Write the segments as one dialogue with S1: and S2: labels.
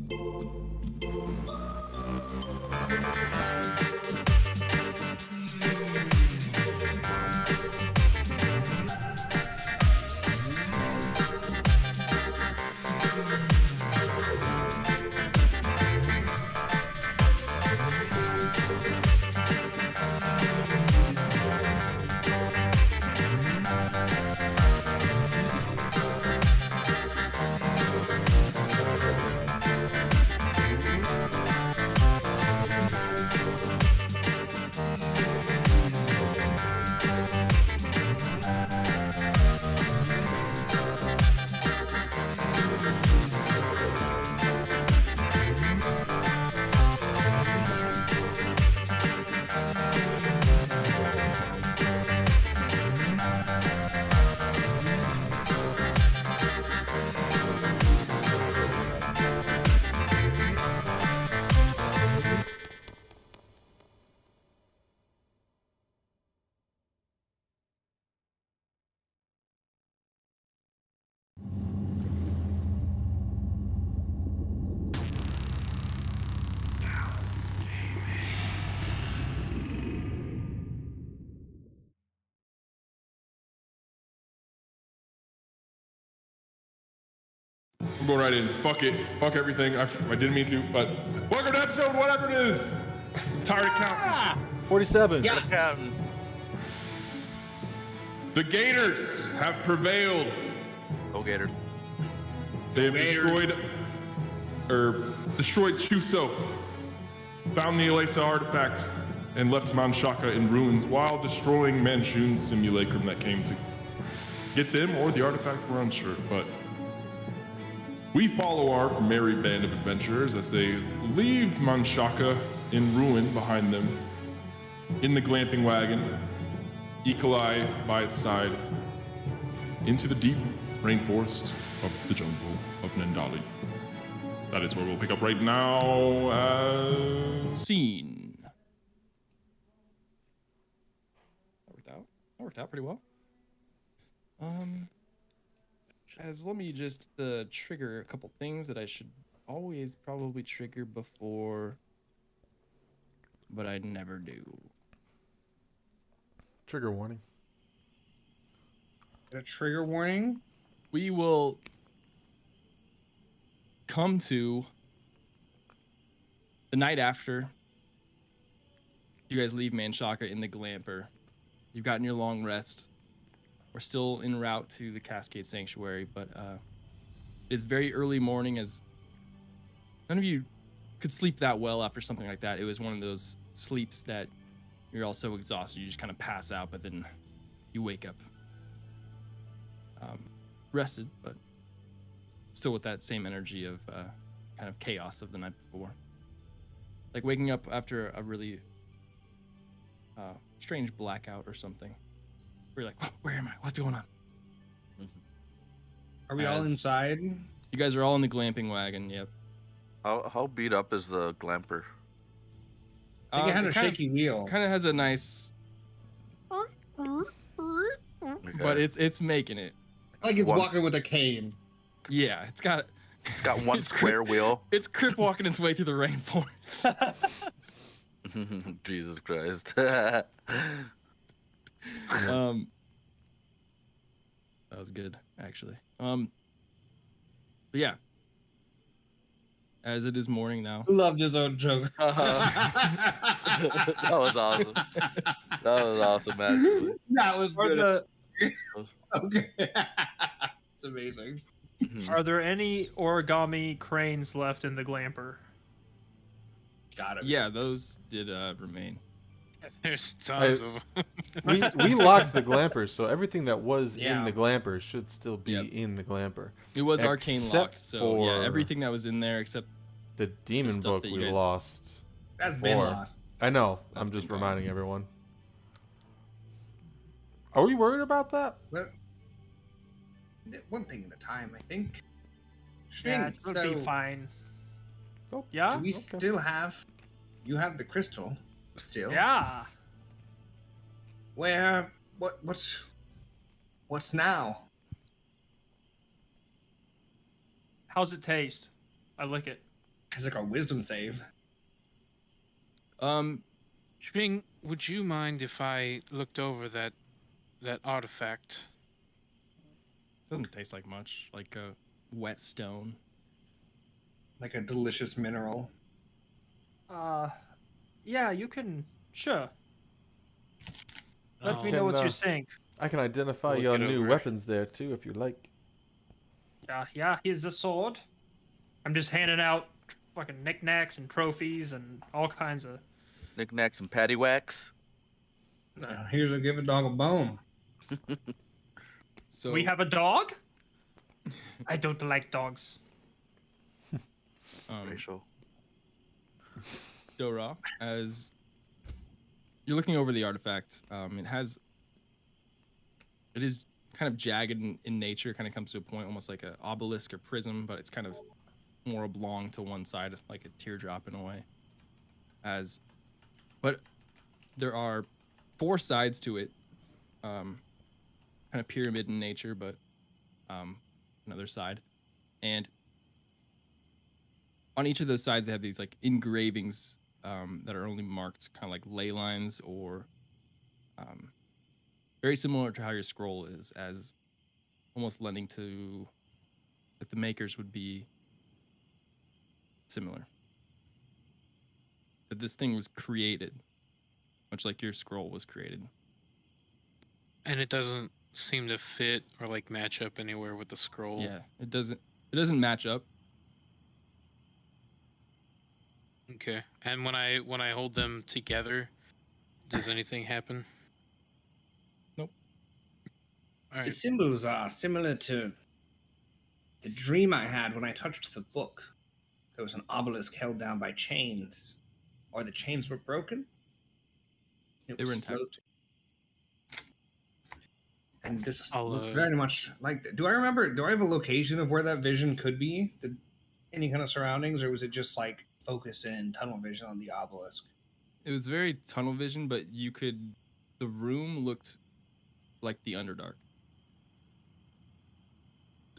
S1: I'm going right in. Fuck it. Fuck everything. I didn't mean to, but welcome to episode whatever it is. I'm tired of counting.
S2: 47.
S3: Yeah, counting.
S1: The Gators have prevailed.
S3: Go Gators.
S1: They have destroyed Chuso, found the Elisa artifact, and left Mount Shaka in ruins while destroying Manchun's simulacrum that came to get them or the artifact, we're unsure, but we follow our merry band of adventurers as they leave Manshaka in ruin behind them, in the glamping wagon, Eagle-Eye by its side, into the deep rainforest of the jungle of Nandali. That is where we'll pick up right now as...
S4: Scene. That worked out pretty well. Let me just trigger a couple things that I should always probably trigger before, but I never do.
S2: Trigger warning.
S5: A trigger warning?
S4: We will come to the night after you guys leave Manshaka in the glamper. You've gotten your long rest. We're still en route to the Cascade Sanctuary, but it's very early morning as none of you could sleep that well after something like that. It was one of those sleeps that you're all so exhausted you just kind of pass out, but then you wake up rested, but still with that same energy of kind of chaos of the night before. Like waking up after a really strange blackout or something. We're like, where am I? What's going on?
S5: Are we all inside?
S4: You guys are all in the glamping wagon. Yep.
S3: How beat up is the glamper?
S5: I think it had a shaky wheel.
S4: Kind of has a nice,
S3: Okay.
S4: but it's making it.
S5: Like it's walking with a cane.
S4: Yeah, it's got
S3: one
S4: it's
S3: square wheel.
S4: It's Crip walking its way through the rainforest.
S3: Jesus Christ.
S4: That was good, actually. But yeah, as it is morning now.
S5: Loved his own joke.
S3: That was awesome. That was awesome, man.
S5: That was good.
S6: The,
S5: Okay. It's amazing.
S6: are there any origami cranes left in the glamper?
S5: Got it.
S4: Yeah, those did remain.
S7: There's tons of
S2: we locked the glamper, so everything that was in
S5: Yeah.
S2: the glamper should still be
S4: Yep.
S2: in the glamper.
S4: It was arcane
S2: Except
S4: locked, so yeah,
S2: for
S4: everything that was in there except
S2: the demon
S4: stuff
S2: book
S4: that you
S2: we
S4: guys-
S2: lost.
S5: That's been
S2: Four.
S5: lost.
S2: I know.
S4: That's
S2: I'm just
S4: been gone.
S2: reminding everyone. Are we worried about that?
S5: Well, one thing at a time, I think.
S6: Yeah, it would be
S5: So,
S6: fine.
S2: Oh,
S6: Yeah?
S5: do we
S2: Okay.
S5: still have... You have the crystal still.
S6: Yeah.
S5: Where... What's now?
S6: How's it taste? I lick it.
S5: It's like a wisdom save.
S7: Shming, would you mind if I looked over that artifact?
S4: Doesn't taste like much, like a wet stone.
S5: Like a delicious mineral.
S6: Yeah, you can. Sure. Let
S7: Oh.
S6: me know what you
S2: Can,
S6: think.
S2: I can identify
S7: Look
S2: your
S7: it
S2: new
S7: over.
S2: weapons there too, if you like.
S6: Yeah, here's the sword. I'm just handing out fucking knickknacks and trophies and all kinds of.
S3: Knickknacks and paddywhacks.
S5: Here's a give a dog a bone.
S4: So
S6: We have a dog? I don't like dogs.
S3: Racial.
S4: Dora, as you're looking over the artifact, it is kind of jagged in nature. Kind of comes to a point, almost like an obelisk or prism, but it's kind of more oblong to one side, like a teardrop in a way. But there are 4 sides to it, kind of pyramid in nature, but another side, and on each of those sides they have these like engravings that are only marked kind of like ley lines or very similar to how your scroll is, as almost lending to that the makers would be similar. That this thing was created, much like your scroll was created.
S7: And it doesn't seem to fit or like match up anywhere with the scroll.
S4: Yeah, it doesn't match up.
S7: Okay. And when I hold them together, does anything happen?
S4: Nope.
S7: All
S5: The
S7: right.
S5: symbols are similar to the dream I had when I touched the book. There was an obelisk held down by chains, or the chains were broken. It
S4: They
S5: was
S4: were intact.
S5: floating. And this
S7: I'll,
S5: looks very much like that. Do I have a location of where that vision could be? Any kind of surroundings, or was it just like focus in tunnel vision on the obelisk?
S4: It was very tunnel vision, but the room looked like the Underdark.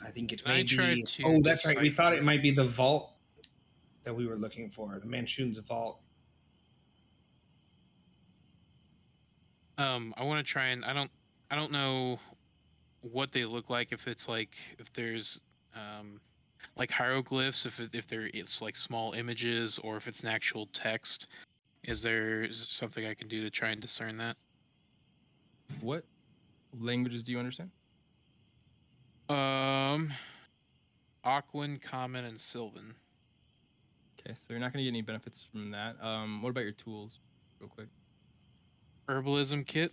S5: I think it
S7: I
S5: may
S7: tried
S5: be.
S7: to
S5: Oh, that's right. We thought it
S7: decipher-
S5: might be the vault that we were looking for, the Manchun's vault.
S7: I want to try and I don't know what they look like, if there's like hieroglyphs, it's like small images, or if it's an actual text. Is there something I can do to try and discern that?
S4: What languages do you understand?
S7: Aquan, Common, and Sylvan.
S4: Okay, so you're not going to get any benefits from that. What about your tools, real quick?
S7: Herbalism kit.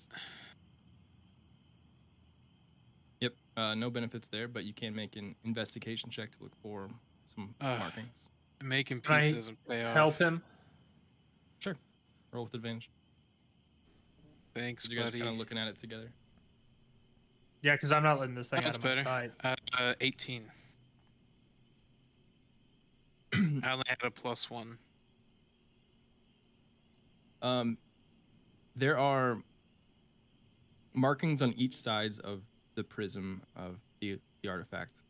S4: Yep, no benefits there, but you can make an investigation check to look for some markings.
S7: Making
S6: Can I
S7: pieces and pay off.
S6: Help him.
S4: Sure. Roll with advantage.
S7: Thanks,
S4: 'Cause you guys are
S7: buddy.
S4: kind of looking at it together.
S6: Yeah, because I'm not letting this thing
S7: That's
S6: out of my
S7: better.
S6: sight.
S7: 18. I only had a +1.
S4: There are markings on each sides of the prism of the artifact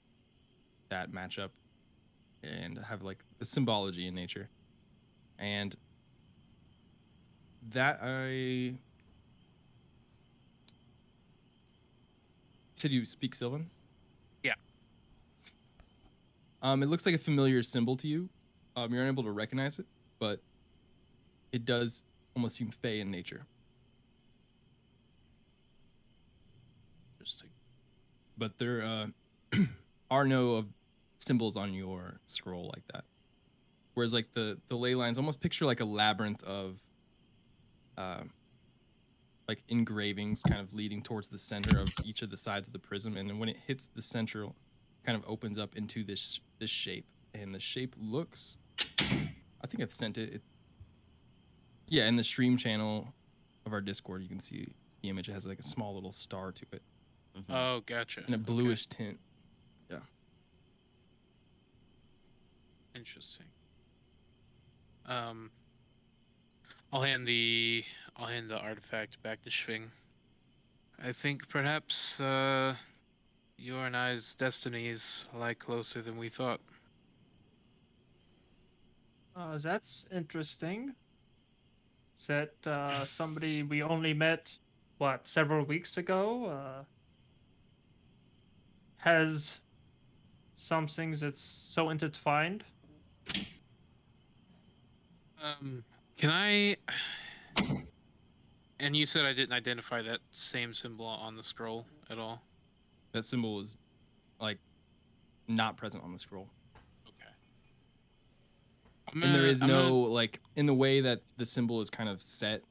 S4: that match up and have like a symbology in nature. And that I said you speak Sylvan?
S7: Yeah.
S4: It looks like a familiar symbol to you. You're unable to recognize it, but it does almost seem fey in nature.
S7: Interesting.
S4: But there are no symbols on your scroll like that. Whereas like the ley lines almost picture like a labyrinth of like engravings kind of leading towards the center of each of the sides of the prism, and then when it hits the central, kind of opens up into this shape. And the shape looks, I think I've sent it. Yeah, in the stream channel of our Discord, you can see the image. It has like a small little star to it
S7: Oh, gotcha.
S4: and a bluish tint. Yeah.
S7: Interesting. I'll hand the artifact back to Schwing. I think perhaps your and I's destinies lie closer than we thought.
S6: That's interesting. Is that somebody we only met, what, several weeks ago? Has some things that's so intertwined?
S7: Can I? And you said I didn't identify that same symbol on the scroll at all.
S4: That symbol is like not present on the scroll.
S7: Okay.
S4: And there is no like in the way that the symbol is kind of set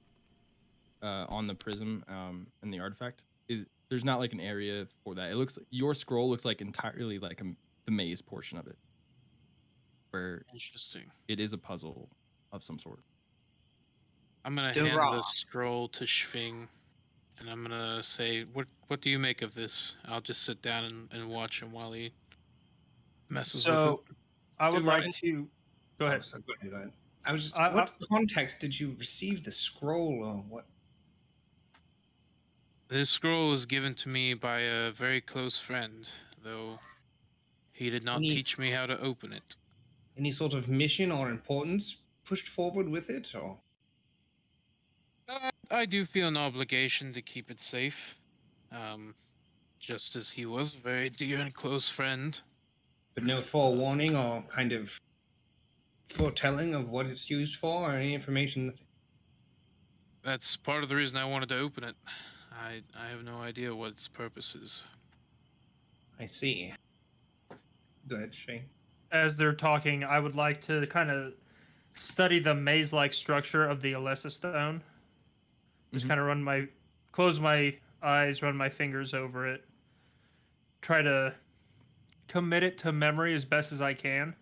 S4: on the prism and the artifact is there's not like an area for that. It looks your scroll looks like entirely like the maze portion of it, where
S7: Interesting.
S4: it is a puzzle of some sort.
S7: I'm gonna hand the scroll to Schwing, and I'm gonna say, "What do you make of this?" I'll just sit down and watch him while he messes with it.
S6: I would like
S5: Ryan.
S6: to go ahead.
S5: So go ahead. I was just, what context did you receive the scroll or what?
S7: This scroll was given to me by a very close friend, though he did not teach me how to open it.
S5: Any sort of mission or importance pushed forward with it, or?
S7: I do feel an obligation to keep it safe, just as he was a very dear and close friend.
S5: But no forewarning or kind of foretelling of what it's used for, or any information?
S7: That's part of the reason I wanted to open it. I have no idea what its purpose is.
S5: I see. Go ahead, Shane.
S6: As they're talking, I would like to kind of study the maze-like structure of the Alessa stone. Just kind of close my eyes, run my fingers over it. Try to commit it to memory as best as I can.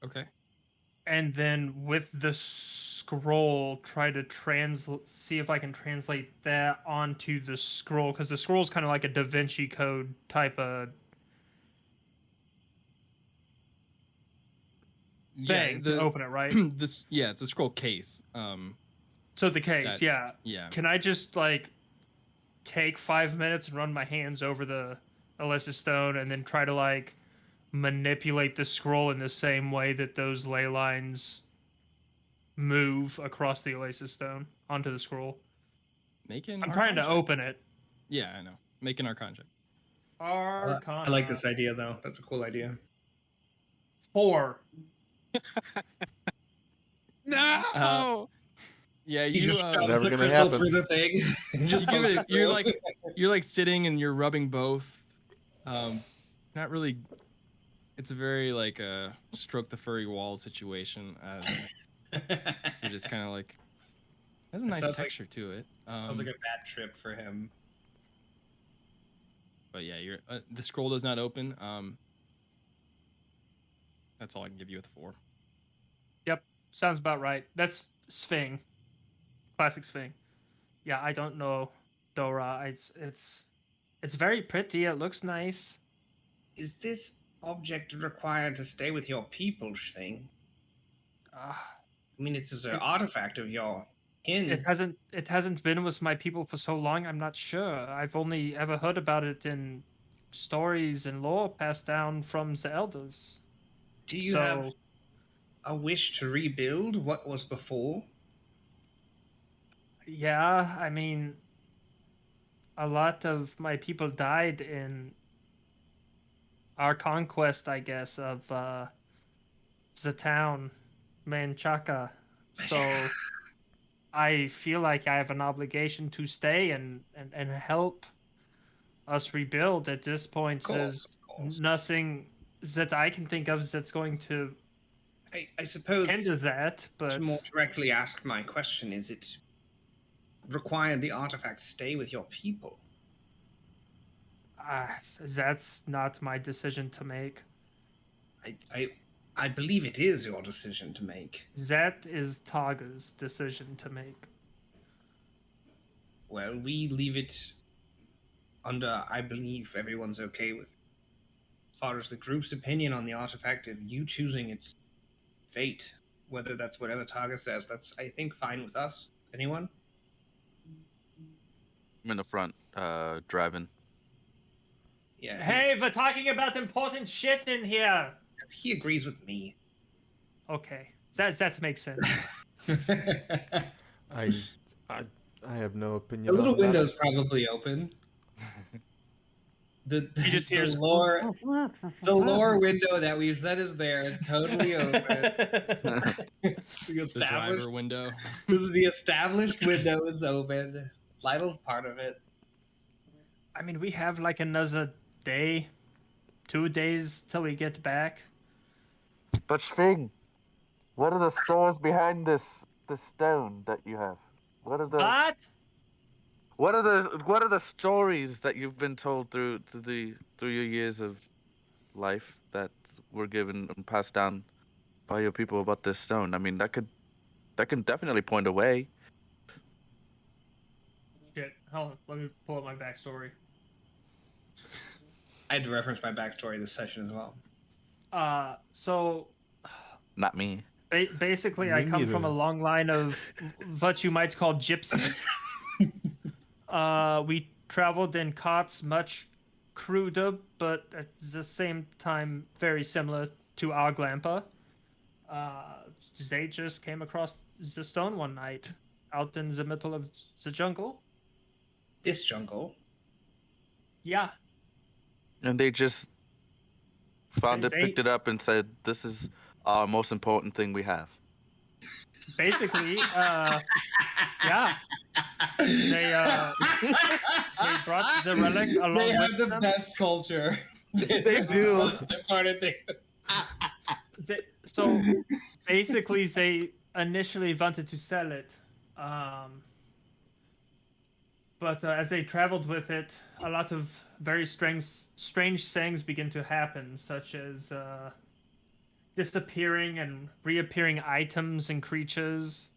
S4: Okay.
S6: And then with the scroll, try to see if I can translate that onto the scroll, because the scroll is kind of like a Da Vinci Code type of thing to open it, right?
S4: It's a scroll case.
S6: So the case,
S4: Yeah.
S6: Can I just like take 5 minutes and run my hands over the Alessa stone and then try to like manipulate the scroll in the same way that those ley lines move across the Alessa stone onto the scroll? I'm trying to open it.
S4: Yeah, I know. Make an Arcana check.
S5: I like this idea, though. That's a cool idea.
S6: 4.
S7: No.
S4: Yeah,
S5: you just
S2: never
S5: the
S2: gonna
S5: crystal
S2: happen.
S5: through the thing.
S4: You're like sitting and you're rubbing both. Not really. It's a very like stroke the furry wall situation. You're just kind of like. There's a nice texture to it.
S5: Sounds like a bad trip for him.
S4: But yeah, the scroll does not open. That's all I can give you with 4.
S6: Yep, sounds about right. That's Sphinx. Classic Sphinx. Yeah, I don't know, Dora. It's very pretty. It looks nice.
S5: Is this object required to stay with your people, Schwing? I mean, it's just an artifact of your kin.
S6: It hasn't been with my people for so long. I'm not sure. I've only ever heard about it in stories and lore passed down from the elders.
S5: Do you have a wish to rebuild what was before?
S6: Yeah, I mean, a lot of my people died in our conquest, I guess, of the town, Manchaca. So I feel like I have an obligation to stay and help us rebuild. At this point, there's nothing that I can think of that's going to
S5: I suppose
S6: hinder that. But
S5: to more directly ask my question, is it required the artifact stay with your people?
S6: That's not my decision to make.
S5: I believe it is your decision to make.
S6: That is Taga's decision to make.
S5: Well, we leave it under, I believe everyone's okay with, as far as the group's opinion on the artifact, of you choosing its fate. Whether that's whatever Taga says, that's, I think, fine with us. Anyone?
S3: I'm in the front, driving.
S5: Yeah.
S6: Hey, we're talking about important shit in here.
S5: He agrees with me.
S6: Okay, that makes sense.
S2: I have no opinion.
S5: The little
S2: on that.
S5: window's probably open. The
S6: just
S5: the
S6: hears-
S5: lore window that we've said is there is totally open. The
S4: The driver window.
S5: This is the established window is open. Lytle's part of it.
S6: I mean, we have like another day, 2 days till we get back.
S3: But Sving, what are the stores behind this stone that you have? What are the what are the stories that you've been told through your years of life that were given and passed down by your people about this stone? I mean, that can definitely point a way.
S6: Shit, hold on, let me pull up my backstory.
S5: I had to reference my backstory this session as well.
S6: So
S3: Not me.
S6: basically,
S2: Me
S6: I come from a
S2: neither.
S6: long line of what you might call gypsies. We traveled in carts much cruder, but at the same time very similar to our glamper. They just came across the stone one night, out in the middle of the jungle.
S5: This jungle.
S6: Yeah,
S3: And they just found it,
S6: Since
S3: picked it up, and said, "This is our most important thing we have."
S6: basically, yeah. They brought the relic along
S5: They have
S6: with
S5: the
S6: them.
S5: best culture.
S3: They do.
S6: So basically, they initially wanted to sell it, but as they traveled with it, a lot of very strange things begin to happen, such as disappearing and reappearing items and creatures.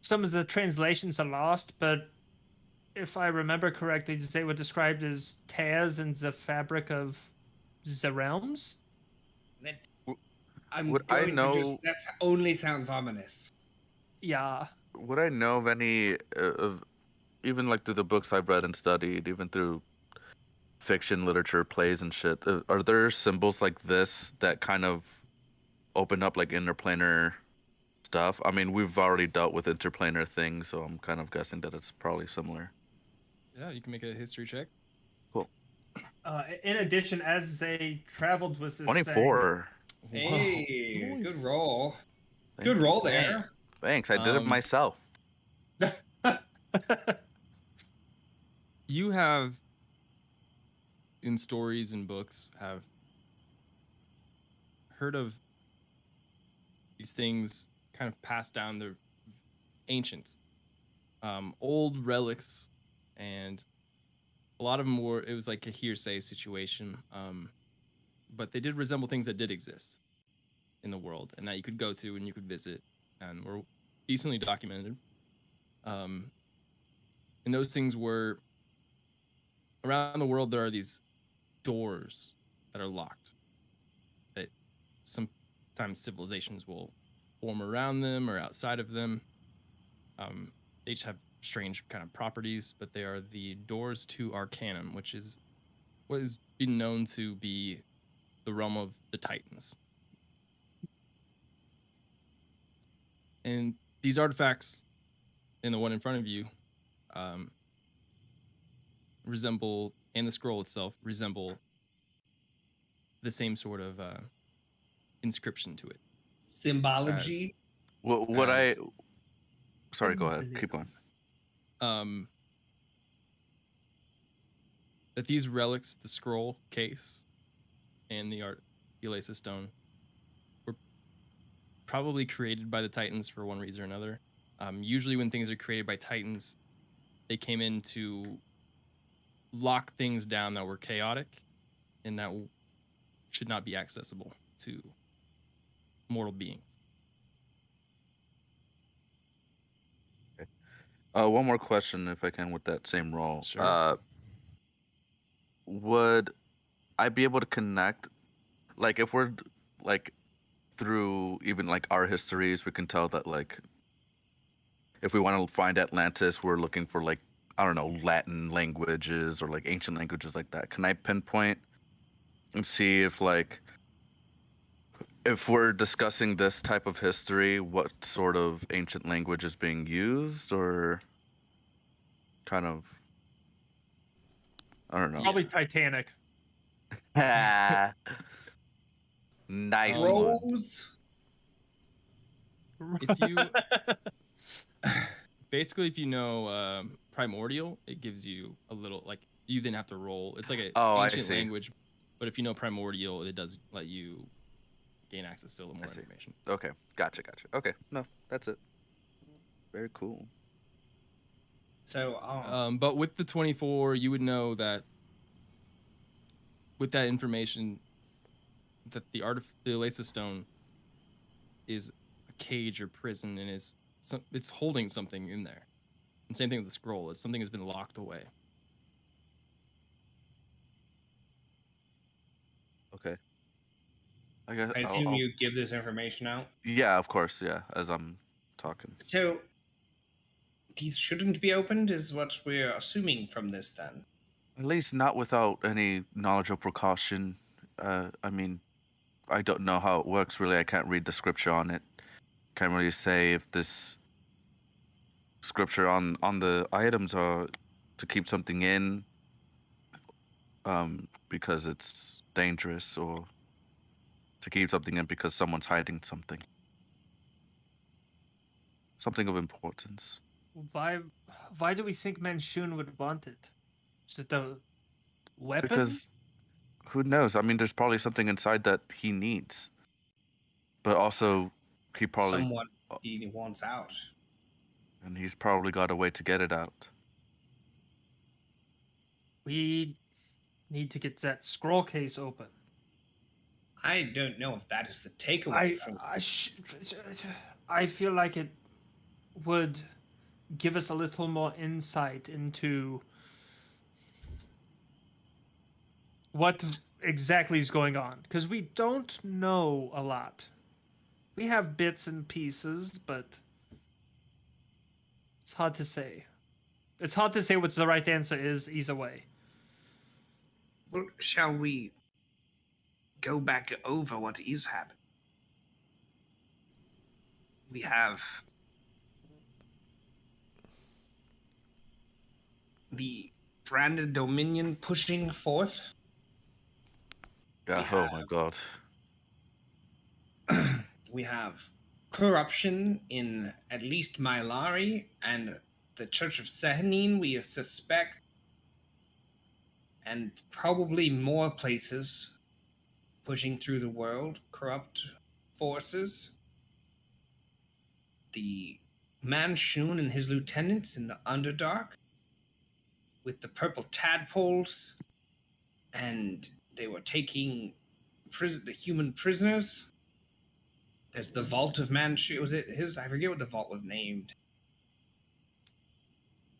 S6: Some of the translations are lost, but if I remember correctly, they were described as tears in the fabric of the realms.
S5: I'm
S3: Would I
S5: going to
S3: know-
S5: just. That only sounds ominous.
S6: Yeah.
S3: Would I know of any of, even like through the books I've read and studied, even through fiction, literature, plays, and shit? Are there symbols like this that kind of open up like interplanar stuff? I mean, we've already dealt with interplanar things, so I'm kind of guessing that it's probably similar.
S4: Yeah, you can make a history check.
S6: In addition, as they traveled with this
S3: 24.
S5: Hey, good roll.
S3: Thank
S5: Good
S3: you.
S5: roll there.
S3: Thanks, I did it
S4: Um,
S3: myself.
S4: You have, in stories and books, have heard of these things kind of passed down the ancients, old relics, and a lot of them were. It was like a hearsay situation, but they did resemble things that did exist in the world and that you could go to and you could visit, and were decently documented. And those things were around the world. There are these doors that are locked that sometimes civilizations will form around them or outside of them. They each have strange kind of properties, but they are the doors to Arcanum, which is what is been known to be the realm of the Titans. And these artifacts, and the one in front of you, resemble, and the scroll itself resemble the same sort of inscription to it.
S5: Symbology.
S3: What I...
S4: as-
S3: Sorry, go ahead. Keep going.
S4: That these relics, the scroll case and the Elasa stone, were probably created by the Titans for one reason or another. Usually when things are created by Titans, they came in to lock things down that were chaotic and that should not be accessible to mortal beings.
S3: One more question, if I can, with that same role.
S4: Sure.
S3: Would I be able to connect, like, if we're, like, through even, like, our histories, we can tell that, like, if we want to find Atlantis, we're looking for, like, I don't know, Latin languages or, like, ancient languages like that. Can I pinpoint and see if, like, if we're discussing this type of history, what sort of ancient language is being used, or kind of, I don't know.
S6: Probably Titanic.
S3: nice
S4: Um,
S3: one.
S5: Rose.
S4: If you basically, if you know primordial, it gives you a little like you then have to roll. It's like an
S3: I
S4: ancient
S3: see.
S4: language, but if you know primordial, it does let you gain access to a little more
S3: see.
S4: information.
S3: Okay, gotcha. Okay, no, that's it. Very cool.
S5: So,
S4: But with the 24, you would know that with that information, that the Elasa stone is a cage or prison, and it's holding something in there. And same thing with the scroll, is something has been locked away.
S3: Okay. I guess
S5: I assume you give this information out.
S3: Yeah, of course. Yeah, as I'm talking.
S5: So, these shouldn't be opened, is what we're assuming from this, then.
S3: At least not without any knowledge or precaution. I mean, I don't know how it works really. I can't read the scripture on it. Can't really say if this scripture on the items are to keep something in because it's dangerous, or to keep something in because someone's hiding something of importance.
S6: Why do we think Manchun would want it? Is it a weapon?
S3: Because who knows? I mean, there's probably something inside that he needs, but also he probably
S5: Someone he wants out.
S3: and he's probably got a way to get it out.
S6: We need to get that scroll case open.
S5: I don't know if that is the takeaway from.
S6: I feel like it would give us a little more insight into what exactly is going on, because we don't know a lot. We have bits and pieces, but it's hard to say. It's hard to say what the right answer is either way.
S5: Well, shall we go back over what is happening? We have the branded dominion pushing forth.
S3: Yeah. Oh my god.
S5: We have corruption in at least Mylari and the Church of Sehanine, we suspect, and probably more places pushing through the world, corrupt forces. The Manchun and his lieutenants in the Underdark with the purple tadpoles, and they were taking the human prisoners. There's the Vault of Manchun. Was it his? I forget what the vault was named.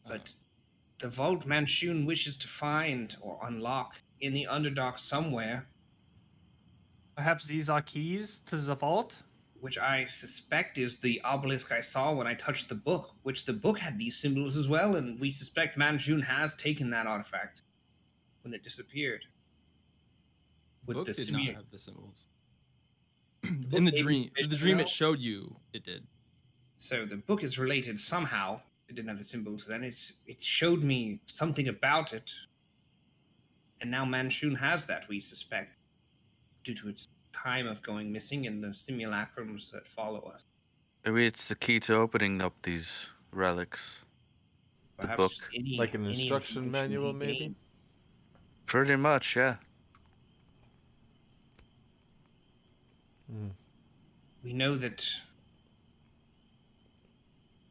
S5: But the Vault Manchun wishes to find or unlock in the Underdark somewhere,
S6: Perhaps these are keys to the vault?
S5: which I suspect is the obelisk I saw when I touched the book, which the book had these symbols as well, and we suspect Manchun has taken that artifact when it disappeared.
S4: The book
S5: the
S4: did not
S5: simia-
S4: have the symbols.
S5: book
S4: In the
S5: made
S4: dream,
S5: it
S4: the dream
S5: well.
S4: it showed you, it did.
S5: So the book is related somehow. It didn't have the symbols then. It showed me something about it. And now Manchun has that, we suspect, due to its time of going missing and the simulacrums that follow us.
S3: Maybe it's the key to opening up these relics. The
S5: Perhaps
S3: book.
S5: just any,
S2: Like an
S5: any
S2: instruction
S5: information
S2: manual,
S5: he
S2: maybe?
S5: gained.
S3: Pretty much, yeah.
S5: We know that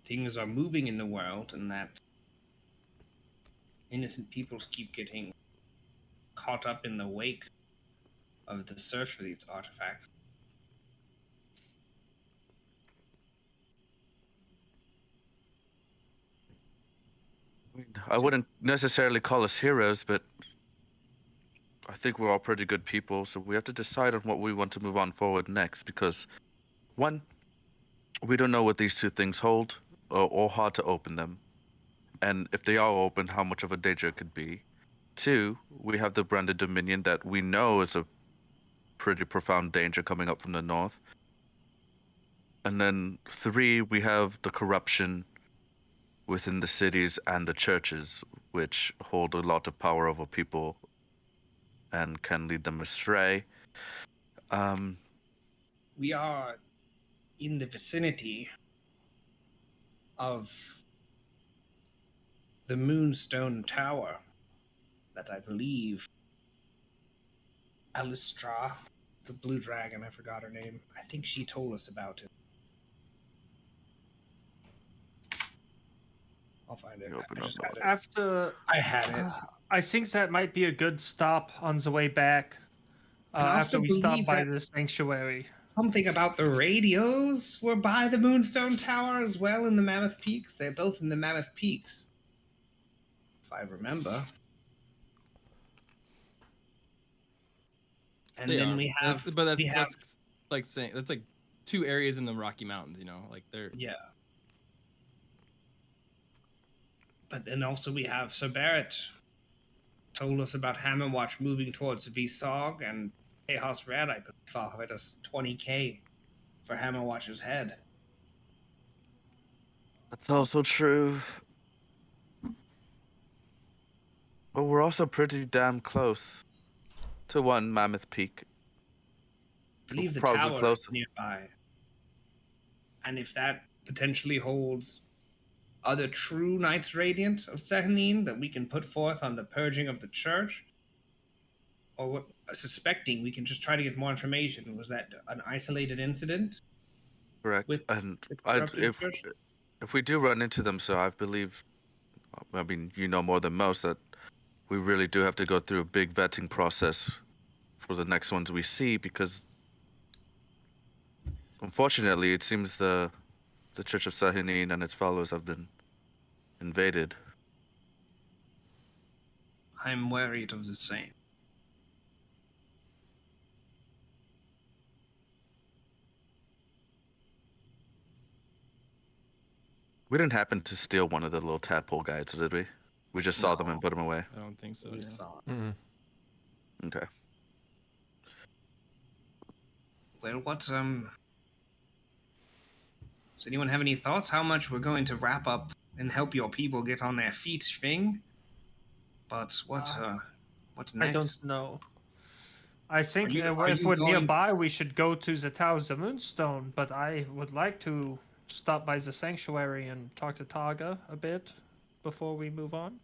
S5: things are moving in the world and that innocent peoples keep getting caught up in the wake of the search for these artifacts.
S3: I wouldn't necessarily call us heroes, but I think we're all pretty good people, so we have to decide on what we want to move on forward next, because one, we don't know what these two things hold, or how to open them, and if they are open, how much of a danger it could be. Two, we have the branded dominion that we know is a pretty profound danger coming up from the north. And then 3, we have the corruption within the cities and the churches, which hold a lot of power over people and can lead them astray.
S5: We are in the vicinity of the Moonstone Tower that I believe Alistra, the blue dragon, I forgot her name. I think she told us about it. I'll find it. I just had it.
S6: After
S5: I had it.
S6: I think that might be a good stop on the way back.
S5: And I
S6: After
S5: also
S6: we stop
S5: believe
S6: by
S5: that-
S6: the sanctuary.
S5: Something about the radios were by the Moonstone Tower as well in the Mammoth Peaks. They're both in the Mammoth Peaks, if I remember. And
S4: They
S5: then
S4: are.
S5: we have,
S4: but that's,
S5: we have,
S4: that's like saying that's like 2 areas in the Rocky Mountains. You know, like they're
S5: yeah. But then also we have Sir Barrett told us about Hammerwatch moving towards Visog, and Tejas Red, I believe, offered us 20k for Hammerwatch's head.
S3: That's also true. But we're also pretty damn close to one Mammoth Peak.
S5: I believe the
S3: Probably
S5: tower
S3: closer.
S5: is nearby. And if that potentially holds other true Knights Radiant of Sehanine that we can put forth on the purging of the church, or what, suspecting we can just try to get more information. Was that an isolated incident?
S3: Correct.
S5: With
S3: And
S5: the corrupted church?
S3: if we do run into them, so I believe, I mean, you know more than most, that we really do have to go through a big vetting process for the next ones we see, because unfortunately it seems the Church of Sahanin and its followers have been invaded.
S5: I'm worried of the same.
S3: We didn't happen to steal one of the little tadpole guys, did we? We just saw them and put them away.
S4: I don't think so.
S5: We
S4: Yeah.
S5: saw.
S2: Mm-mm.
S3: Okay.
S5: Well, what's does anyone have any thoughts how much we're going to wrap up and help your people get on their feet, Sving? But what next?
S6: I don't know. I think
S5: Are you
S6: if we're
S5: going-
S6: nearby, we should go to the Towers of Moonstone. But I would like to stop by the sanctuary and talk to Targa a bit before we move on.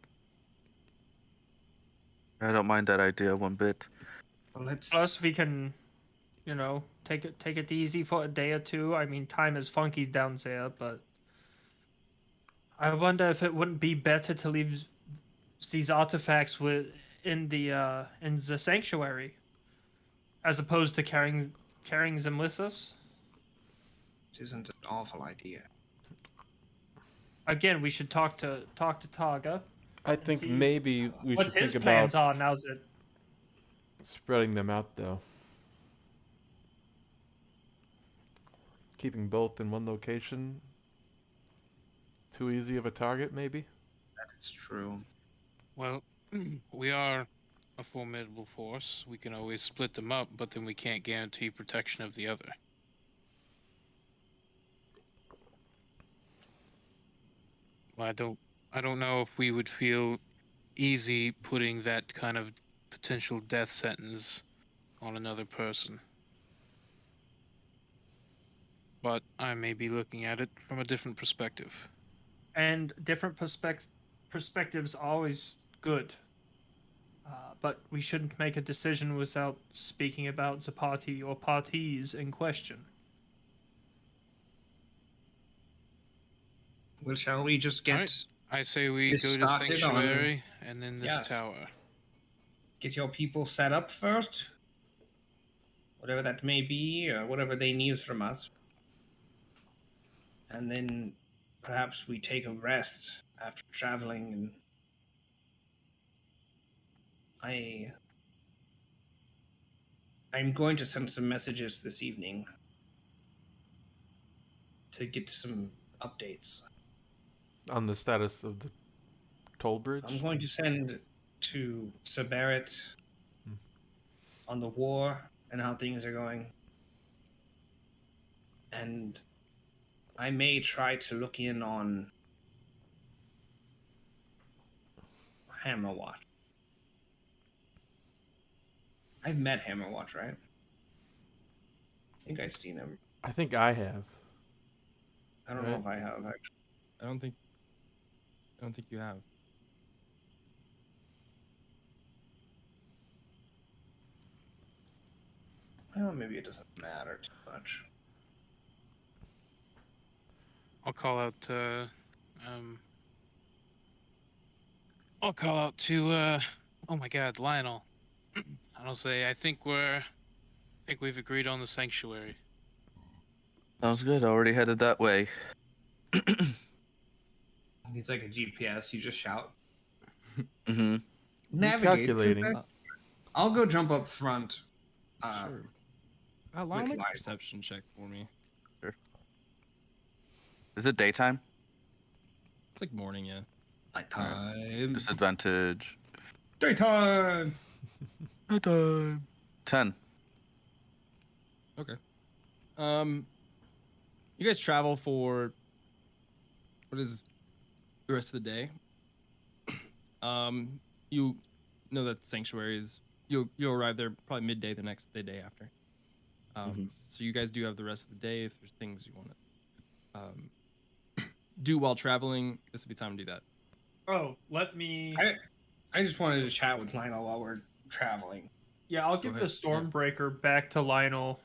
S3: I don't mind that idea one bit.
S5: Well, let's.
S6: Plus, we can, you know, take it easy for a day or two. I mean, time is funky down there, but I wonder if it wouldn't be better to leave these artifacts in the sanctuary, as opposed to carrying them with us.
S5: It isn't an awful idea.
S6: Again, we should talk to Targa.
S2: I think
S6: see
S2: maybe we
S6: What
S2: should
S6: his
S2: think
S6: plans
S2: about
S6: are now that
S2: spreading them out, though. Keeping both in one location. Too easy of a target, maybe?
S5: That is true.
S7: Well, we are a formidable force. We can always split them up, but then we can't guarantee protection of the other. Well, I don't know if we would feel easy putting that kind of potential death sentence on another person. But I may be looking at it from a different perspective.
S6: and different perspectives are always good. But we shouldn't make a decision without speaking about the party or parties in question.
S5: Well, shall we just get
S7: Alright. I say we
S5: This
S7: go to
S5: started on-
S7: Sanctuary and then this
S5: Yes.
S7: tower.
S5: get your people set up first? Whatever that may be, or whatever they need from us. And then perhaps we take a rest after traveling, and I'm going to send some messages this evening to get some updates.
S2: On the status of the toll bridge?
S5: I'm going to send to Sir Barrett on the war and how things are going. And I may try to look in on Hammerwatch. I've met Hammerwatch, right? I think I've seen him.
S2: I think I have.
S5: I don't know if I have actually.
S4: I don't think you have.
S5: Well, maybe it doesn't matter too much.
S7: I'll call out to oh my god, Lionel. I'll say I think we've agreed on the sanctuary.
S3: Sounds good. Already headed that way.
S5: It's like a GPS. You just shout.
S3: Mm-hmm.
S5: Navigate.
S2: Calculating.
S5: I'll go jump up front.
S4: Sure. Lionel, make a
S5: Lionel.
S4: perception check for me.
S3: Is it daytime?
S4: It's like morning, yeah.
S5: Nighttime.
S3: Disadvantage.
S5: Daytime.
S3: Daytime. 10.
S4: Okay. You guys travel for what is the rest of the day? You know that sanctuary is you'll arrive there probably midday the day after. So you guys do have the rest of the day if there's things you want to do while traveling. This would be time to do that.
S6: Oh, let me.
S5: I just wanted to chat with Lionel while we're traveling.
S6: Yeah, I'll give the
S4: ahead.
S6: Stormbreaker back to Lionel,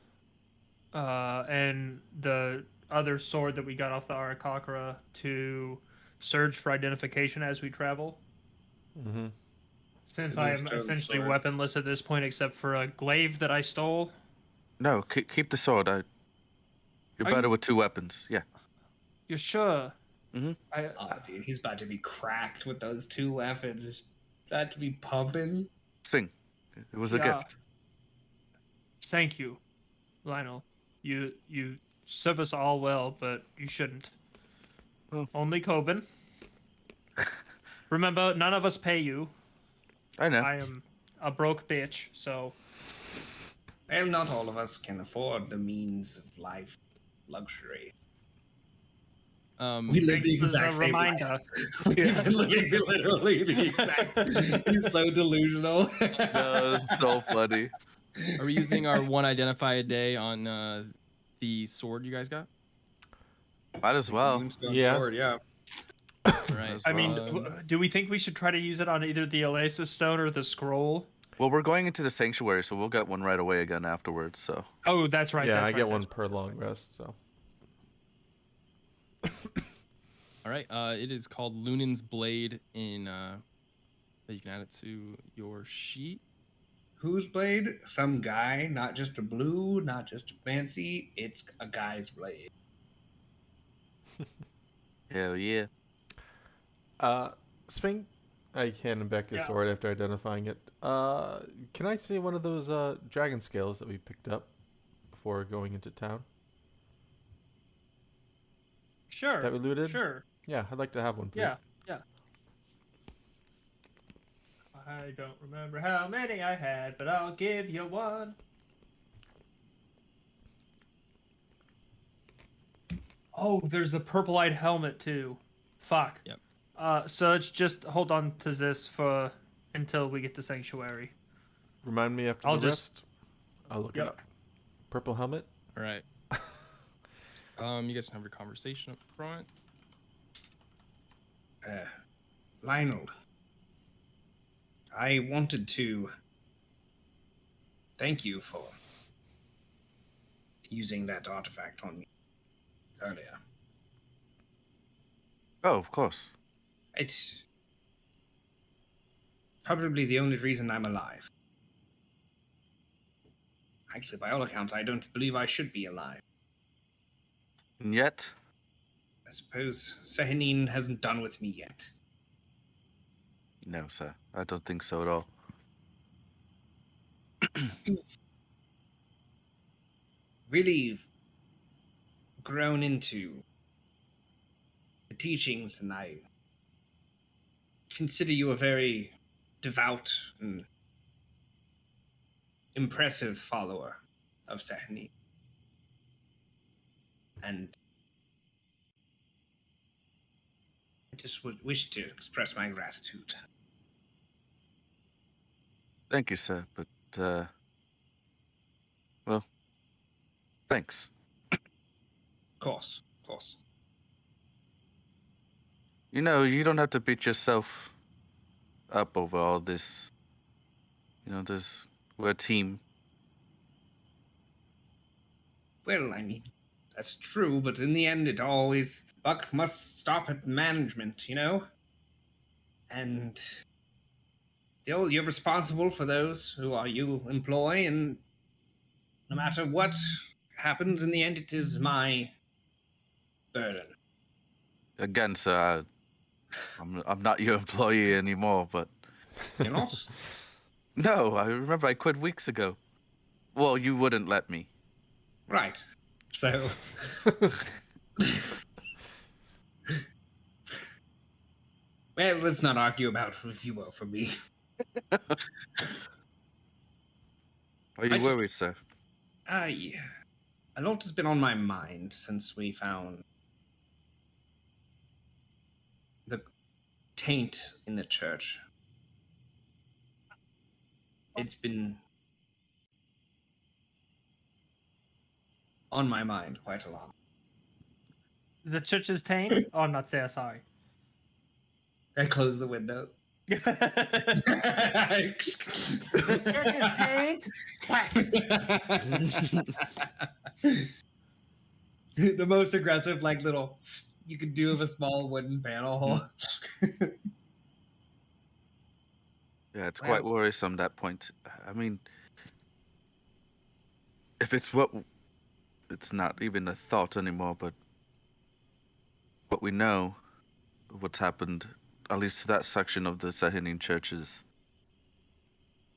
S6: and the other sword that we got off the Arakakra to Surge for identification as we travel.
S2: Mm-hmm.
S6: Since
S5: The
S6: I
S5: nice
S6: am
S5: stone
S6: essentially
S5: sword.
S6: weaponless at this point, except for a glaive that I stole.
S3: No, keep the sword. You're
S6: Are
S3: better
S6: you-
S3: with 2 weapons. Yeah.
S6: You're sure?
S3: Mm-hmm.
S5: Oh, dude, he's about to be cracked with those 2 weapons. He's about to be pumping.
S3: Thing. It was a
S6: Yeah.
S3: gift.
S6: Thank you, Lionel. You serve us all well, but you shouldn't.
S3: Oh.
S6: Only Coben. Remember, none of us pay you.
S3: I know.
S6: I am a broke bitch, so
S5: Well, not all of us can afford the means of life luxury. We live the
S6: thanks as a
S5: exact same
S6: reminder.
S5: life. We've been living literally the exact. He's so delusional.
S3: No, it's so funny.
S4: Are we using our one identify a day on the sword you guys got?
S3: Might as well.
S5: Moonstone
S2: Yeah.
S5: sword, yeah.
S4: All right.
S6: I mean,
S4: um,
S6: do we think we should try to use it on either the Oasis Stone or the Scroll?
S3: Well, we're going into the sanctuary, so we'll get one right away again afterwards. So
S6: Oh, that's right.
S2: Yeah,
S6: that's
S2: I
S6: right,
S2: get
S6: that's
S2: one
S6: right.
S2: per long rest. So
S4: all right. It is called Lunan's Blade in. You can add it to your sheet.
S5: Whose blade? Some guy, not just a blue, not just a fancy. It's a guy's blade.
S3: hell yeah.
S2: Sphinx, I hand back his
S6: Yeah.
S2: sword after identifying it. Can I see one of those dragon scales that we picked up before going into town
S6: Sure.
S2: that we looted?
S6: Sure.
S2: Yeah, I'd like to have one, please.
S6: Yeah. Yeah. I don't remember how many I had, but I'll give you one. Oh, there's the purple-eyed helmet too. Fuck.
S4: Yep.
S6: So it's just hold on to this for until we get to Sanctuary.
S2: Remind me after
S6: I'll
S2: the
S6: just-
S2: rest. I'll look
S6: Yep.
S2: it up. Purple helmet.
S4: All right. You guys can have your conversation up front.
S5: Lionel, I wanted to thank you for using that artifact on me earlier.
S3: Oh, of course.
S5: It's probably the only reason I'm alive. Actually, by all accounts, I don't believe I should be alive.
S3: And yet,
S5: I suppose Sehanine hasn't done with me yet.
S3: no, sir. I don't think so at all.
S5: Really grown into the teachings, and I consider you a very devout and impressive follower of Sahni. And I just would wish to express my gratitude.
S3: Thank you, sir. But, well, thanks.
S5: Of course, of course.
S3: You know, you don't have to beat yourself up over all this. You know, we're a team.
S5: Well, I mean, that's true, but in the end, the buck must stop at management, you know? And you're responsible for those who you employ, and no matter what happens, in the end, it is my burden.
S3: Again, sir, I'm not your employee anymore, but...
S5: You're not?
S3: No, I remember I quit weeks ago. Well, you wouldn't let me.
S5: Right. So... Well, let's not argue about if you work for me.
S3: Are you worried, sir?
S5: Yeah. A lot has been on my mind since we found the taint in the church. It's been on my mind quite a lot.
S6: The church's taint? Oh, I'm not saying sorry.
S5: I closed the window.
S6: The church's taint?
S5: The most aggressive, like, little you could do of a small wooden panel hole.
S3: Yeah, it's quite worrisome, that point. I mean, if it's not even a thought anymore, but what we know, what's happened, at least to that section of the Sahinian churches.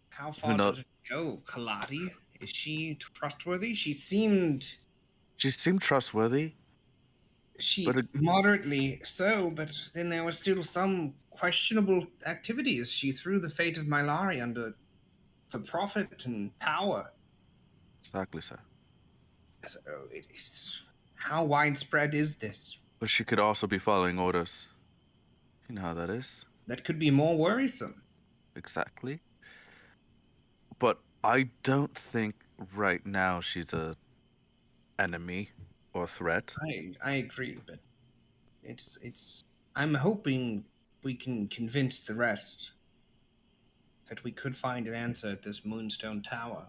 S5: How far does it go, Kaladi? Is she trustworthy? She seemed
S3: trustworthy.
S5: Moderately so, but then there was still some questionable activities. She threw the fate of Mylari for profit and power.
S3: Exactly, sir.
S5: So how widespread is this?
S3: But she could also be following orders. You know how that is.
S5: That could be more worrisome.
S3: Exactly. But I don't think right now she's a enemy or threat.
S5: I agree, but it's I'm hoping we can convince the rest that we could find an answer at this Moonstone Tower.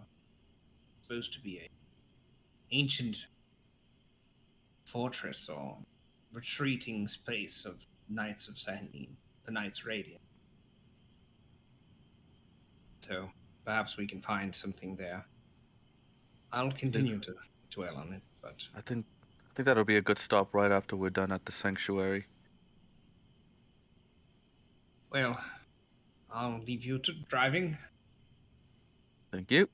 S5: It's supposed to be a ancient fortress or retreating space of Knights of Sahni, the Knights Radiant. So perhaps we can find something there. I'll continue to dwell on it, but
S3: I think that'll be a good stop right after we're done at the sanctuary.
S5: well, I'll leave you to driving.
S3: Thank you.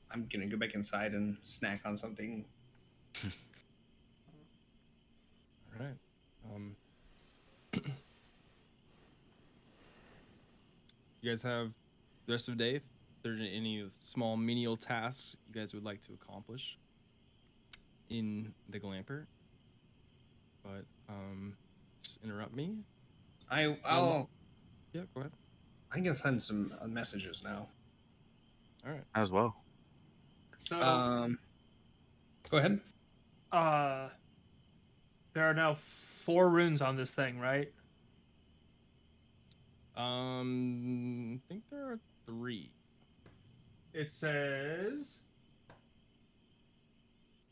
S5: I'm gonna go back inside and snack on something.
S4: All right. You guys have the rest of the day. If there's any small menial tasks you guys would like to accomplish in the glamper, but just interrupt me.
S5: I'll
S4: Yeah, go ahead.
S5: I can send some messages now.
S4: All right.
S3: As well.
S6: So,
S5: Go ahead.
S6: there are now 4 runes on this thing, right?
S4: I think there are 3.
S6: It says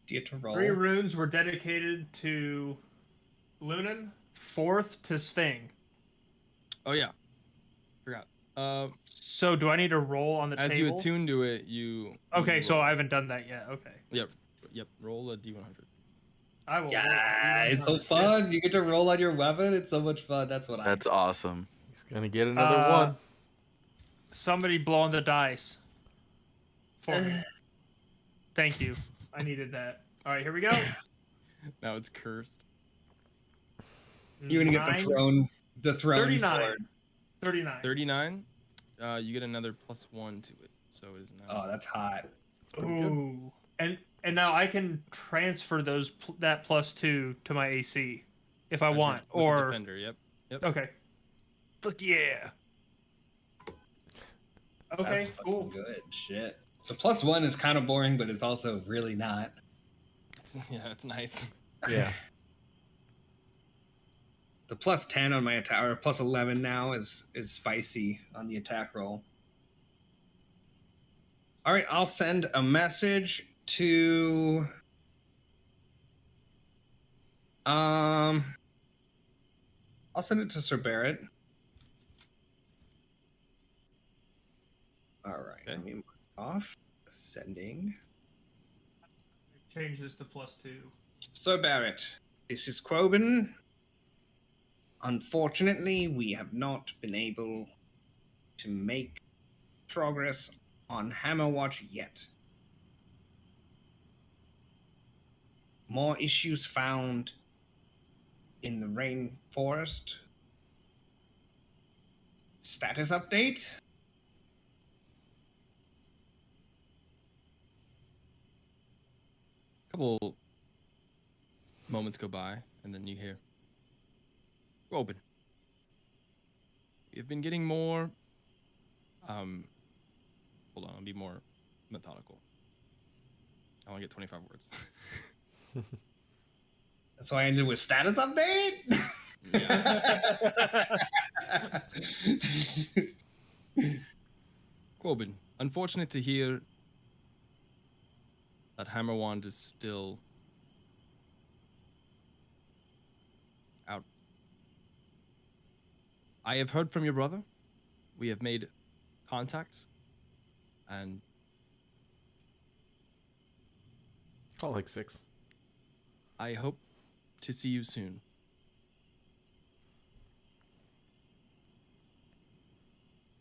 S5: Do you get to roll?
S6: 3 runes were dedicated to Lunan, 4th to Sphing.
S4: Oh yeah, forgot.
S6: So do I need to roll on the
S4: As
S6: table?
S4: you attune to it, you.
S6: Okay,
S4: you
S6: so
S4: roll.
S6: I haven't done that yet. Okay.
S4: Yep. Roll a d100.
S6: I will.
S5: Yeah,
S6: roll
S5: it's so fun. You get to roll on your weapon. It's so much fun. That's what
S3: That's awesome.
S2: He's gonna get another one.
S6: Somebody blow on the dice for me. Thank you. I needed that. All right, here we go.
S4: Now it's cursed.
S5: You're gonna get the throne
S6: 39.
S5: sword.
S6: 39.
S4: 39. You get another +1 to it. so it is now.
S5: Oh, that's hot.
S2: pretty good.
S6: Ooh. And now I can transfer that +2 to my AC if I
S4: As
S6: want,
S4: with the
S6: or
S4: defender. Yep.
S6: okay. Fuck yeah. Okay,
S5: That's fucking
S6: cool.
S5: good. Shit. The +1 is kind of boring, but it's also really not.
S4: It's nice.
S2: Yeah.
S5: The +10 on my attack, or +11 now, is spicy on the attack roll. All right, I'll send a message to I'll send it to Sir Barrett. All right,
S4: Okay.
S5: let me mark off. Sending.
S6: Change this to +2.
S5: Sir Barrett, this is Quoben. Unfortunately, we have not been able to make progress on Hammerwatch yet. More issues found in the rainforest. Status update?
S4: Couple moments go by, and then you hear, Robin, you've been getting more, hold on, I'll be more methodical. I want to get 25 words.
S5: That's why I ended with status update?
S4: Corbin, unfortunate to hear that Hammerwand is still out. I have heard from your brother. We have made contact, and
S2: Oh, like 6.
S4: I hope to see you soon.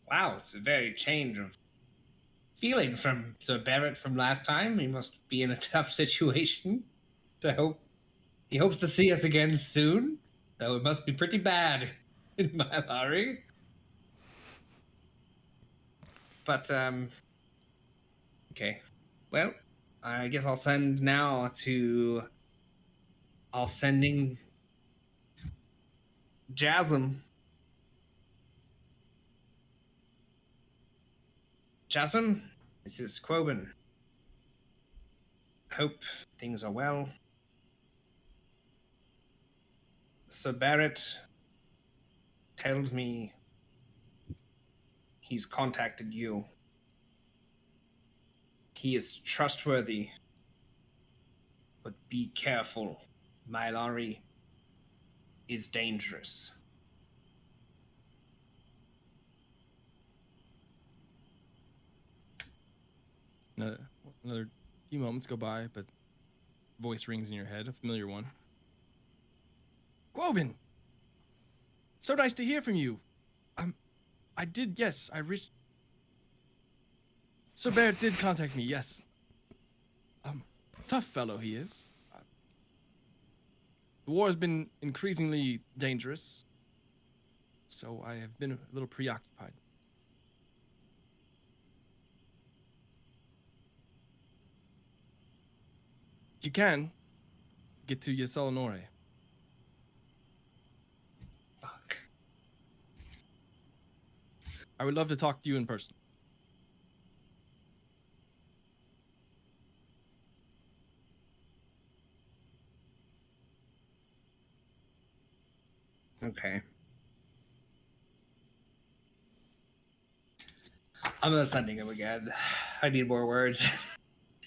S5: Wow, it's a very change of feeling from Sir Barrett from last time. He must be in a tough situation. He hopes to see us again soon, though it must be pretty bad in Malari. But okay. Well, I guess I'll send now to. I'll sending Jasm. Jasm, this is Quoben. Hope things are well. Sir Barrett tells me he's contacted you. He is trustworthy, but be careful. Malari is dangerous.
S4: Another few moments go by, but voice rings in your head, a familiar one. Quobin! So nice to hear from you. Yes, I reached... Sir Barrett did contact me, yes. Tough fellow he is. The war has been increasingly dangerous, so I have been a little preoccupied. If you can, get to Yesalanore.
S5: Fuck.
S4: I would love to talk to you in person.
S5: Okay. I'm not sending him again. I need more words.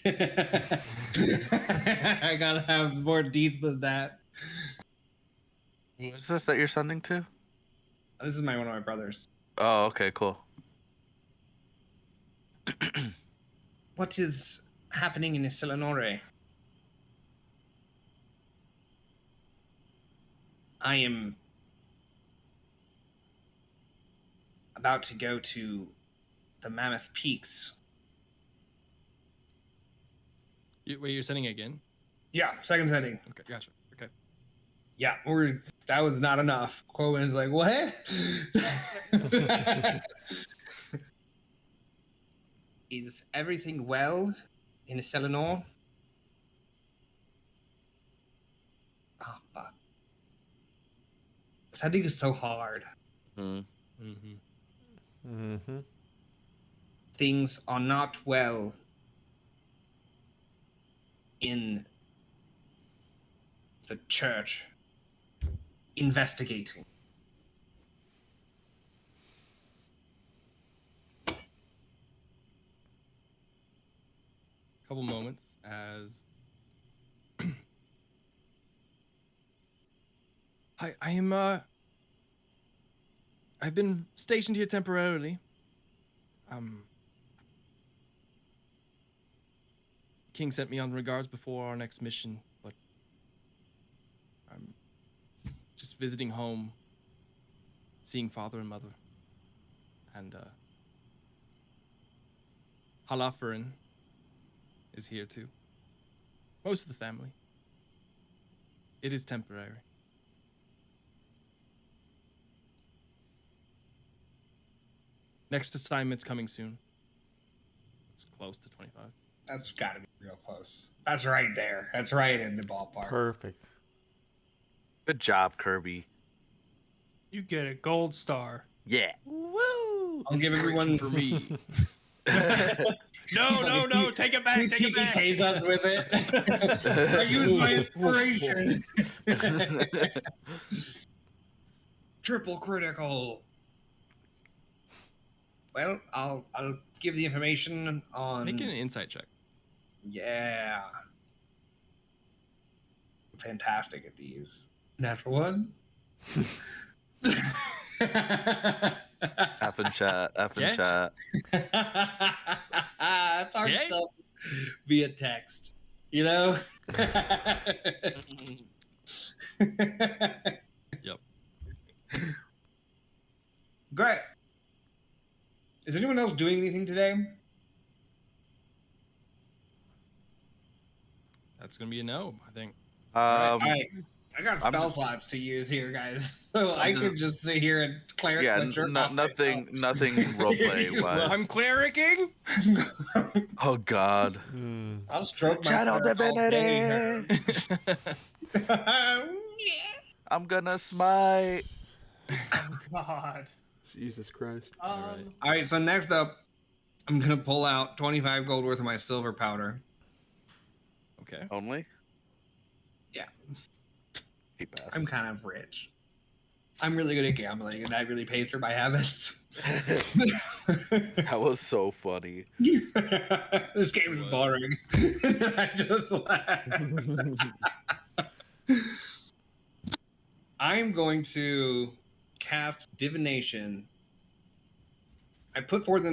S5: I gotta have more deeds than that.
S3: Who's this that you're sending to?
S5: This is one of my brothers.
S3: Oh, okay, cool.
S5: What is happening in Isilonore? I am about to go to the Mammoth Peaks.
S4: Wait, you're sending again?
S5: Yeah, second sending.
S4: Okay, gotcha. Okay.
S5: Yeah, that was not enough. Quoven's like, what? Is everything well in Selenor? Oh, fuck. Sending is so hard.
S4: Mm-hmm.
S2: Mm-hmm.
S5: Things are not well in the church. Investigating.
S4: Couple moments as I am I've been stationed here temporarily. King sent me on regards before our next mission, but I'm just visiting home, seeing father and mother, and Halaferin is here too. Most of the family. It is temporary. Next assignment's coming soon. It's close to 25.
S5: That's got to be real close. That's right there. That's right in the ballpark.
S2: Perfect.
S3: Good job, Kirby.
S6: You get a gold star.
S3: Yeah.
S4: Woo!
S5: I'll give everyone
S4: for me.
S6: No, take it back, take it back.
S5: TPKs us with it. I use my inspiration. Triple critical. Well, I'll give the information on.
S4: Make an insight check.
S5: Yeah. I'm fantastic at these. Natural one.
S3: F in chat. F in
S4: Yeah.
S3: chat.
S5: It's hard
S4: Yeah.
S5: to tell via text, you know?
S4: Yep.
S5: Great. Is anyone else doing anything today?
S4: That's gonna be a no, I think.
S5: I got spell slots to use here, guys. So I could just sit here and cleric.
S3: Yeah,
S5: and jerk off
S3: nothing roleplay wise.
S4: I'm clericking.
S5: myself.
S3: Oh God.
S5: I'll stroke my
S3: Shadow
S5: cleric all day.
S3: divinity. I'm gonna smite.
S6: God.
S2: Jesus Christ.
S5: All right, so next up, I'm gonna pull out 25 gold worth of my silver powder.
S4: Okay.
S3: Only?
S5: Yeah.
S3: Keep ass.
S5: I'm kind of rich. I'm really good at gambling, and that really pays for my habits.
S3: That was so funny.
S5: This game is boring. I just laughed. I'm going to cast divination. I put forth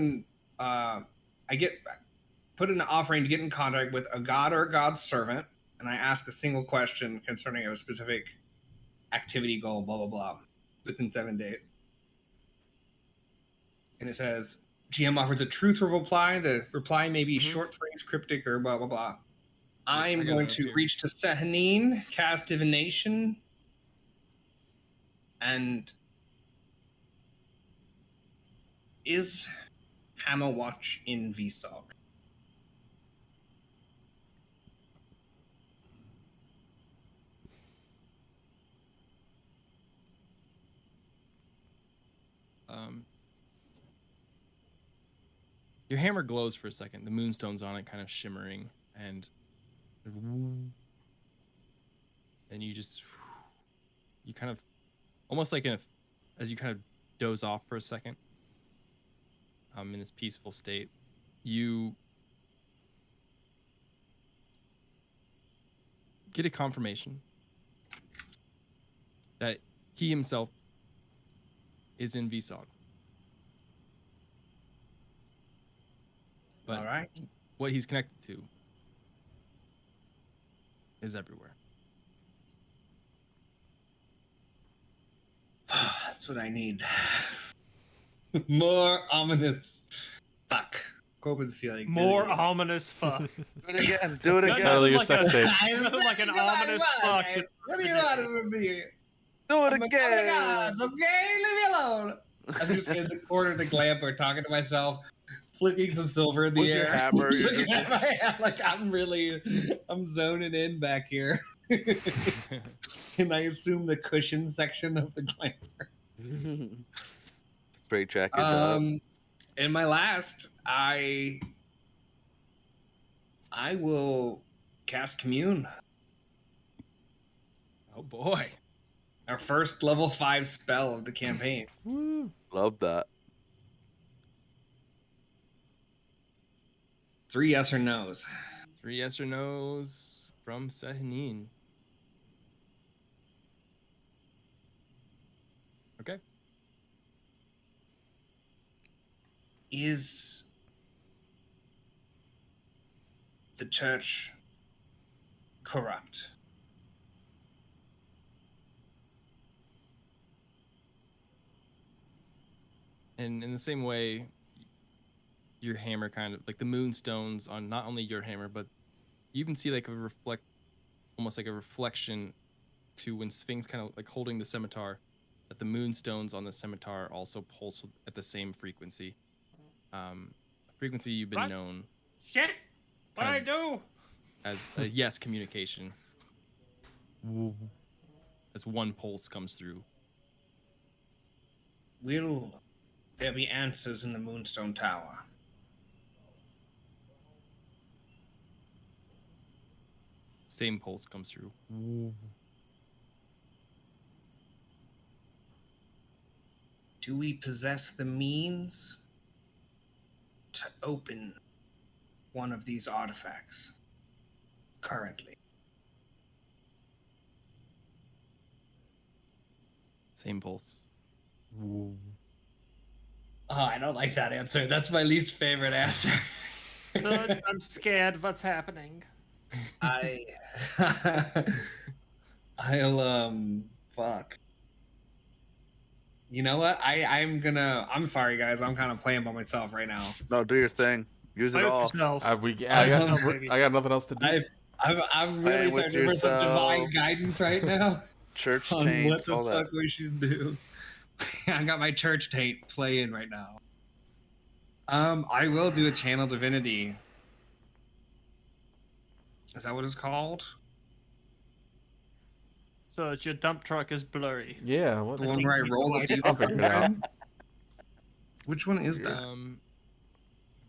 S5: put in an offering to get in contact with a god or a god's servant, and I ask a single question concerning a specific activity goal, blah blah blah, within 7 days. And it says, GM offers a truthful reply. The reply may be short phrase, cryptic, or blah blah blah. I'm going to reach to Sehanine, cast divination, and is Hammer Watch in VSOG?
S4: Your hammer glows for a second. The moonstones on it kind of shimmering, and you kind of almost like as you kind of doze off for a second, in this peaceful state, you get a confirmation that he himself is in VSOG. But
S5: All right.
S4: what he's connected to is everywhere.
S5: That's what I need. More ominous. Fuck. Corbin's feeling
S6: More
S5: really-
S6: ominous fuck.
S3: Do it again. Do it again.
S2: Totally your
S6: like
S2: sex
S6: a-
S2: tape.
S6: Like an ominous fuck.
S5: What do you want from me?
S3: Do it
S5: I'm a
S3: again.
S5: gods, okay? Leave me alone. I'm just in the corner of the glamper talking to myself. flicking some silver in the
S3: With your
S5: air.
S3: hammer, you're
S5: Looking
S3: just
S5: at my hand like I'm zoning in back here. And I assume the cushion section of the glamper.
S3: straight jacket dog.
S5: In my last, I will cast Commune.
S4: Oh boy.
S5: Our first level 5 spell of the campaign.
S3: Love that.
S5: 3 yes or no's.
S4: 3 yes or no's from Sahanin. Okay.
S5: Is the church corrupt?
S4: And in the same way, your hammer kind of like the moonstones on not only your hammer, but you even see like almost like a reflection to when Sphinx kind of like holding the scimitar, that the moonstones on the scimitar also pulse at the same frequency. Frequency you've been
S6: What?
S4: known
S6: Shit! What'd I
S4: Um,
S6: do?
S4: as a yes communication. As one pulse comes through.
S5: Will there be answers in the Moonstone Tower?
S4: Same pulse comes through.
S5: Do we possess the means to open one of these artifacts currently?
S4: Same pulse.
S5: Oh, I don't like that answer. That's my least favorite answer.
S6: Good, I'm scared. What's happening?
S5: I'll fuck. You know what? I'm sorry guys, I'm kind of playing by myself right now.
S3: No, do your thing. Use it
S6: Play with
S3: all.
S6: yourself.
S2: I got nothing else to do.
S5: I'm
S3: Playing
S5: really
S3: with
S5: searching for some divine
S3: yourself.
S5: guidance right now
S3: Church
S5: on
S3: taints,
S5: what the
S3: all
S5: fuck
S3: that.
S5: we should do. I got my church taint playing right now. I will do a channel divinity. Is that what it's called?
S6: So your dump truck is blurry.
S2: Yeah, what?
S5: The one where I roll the
S6: I'll
S5: d20
S2: figure it out.
S5: again? Which one is that?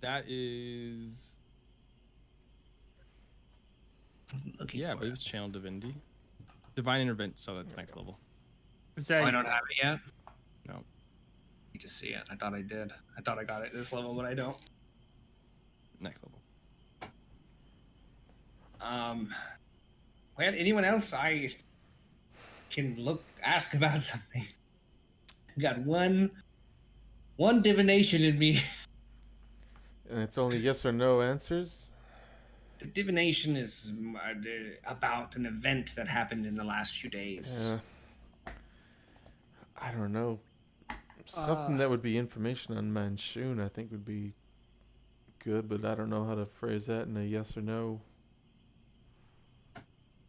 S4: That is
S5: Looking
S4: yeah,
S5: for
S4: but
S5: it.
S4: it's channel divinity. Divine intervention, so that's next level.
S6: Is
S5: Oh,
S6: that
S5: I don't have it yet.
S4: No.
S5: Need to see it. I thought I did. I thought I got it this level, but I don't.
S4: Next level.
S5: Well, anyone else I can ask about something? I got one divination in me.
S2: And it's only yes or no answers?
S5: The divination is about an event that happened in the last few days.
S2: I don't know. Something that would be information on Manchun, I think, would be good, but I don't know how to phrase that in a yes or no.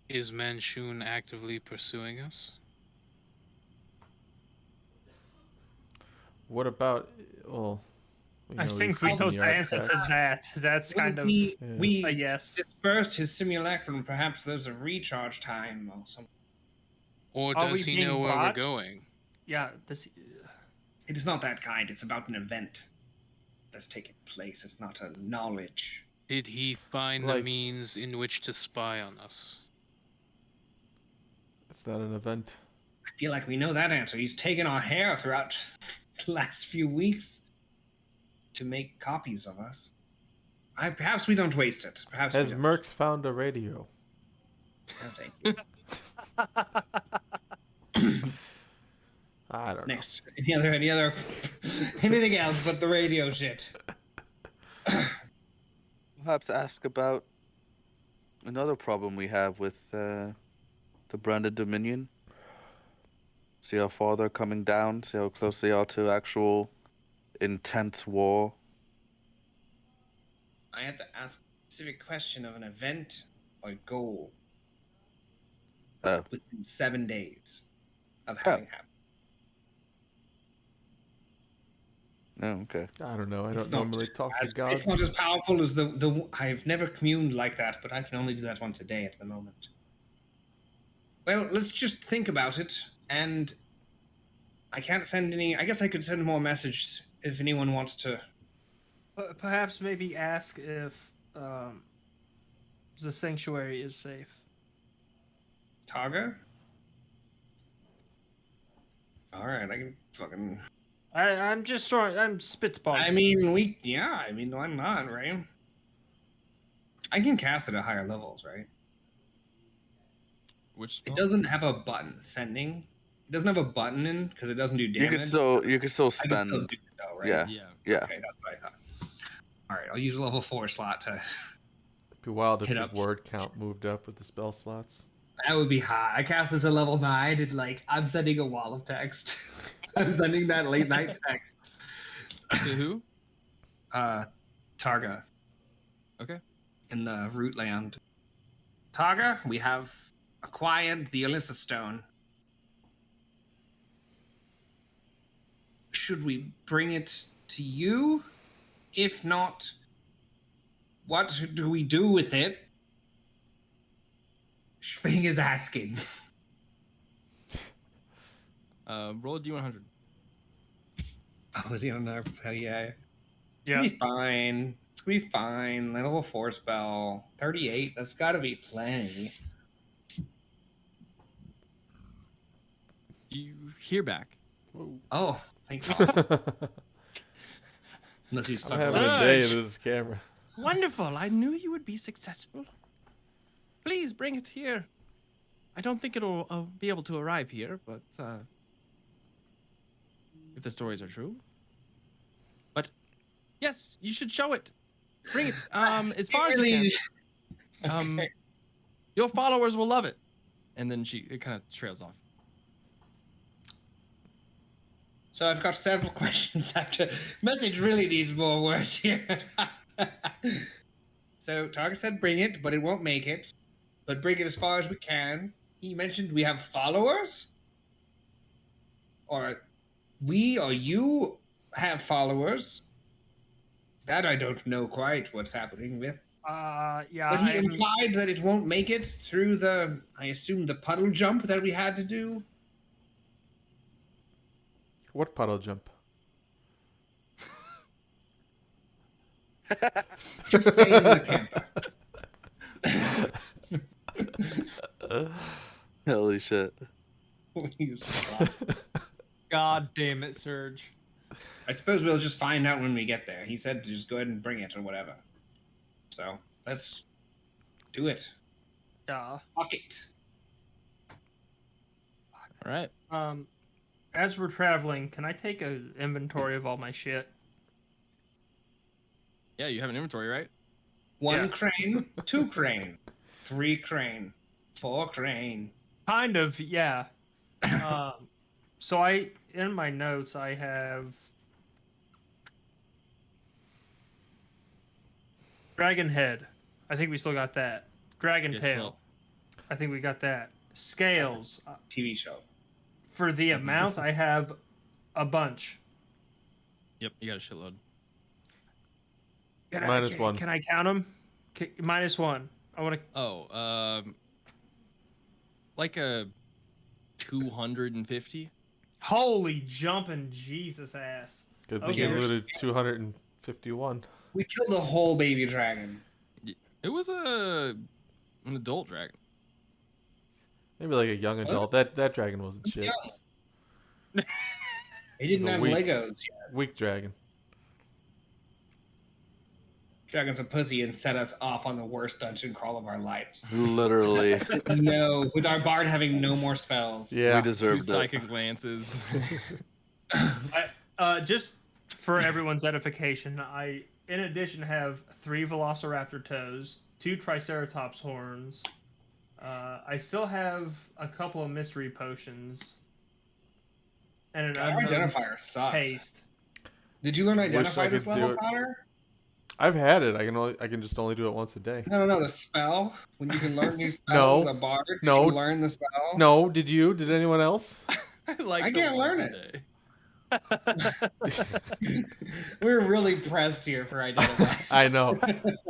S7: Is Manchun actively pursuing us?
S2: What about, well,
S6: I think we know the answer to that. That's kind of
S5: We
S6: a yes.
S5: dispersed his simulacrum. Perhaps there's a recharge time or something.
S7: Or
S6: Are
S7: does
S6: we
S7: he
S6: being
S7: know where we're
S6: watched?
S7: going?
S6: Yeah, this.
S5: It is not that kind. It's about an event that's taking place. It's not a knowledge.
S7: Did he find the
S2: Like-
S7: means in which to spy on us?
S2: It's not an event.
S5: I feel like we know that answer. He's taken our hair throughout the last few weeks to make copies of us. Perhaps we don't waste it. Perhaps
S2: Has
S5: we don't.
S2: Mercs found a radio?
S5: No, thank you.
S2: I don't know.
S5: Next, any other, anything else but the radio shit?
S3: Perhaps ask about another problem we have with the Branded Dominion. See how far they're coming down. See how close they are to actual intense war.
S5: I have to ask a specific question of an event or goal within 7 days of having happened.
S3: Oh, okay.
S2: I don't know. I
S5: It's
S2: don't
S5: not
S2: normally talk to gods.
S5: It's not as powerful as the. I've never communed like that, but I can only do that once a day at the moment. Well, let's just think about it, and I can't send any. I guess I could send more messages if anyone wants to.
S6: Perhaps maybe ask if the sanctuary is safe.
S5: Targa? Alright, I can fucking...
S6: I'm just sorry. I'm spitballing.
S5: I mean, why not, right? I can cast it at higher levels, right?
S4: Which
S5: It
S4: spell?
S5: doesn't have a button sending. It doesn't have a button in because it doesn't do
S3: You
S5: damage.
S3: could still
S5: I can still
S3: spend.
S5: do it though, right?
S3: Yeah.
S4: Yeah.
S3: Yeah.
S5: Okay, that's what I thought. Alright, I'll use a level 4 slot to...
S2: It'd be wild if
S5: Hit
S2: the
S5: ups.
S2: word count moved up with the spell slots.
S5: That would be high. I cast this at level 9 and I'm sending a wall of text. I'm sending that late night text.
S4: To who?
S5: Targa.
S4: Okay.
S5: In the root land. Targa, we have acquired the Alyssa Stone. Should we bring it to you? If not, what do we do with it? Schwing is asking.
S4: Roll a d100.
S5: Oh, is he on there? Hell yeah. It's
S6: Yeah.
S5: gonna be fine. It's gonna be fine. My level 4 spell. 38. That's gotta be plenty.
S4: You hear back.
S5: Oh, thank God. Unless he's
S2: I'm
S5: stuck
S2: having
S5: around.
S2: a day
S6: Surge.
S2: with this camera.
S4: Wonderful. I knew you would be successful. Please bring it here. I don't think it'll be able to arrive here, but if the stories are true. But yes, you should show it. Bring it. As far as you can.
S5: Okay.
S4: Your followers will love it. And then it kind of trails off.
S5: So I've got several questions after. Message really needs more words here. So Targa said bring it, but it won't make it. But bring it as far as we can. He mentioned we have followers? Or we or you have followers? That I don't know quite what's happening with.
S6: Yeah.
S5: But he implied that it won't make it through the, I assume, the puddle jump that we had to do.
S2: What puddle jump?
S5: Just stay in the camper.
S3: Holy shit.
S8: God damn it, Surge.
S5: I suppose we'll just find out when we get there. He said to just go ahead and bring it or whatever. So let's do it.
S6: Yeah.
S5: Fuck it.
S4: All right.
S6: As we're traveling, can I take an inventory of all my shit?
S4: Yeah, you have an inventory, right?
S5: 1 crane, 2 crane, 3 crane, 4 crane.
S6: Kind of, yeah. So in my notes, I have Dragon Head. I think we still got that. Dragon
S4: Yes,
S6: Tail. I think we got that. Scales.
S5: TV show.
S6: For the amount, I have a bunch.
S4: Yep, you got a shitload.
S2: -1.
S6: Can I count them? -1. I want to.
S4: Oh, like a 250.
S6: Holy jumping Jesus ass.
S2: Good thing
S6: Okay,
S2: you
S6: we're-
S2: looted 251.
S5: We killed a whole baby dragon.
S4: It was an adult dragon.
S2: Maybe like a young adult. That dragon wasn't shit.
S5: He didn't
S2: The
S5: have
S2: weak-
S5: Legos yet.
S2: Weak dragon.
S5: Dragon's a pussy and set us off on the worst dungeon crawl of our lives.
S3: Literally.
S5: No, with our bard having no more spells.
S3: We
S2: Yeah.
S4: 2
S3: deserved it.
S4: psychic glances.
S6: Just for everyone's edification, I, in addition, have 3 Velociraptor toes, 2 Triceratops horns. I still have a couple of mystery potions, and an
S5: Our
S6: unknown
S5: identifier sucks.
S6: paste.
S5: Did you learn
S2: Wish I
S5: identify this
S2: could do
S5: level,
S2: it.
S5: Connor?
S2: I've had it. I can just only do it once a day.
S5: No, the spell. When you can learn new spells
S2: No.
S5: as a bard,
S2: No.
S5: you can learn the spell.
S2: No, did you? Did anyone else?
S4: I like
S5: I
S4: the
S5: can't
S4: ones
S5: learn it.
S4: today.
S5: We're really pressed here for identifying.
S2: I know.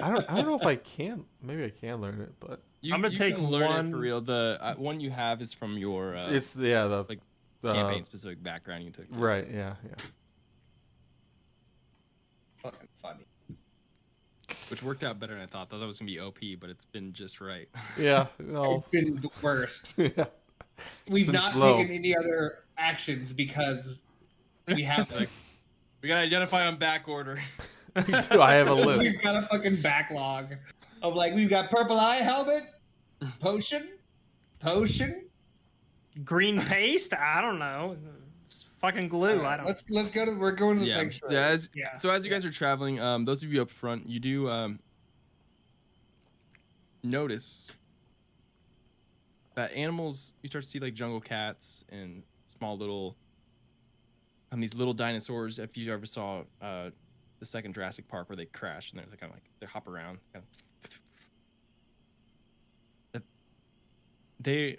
S2: I don't know if I can. Maybe I can learn it, but
S6: I'm gonna
S4: You
S6: take
S4: can learn it
S6: one.
S4: for real. The one you have is from your
S2: it's the
S4: like
S2: the
S4: campaign specific background you took.
S2: right. Yeah.
S5: Fucking funny.
S4: Which worked out better than I thought. Thought that was gonna be OP, but it's been just right.
S2: Yeah. Well,
S5: It's been the worst.
S2: yeah.
S5: We've
S2: been
S5: not
S2: slow.
S5: taken any other actions because we have
S4: Like, we gotta identify on back order.
S2: Do I have a list?
S5: We've got a fucking backlog of like we've got purple eye helmet, potion,
S6: Green paste? I don't know. It's fucking glue. I don't.
S5: Let's go to. We're going to the
S4: Yeah.
S5: sanctuary.
S4: So as you guys are traveling, those of you up front, you do notice that animals. You start to see like jungle cats and small little. These little dinosaurs. If you ever saw the second Jurassic Park where they crash and they're kind of like they hop around. They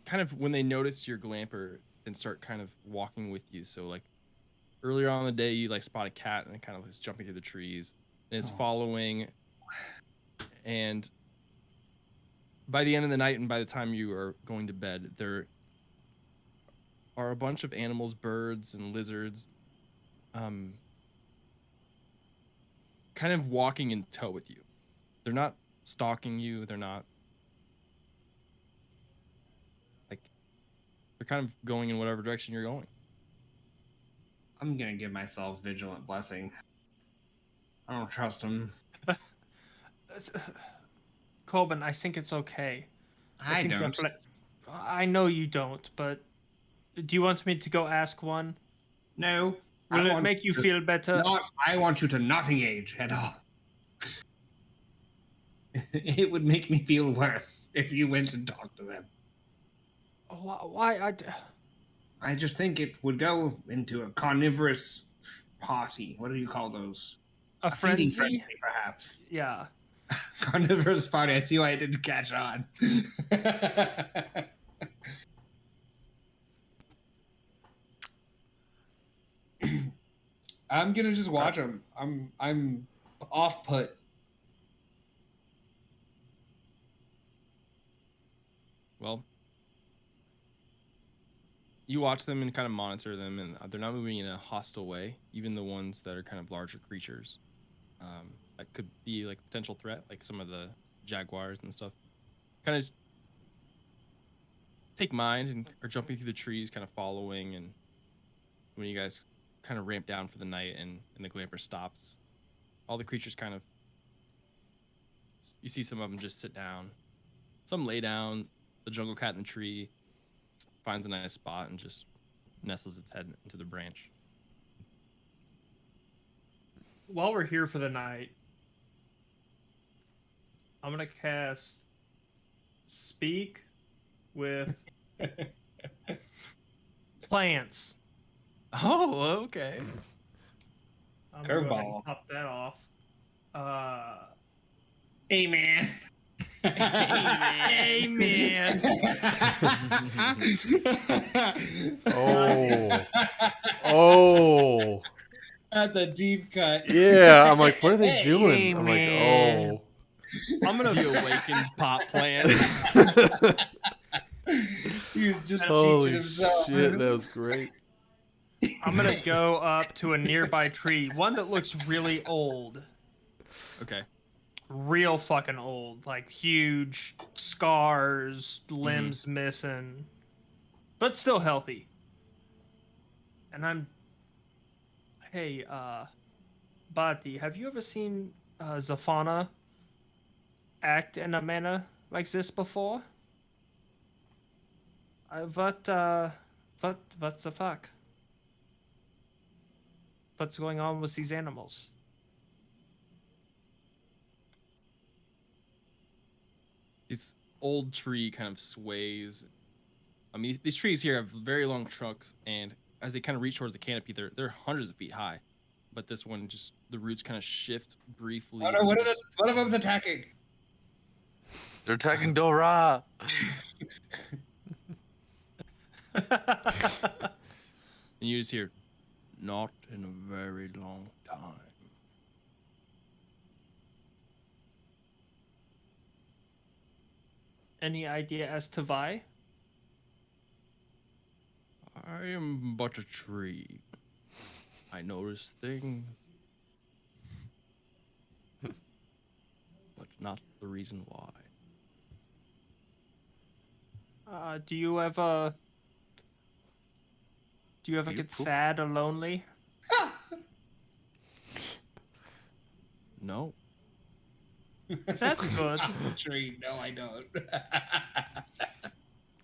S4: kind of when they notice your glamper and start kind of walking with you. So like earlier on in the day, you like spot a cat and it kind of is jumping through the trees and is following. And by the end of the night and by the time you are going to bed, there are a bunch of animals, birds and lizards, kind of walking in tow with you. They're not stalking you. They're not like they're kind of going in whatever direction you're going.
S5: I'm gonna give myself vigilant blessing. I don't trust him.
S6: Corbin, I think it's okay.
S5: I
S6: think
S5: don't.
S6: I know you don't, but do you want me to go ask one?
S5: No.
S6: Will it make you feel better?
S5: I want you to not engage at all. It would make me feel worse if you went and talked to them.
S6: Why?
S5: I just think it would go into a carnivorous party. What do you call those?
S6: A
S5: feeding
S6: frenzy?
S5: frenzy, perhaps.
S6: Yeah.
S5: Carnivorous party. I see why I didn't catch on. I'm gonna just watch them. I'm off put.
S4: Well, you watch them and kind of monitor them, and they're not moving in a hostile way. Even the ones that are kind of larger creatures, that could be like potential threat, like some of the jaguars and stuff. Kind of just take mind and are jumping through the trees, kind of following. And when you guys kind of ramp down for the night and the glamper stops, all the creatures kind of, you see some of them just sit down, some lay down. The jungle cat in the tree finds a nice spot and just nestles its head into the branch.
S6: While we're here for the night, I'm gonna cast Speak with Plants.
S4: Oh, okay.
S6: I'm gonna go ahead
S5: Curveball.
S6: and pop that off.
S5: Hey, man.
S6: Hey, man.
S2: Oh.
S5: That's a deep cut.
S2: Yeah. I'm like, what are they
S5: Hey,
S2: doing? I'm
S5: man.
S2: like,
S4: I'm gonna be awakened pot plant.
S2: oh.
S5: He was just
S2: Holy
S5: teaching himself.
S2: shit, that was great.
S6: I'm gonna go up to a nearby tree, one that looks really old.
S4: Okay.
S6: Real fucking old, like huge scars, limbs missing, but still healthy. And hey, Bati, have you ever seen Zafana act in a manner like this before? What the fuck? What's going on with these animals?
S4: This old tree kind of sways. I mean, these trees here have very long trunks, and as they kind of reach towards the canopy, they're hundreds of feet high. But this one, just the roots kind of shift briefly.
S5: Oh no, one of them's attacking.
S3: They're attacking Dora.
S4: And you just hear Not in a very long time.
S6: Any idea as to why?
S4: I am but a tree. I notice things, but not the reason why.
S6: Do you ever get sad or lonely?
S4: No.
S6: That's good.
S5: Tree. No, I don't.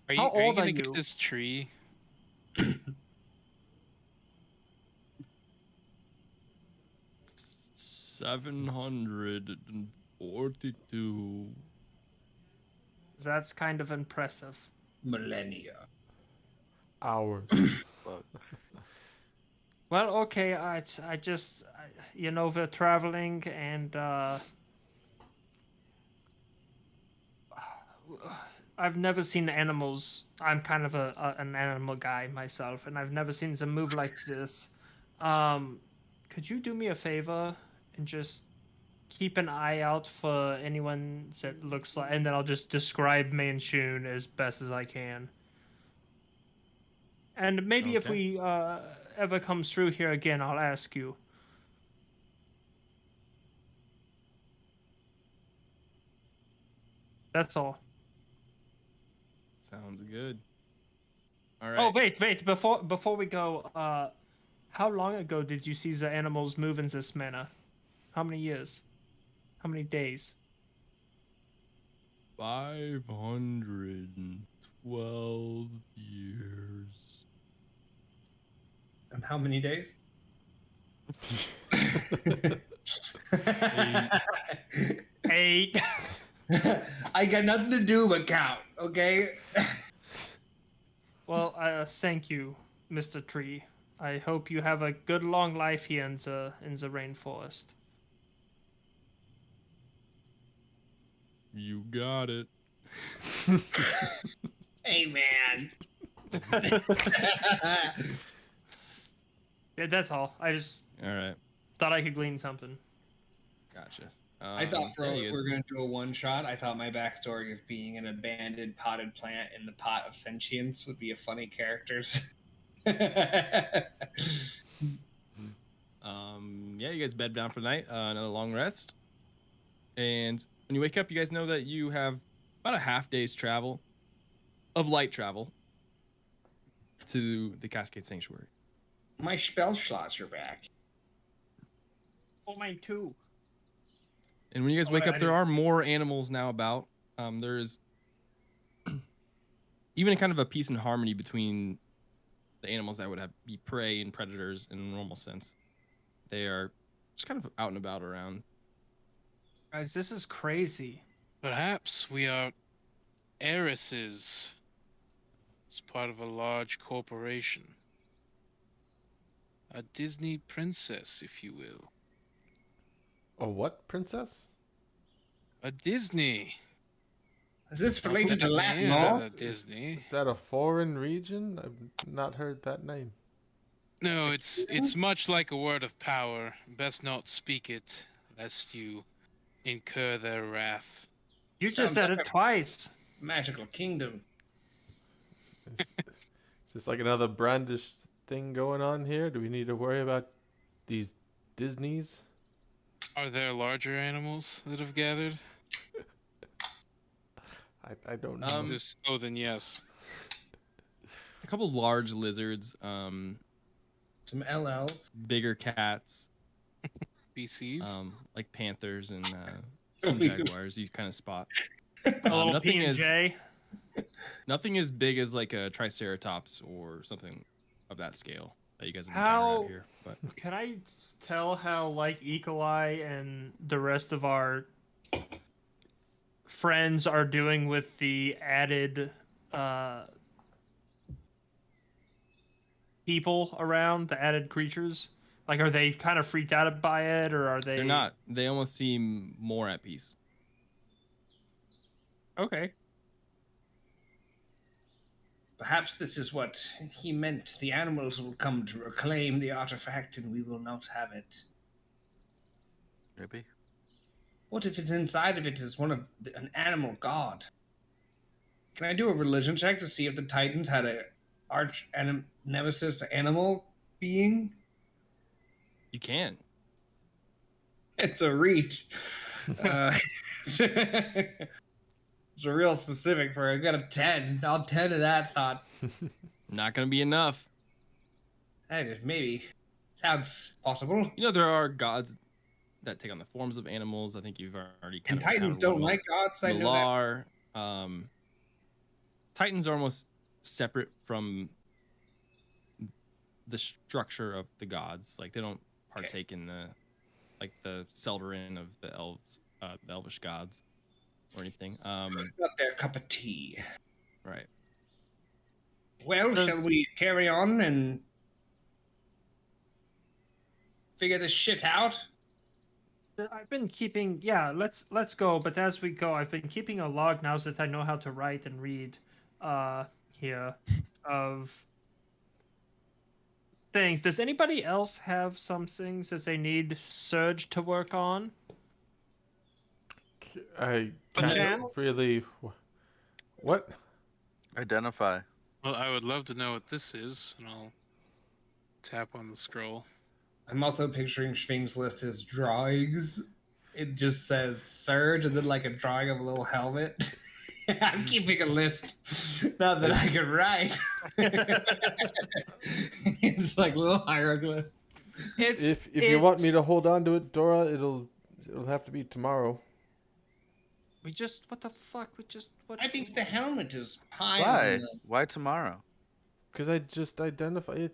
S7: Are you,
S6: How
S7: are you
S6: old are
S7: gonna get
S6: you?
S7: this tree?
S4: 742.
S6: That's kind of impressive.
S5: Millennia.
S2: Hours.
S6: Well, okay, you know, we're traveling and I've never seen animals. I'm kind of an animal guy myself, and I've never seen them move like this. Could you do me a favor and just keep an eye out for anyone that looks like, and then I'll just describe Manchun as best as I can. And maybe if
S4: Okay.
S6: we ever comes through here again, I'll ask you. That's all.
S4: Sounds good. All right.
S6: Oh, wait! Before we go, how long ago did you see the animals move in this manner? How many years? How many days?
S4: 512 years.
S5: And how many days?
S6: 8.
S5: I got nothing to do but count, okay?
S6: Well, thank you, Mr. Tree. I hope you have a good long life here in the rainforest.
S4: You got it.
S5: Hey, man.
S6: Yeah, that's all. I just
S4: All right.
S6: thought I could glean something.
S4: Gotcha.
S5: I thought
S4: yeah,
S5: if we're going to do a one-shot, I thought my backstory of being an abandoned potted plant in the pot of sentience would be a funny character.
S4: Yeah, you guys bed down for the night. Another long rest. And when you wake up, you guys know that you have about a half day's travel of light travel to the Cascade Sanctuary.
S5: My spell slots are back.
S6: Oh, mine too.
S4: And when you guys wake
S6: Alright,
S4: up, there are more animals now about. There's even kind of a peace and harmony between the animals that would be prey and predators in a normal sense. They are just kind of out and about around.
S6: Guys, this is crazy.
S7: Perhaps we are heiresses as part of a large corporation. A Disney princess, if you will.
S2: A what, princess?
S7: A Disney.
S5: Is this related to Latin
S7: Yeah,
S5: law?
S7: a Disney.
S2: Is that a foreign region? I've not heard that name.
S7: No, it's much like a word of power. Best not speak it, lest you incur their wrath.
S6: You
S5: Sounds
S6: just said
S5: like
S6: it
S5: a-
S6: twice.
S5: Magical kingdom.
S2: Is this like another brandish thing going on here? Do we need to worry about these Disneys?
S7: Are there larger animals that have gathered?
S2: I don't know.
S7: If so, then yes.
S4: A couple large lizards,
S5: Some LLs.
S4: bigger cats,
S7: BCs?
S4: like panthers and some jaguars. You kind of spot.
S6: A little
S4: nothing is
S6: P&J.
S4: nothing as big as like a triceratops or something of that scale that you guys have
S6: How-
S4: encountered out here. But
S6: Can I tell how, like, Eagle-Eye and the rest of our friends are doing with the added people around, the added creatures? Like, are they kind of freaked out by it, or are they...
S4: they're not. They almost seem more at peace.
S6: Okay.
S5: Perhaps this is what he meant. The animals will come to reclaim the artifact and we will not have it.
S3: Maybe.
S5: What if it's inside of it is an animal god? Can I do a religion check to see if the Titans had a nemesis animal being?
S4: You can.
S5: It's a reach. It's a real specific for I got a 10. I'll 10 to that thought.
S4: Not gonna be enough.
S5: Maybe. Sounds possible.
S4: You know, there are gods that take on the forms of animals. I think you've already kind
S5: And
S4: of
S5: Titans don't like gods, I know that.
S4: Malar. Titans are almost separate from the structure of the gods. Like, they don't partake in the Seldarin of the elves, the elvish gods, or anything.
S5: Not their cup of tea.
S4: Right.
S5: Well, shall we carry on and figure this shit out?
S6: I've been keeping, let's go. But as we go, I've been keeping a log now that I know how to write and read here of things. Does anybody else have some things that they need Surge to work on?
S2: I
S6: Chance?
S2: can't really. What?
S3: Identify.
S7: Well, I would love to know what this is, and I'll tap on the scroll.
S5: I'm also picturing Schwing's list as drawings. It just says Surge and then like a drawing of a little helmet. I'm keeping a list now that I can write. It's like little hieroglyph.
S2: If you want me to hold on to it, Dora, it'll have to be tomorrow.
S6: What the fuck? What?
S5: I think the helmet is high.
S3: Why? Why tomorrow?
S2: Because I just identify. It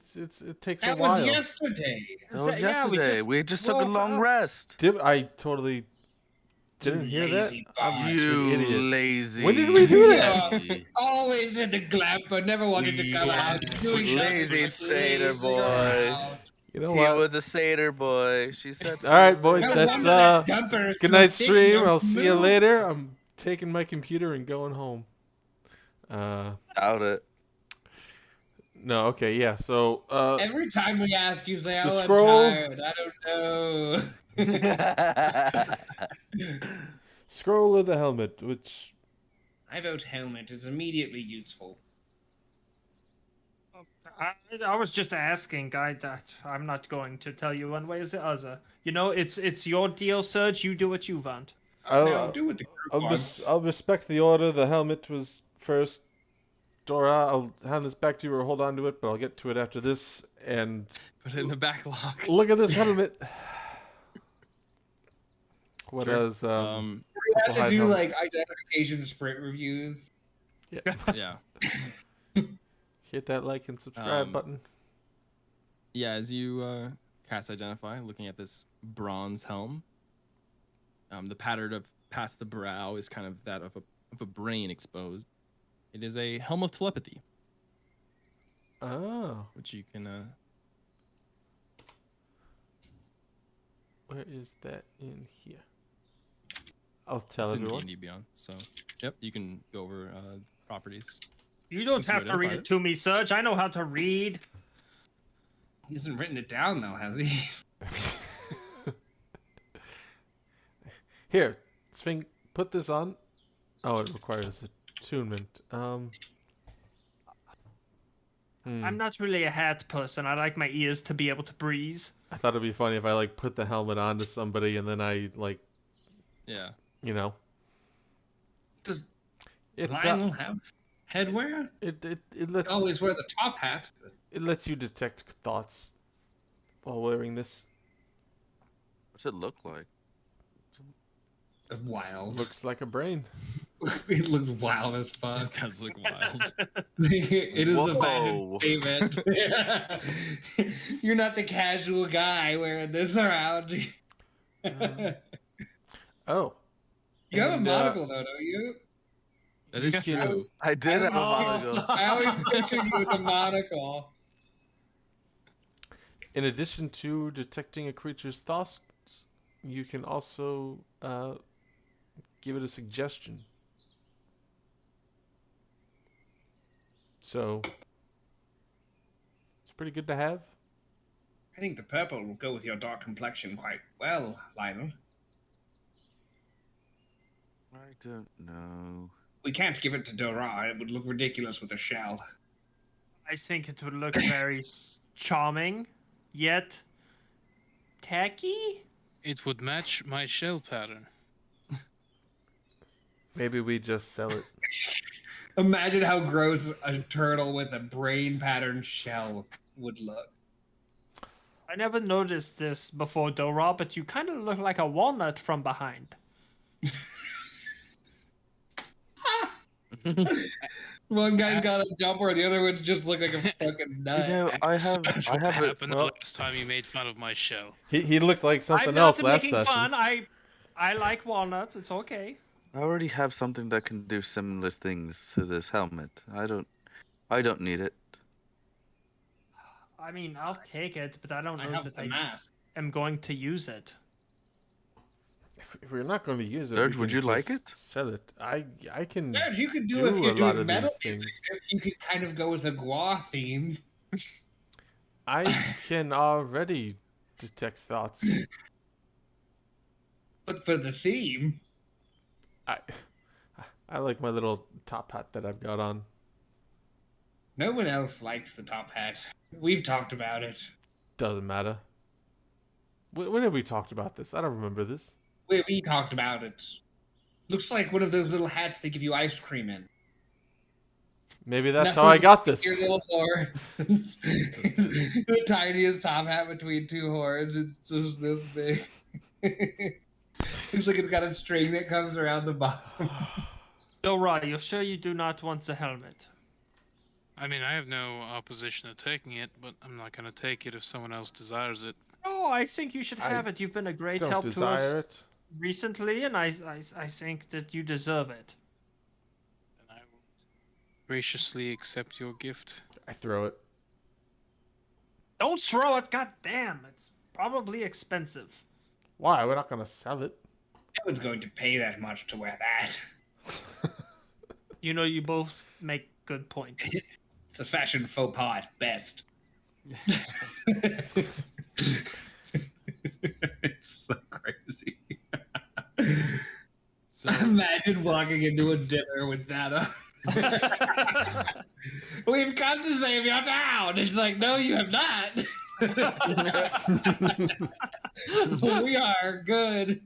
S2: takes a
S5: That
S2: while.
S5: was yesterday.
S3: That was yesterday. We just took a long rest.
S2: I totally didn't hear that.
S5: Lazy
S2: I'm an
S3: You
S2: idiot.
S3: lazy.
S2: When did we do that?
S5: Always in the glamper, never wanted to come out. Doing
S3: Lazy
S5: nothing.
S3: satyr
S5: Lazy
S3: boy.
S5: out.
S2: You know
S3: He
S2: what?
S3: was a satyr boy. She said.
S2: All right, boys.
S5: No
S2: That's
S5: wonder that dumper is
S2: good
S5: so
S2: night
S5: thick,
S2: stream.
S5: no
S2: I'll see you
S5: move.
S2: later. I'm taking my computer and going home.
S3: Doubt it.
S2: No, okay, yeah. So
S5: Every time we ask, you say,
S2: The
S5: "Oh,
S2: scroll-
S5: I'm tired. I don't know."
S2: scroll of the helmet, which
S5: I vote helmet is immediately useful.
S6: I was just asking, guy. I'm not going to tell you one way or the other. You know, it's your deal, Surge. You do what you want.
S5: Now, do what the group wants.
S2: I'll respect the order. The helmet was first. Dora, I'll hand this back to you or hold on to it, but I'll get to it after this. And
S4: Put it in the backlog.
S2: look at this helmet. What
S4: Sure.
S2: else?
S5: We have to do like identification sprint reviews.
S4: Yeah.
S2: Hit that like and subscribe
S4: Um,
S2: button.
S4: Yeah, as you cast Identify, looking at this bronze helm, the pattern of past the brow is kind of that of a brain exposed. It is a helm of telepathy,
S2: Oh,
S4: which you can.
S2: where is that in here? I'll tell
S4: It's in
S2: everyone.
S4: D&D Beyond. So, yep, you can go over properties.
S6: You don't
S4: Once you
S6: have to read
S4: identify
S6: it to me, Surge. I know how to read.
S5: He hasn't written it down though, has he?
S2: Here, Sphinx, put this on. Oh, it requires attunement.
S6: I'm not really a hat person. I like my ears to be able to breathe.
S2: I thought it'd be funny if I like put the helmet onto somebody and then I like,
S4: Yeah.
S2: you know.
S5: Does
S2: It
S5: Lionel have headwear?
S2: it
S5: I
S2: lets
S5: always wear the top hat.
S2: it lets you detect thoughts while wearing this.
S3: What's it look like?
S5: Wild.
S2: Looks like a brain.
S5: It looks wild as fuck.
S4: It does look wild.
S5: It is a fashion
S3: Whoa.
S5: statement. You're not the casual guy wearing this around.
S2: Oh,
S5: You have a
S2: and,
S5: monocle though, don't you?
S4: That is
S2: You can-
S4: true.
S3: I did have a monocle.
S5: I always picture you with a monocle.
S2: in addition to detecting a creature's thoughts, you can also give it a suggestion. So it's pretty good to have.
S5: I think the purple will go with your dark complexion quite well, Lionel.
S3: I don't know.
S5: We can't give it to Dora. It would look ridiculous with a shell.
S6: I think it would look very charming, yet tacky.
S7: It would match my shell pattern.
S2: Maybe we just sell it.
S5: Imagine how gross a turtle with a brain pattern shell would look.
S6: I never noticed this before, Dora, but you kind of look like a walnut from behind.
S5: One guy's got a jumper, the other one's just look like a fucking nut.
S3: You know, I have
S7: What
S3: it.
S7: happened
S2: well-
S7: the last time you made fun of my shell?
S2: He looked like something
S6: I'm
S2: else
S6: not
S2: last
S6: making
S2: session.
S6: fun. I like walnuts. It's okay.
S3: I already have something that can do similar things to this helmet. I don't need it.
S6: I mean, I'll take it, but I don't
S5: I
S6: know
S5: have
S6: that
S5: the
S6: I
S5: mask.
S6: am going to use it.
S2: If we're not going to use it,
S3: Serge,
S2: we
S3: would
S2: can
S3: you like
S2: just
S3: it?
S2: Sell it. I can.
S5: Serge, you could do
S2: do
S5: if
S2: a
S5: you're
S2: lot
S5: doing
S2: of
S5: metal
S2: these
S5: music.
S2: things.
S5: You could kind of go with a gua theme.
S2: I can already detect thoughts.
S5: But for the theme,
S2: I like my little top hat that I've got on.
S5: no one else likes the top hat. We've talked about it.
S2: Doesn't matter. When have we talked about this? I don't remember this.
S5: We talked about it. Looks like one of those little hats they give you ice cream in.
S2: Maybe that's
S5: Nothing
S2: how I got this.
S5: Your little horns. The tiniest top hat between two horns. It's just this big. Looks like it's got a string that comes around the bottom.
S6: Dora, you're sure you do not want the helmet?
S7: I mean, I have no opposition to taking it, but I'm not going to take it if someone else desires it.
S6: Oh, I think you should
S2: I
S6: have it. You've been a great
S2: Don't
S6: help to
S2: desire
S6: us
S2: it.
S6: recently, and I think that you deserve it.
S7: And I will graciously accept your gift.
S2: I throw it.
S6: Don't throw it, god damn. It's probably expensive.
S2: Why? We're not going to sell it.
S5: No one's going to pay that much to wear that.
S6: You know, you both make good points.
S5: It's a fashion faux pas at best. It's so crazy.
S4: So
S5: Imagine walking into a dinner with that on. We've come to save your town. It's like, no, you have not. We are good.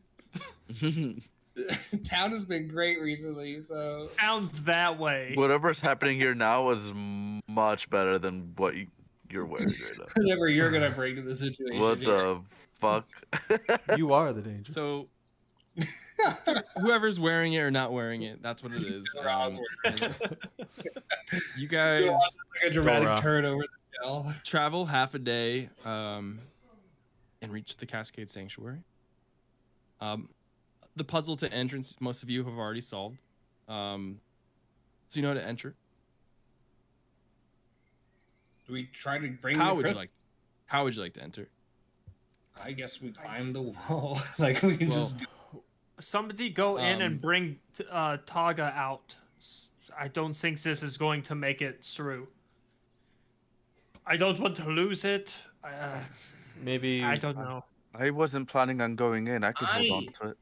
S5: Town has been great recently, so
S6: Sounds that way.
S3: Whatever's happening here now is much better than what you're wearing right now.
S5: whatever you're gonna bring to the situation.
S3: What
S5: here.
S3: the fuck?
S2: You are the danger.
S4: So whoever's wearing it or not wearing it, that's what it is.
S5: Roz
S4: And you guys
S5: Like a dramatic
S2: Dora.
S5: turn over the shell.
S4: travel half a day and reach the Cascade Sanctuary. The puzzle to entrance, most of you have already solved. So you know how to enter.
S5: Do we try to bring
S4: How
S5: the
S4: would you
S5: crystal?
S4: like? How would you like to enter?
S5: I guess we climb the wall. Like we can
S4: Well,
S5: just
S6: Somebody go in and
S4: Um,
S6: bring Taga out. I don't think this is going to make it through. I don't want to lose it.
S2: Maybe.
S6: I don't know.
S3: I wasn't planning on going in. I could hold on to it.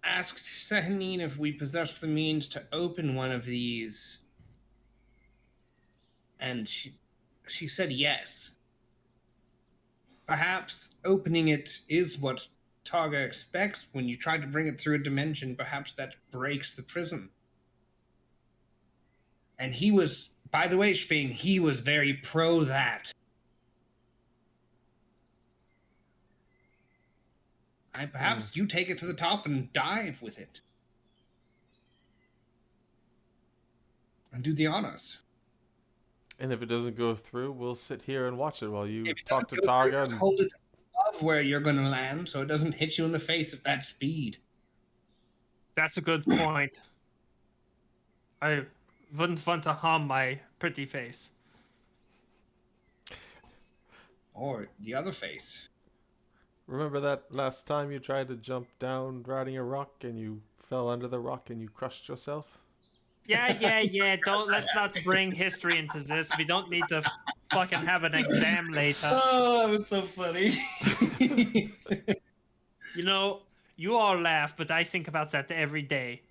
S5: asked Sehanine if we possessed the means to open one of these. And she said yes. Perhaps opening it is what Targa expects when you try to bring it through a dimension. Perhaps that breaks the prism. And he was, by the way, Shving, he was very pro that. Perhaps you take it to the top and dive with it. And do the honors.
S2: And if it doesn't go through, we'll sit here and watch it while you
S5: If it
S2: talk to
S5: doesn't go through,
S2: Targa.
S5: just
S2: And...
S5: hold it above where you're going to land so it doesn't hit you in the face at that speed.
S6: That's a good point. I wouldn't want to harm my pretty face.
S5: Or the other face.
S2: Remember that last time you tried to jump down riding a rock and you fell under the rock and you crushed yourself?
S6: Yeah. Let's not bring history into this. We don't need to fucking have an exam later.
S5: Oh, that was so funny.
S6: You know, you all laugh, but I think about that every day.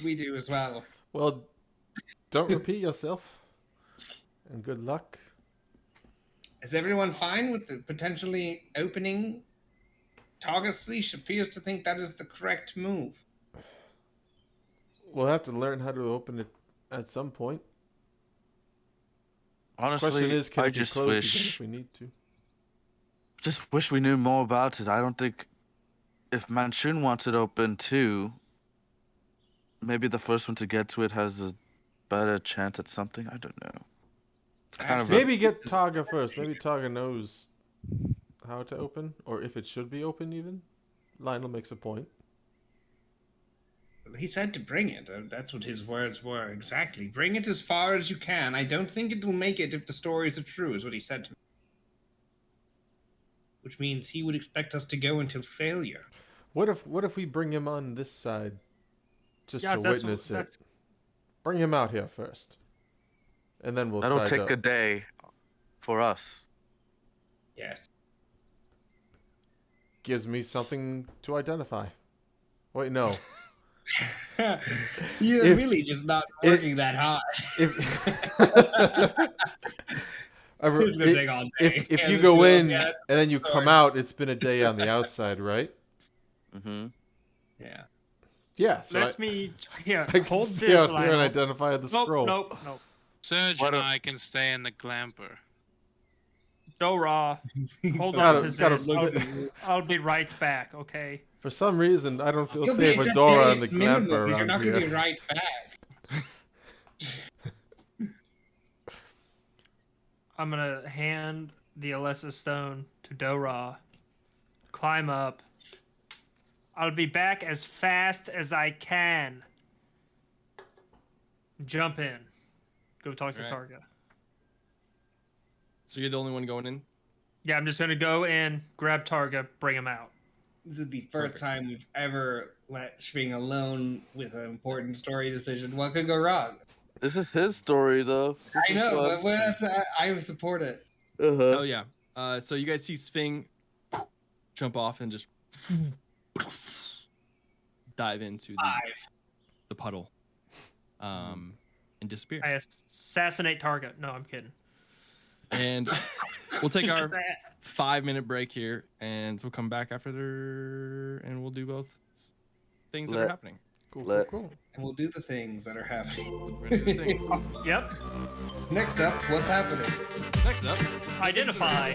S5: We do as well.
S2: Well, don't repeat yourself. And good luck.
S5: Is everyone fine with the potentially opening? Targus Leash appears to think that is the correct move.
S2: We'll have to learn how to open it at some point.
S3: Honestly,
S2: Question is, can
S3: I
S2: it be
S3: just
S2: closed again
S3: wish
S2: if we need to?
S3: just wish we knew more about it. I don't think if Manchun wants it open too, maybe the first one to get to it has a better chance at something. I don't know. It's kind of
S2: Maybe get Targa first. Maybe Targa knows how to open, or if it should be open even. Lionel makes a point.
S5: He said to bring it. That's what his words were exactly. Bring it as far as you can. I don't think it will make it if the stories are true, is what he said to me. Which means he would expect us to go until failure.
S2: What if we bring him on this side just
S6: Yes,
S2: to
S6: that's-
S2: witness it?
S6: that's-
S2: Bring him out here first. And then we'll
S3: that'll
S2: try
S3: take
S2: to...
S3: a day for us.
S5: Yes.
S2: Gives me something to identify. Wait, no.
S5: You're
S2: If-
S5: really just not working that hard. It's gonna take all day.
S2: If
S5: Yeah,
S2: you
S5: let's
S2: go
S5: do it.
S2: in
S5: Yeah,
S2: and then you come
S5: sorry.
S2: out, it's been a day on the outside, right?
S3: Mm-hmm.
S5: Yeah.
S2: Yeah. So
S6: Let me here.
S2: I can
S6: Hold
S2: stay
S6: this,
S2: out here and
S6: Lionel.
S2: identify the scroll.
S6: Nope.
S7: Serge
S3: What
S7: and
S3: a-
S7: I can stay in the glamper.
S6: Joe Raw. Hold
S2: Gotta-
S6: on to
S2: gotta
S6: this.
S2: look-
S6: I'll be right back. Okay.
S2: For some reason, I don't feel
S5: You'll
S2: safe
S5: be
S2: with
S5: a
S2: Dora
S5: day
S2: on the
S5: minimum,
S2: glamper
S5: because you're not
S2: around
S5: gonna
S2: here.
S5: be right back.
S6: I'm gonna hand the Alessa stone to Dora. Climb up. I'll be back as fast as I can. Jump in. Go talk to
S4: Alright.
S6: Targa.
S4: So you're the only one going in?
S6: Yeah, I'm just gonna go in, grab Targa, bring him out.
S5: This is the first
S4: Perfect.
S5: time we've ever let Schwing alone with an important story decision. What could go wrong?
S3: This is his story, though.
S5: I know, but I support it.
S3: Uh-huh.
S4: Oh yeah. So you guys see Sphinx jump off and just dive into the puddle, and disappear.
S6: I assassinate Targa. No, I'm kidding.
S4: And we'll take our
S6: Just that.
S4: 5-minute break here, and we'll come back after and we'll do both things that are
S3: Let-
S4: happening.
S2: Cool.
S5: And we'll do the things that are happening.
S4: We're gonna do the things.
S6: Yep.
S5: Next up, what's happening?
S4: Next up,
S6: Identify.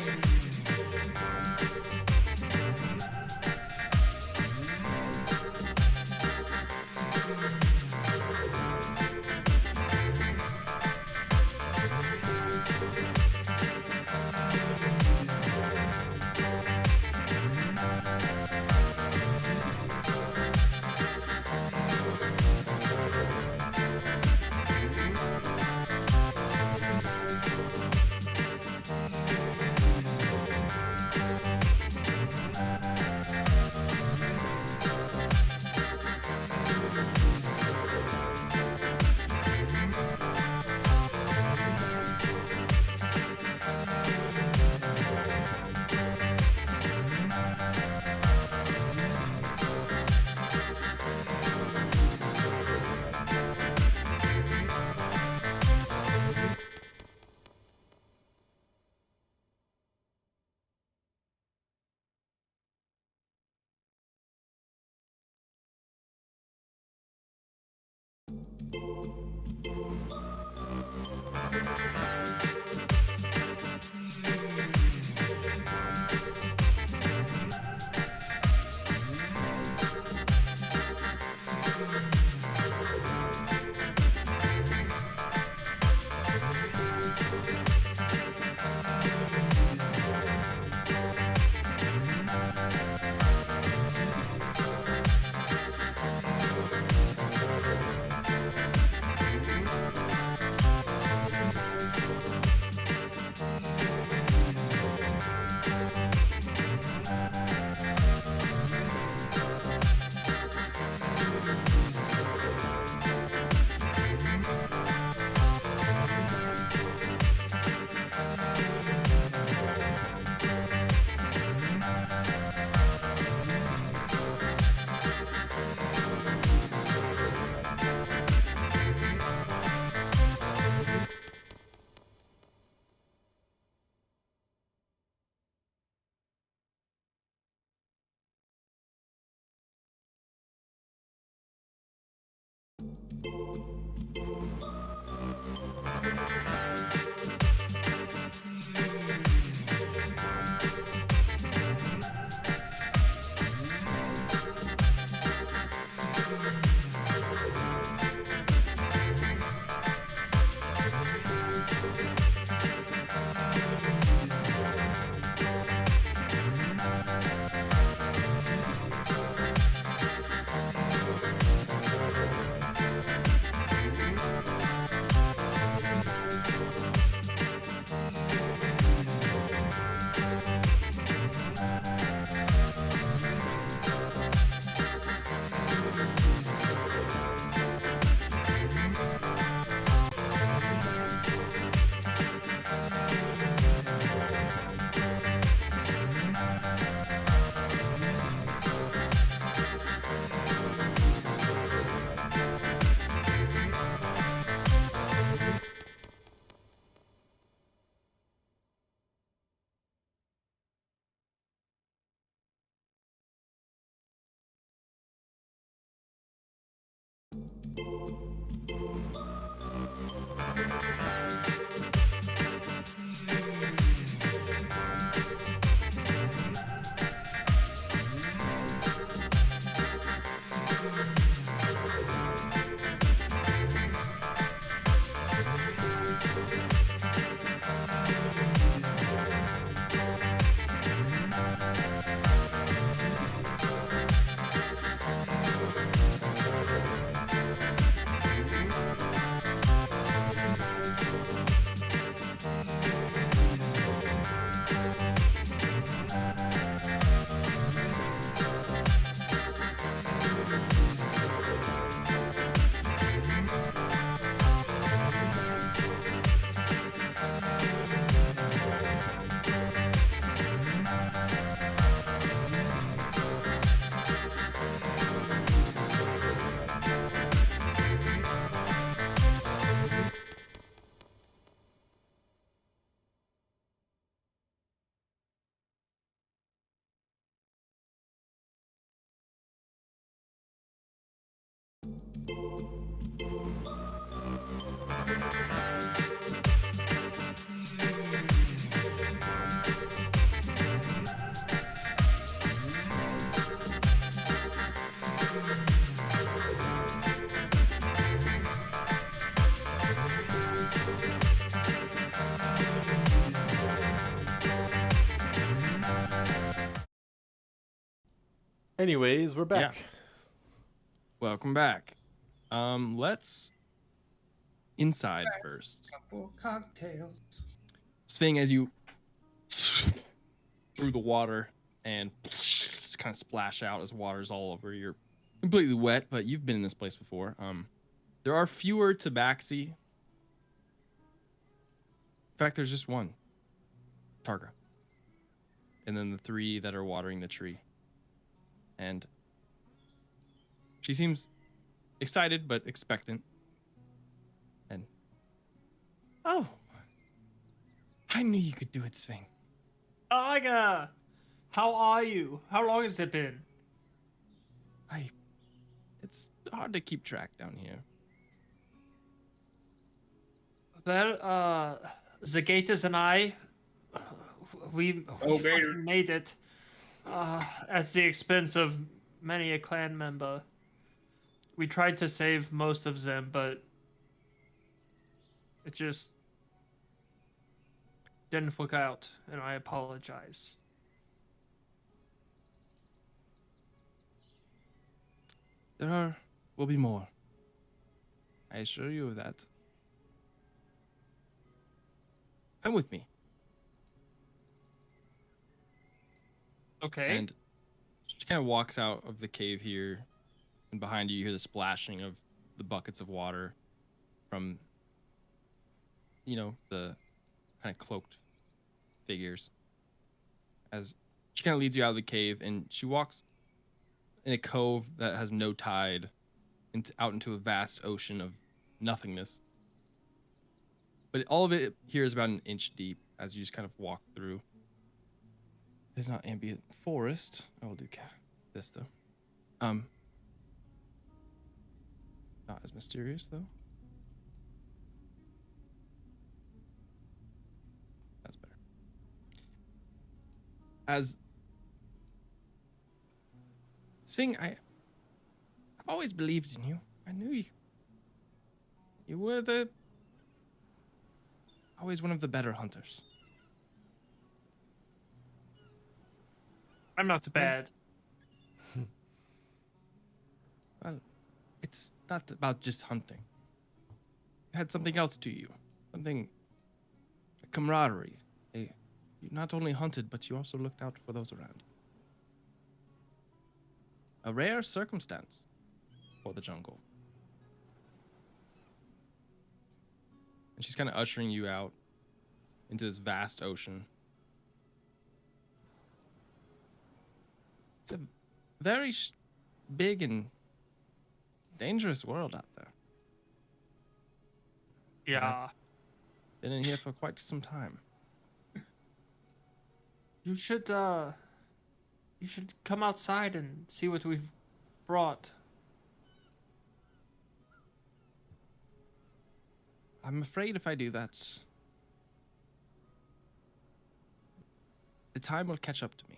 S2: Anyways, we're back.
S4: Welcome back. Let's inside first.
S5: Couple cocktails.
S4: Sving as you through the water and just kind of splash out as water's all over. You're completely wet, but you've been in this place before. There are fewer tabaxi. In fact, there's just one. Targa. And then the 3 that are watering the tree. And she seems excited but expectant. And oh, I knew you could do it, Sving.
S6: Aga, how are you? How long has it been?
S4: It's hard to keep track down here.
S6: Well, the Gators and I, we fucking made it at the expense of many a clan member. We tried to save most of them, but it just didn't work out, and I apologize.
S4: There will be more. I assure you of that. Come with me.
S6: Okay.
S4: And she kind of walks out of the cave here, and behind you hear the splashing of the buckets of water from, the kind of cloaked figures. As she kind of leads you out of the cave, and she walks in a cove that has no tide out into a vast ocean of nothingness. But all of it here is about an inch deep as you just kind of walk through. It's not ambient forest. I will do this though. Not as mysterious though. That's better. As Sving, I've always believed in you. I knew you were always one of the better hunters.
S6: I'm not bad.
S4: Well, it's not about just hunting. You had something else to you. Something, a camaraderie. You not only hunted, but you also looked out for those around. A rare circumstance for the jungle. And she's kind of ushering you out into this vast ocean. It's a very big and dangerous world out there.
S6: Yeah.
S4: Been in here for quite some time.
S6: You should come outside and see what we've brought.
S4: I'm afraid if I do that, the time will catch up to me.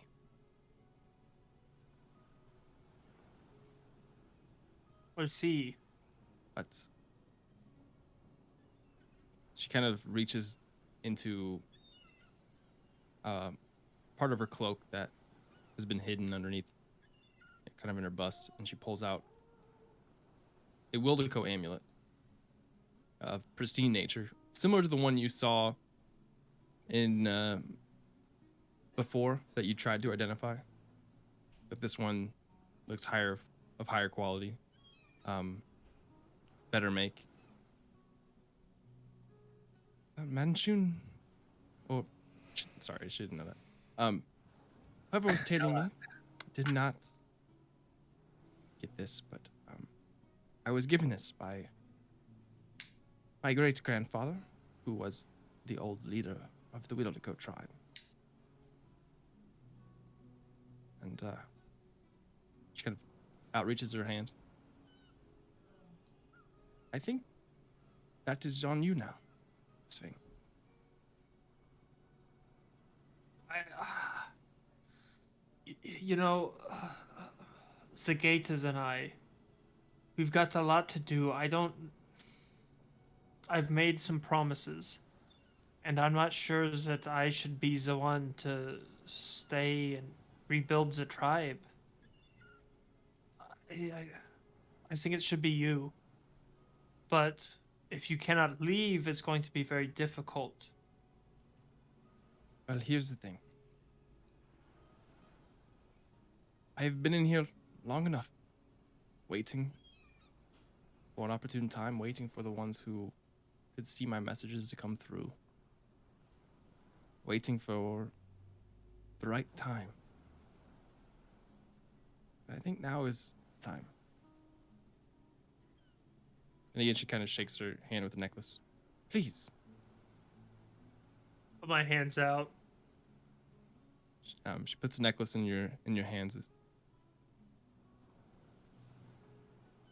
S6: We'll see.
S4: But she kind of reaches into part of her cloak that has been hidden underneath, kind of in her bust, and she pulls out a Wildeco amulet of pristine nature, similar to the one you saw in before that you tried to identify. But this one looks of higher quality, better make. Manchun, sorry, I shouldn't know that. Whoever was tailing me did not get this, but I was given this by my great-grandfather, who was the old leader of the Wildeco tribe. And she kind of outreaches her hand. I think that is on you now, Sving.
S6: The Gators and I, we've got a lot to do. I've made some promises, and I'm not sure that I should be the one to stay and rebuild the tribe. I think it should be you. But if you cannot leave, it's going to be very difficult.
S4: Well, here's the thing. I've been in here long enough, waiting for an opportune time, waiting for the ones who could see my messages to come through, waiting for the right time. I think now is time. And again, she kind of shakes her hand with the necklace. Please.
S6: Put my hands out.
S4: She puts the necklace in your hands.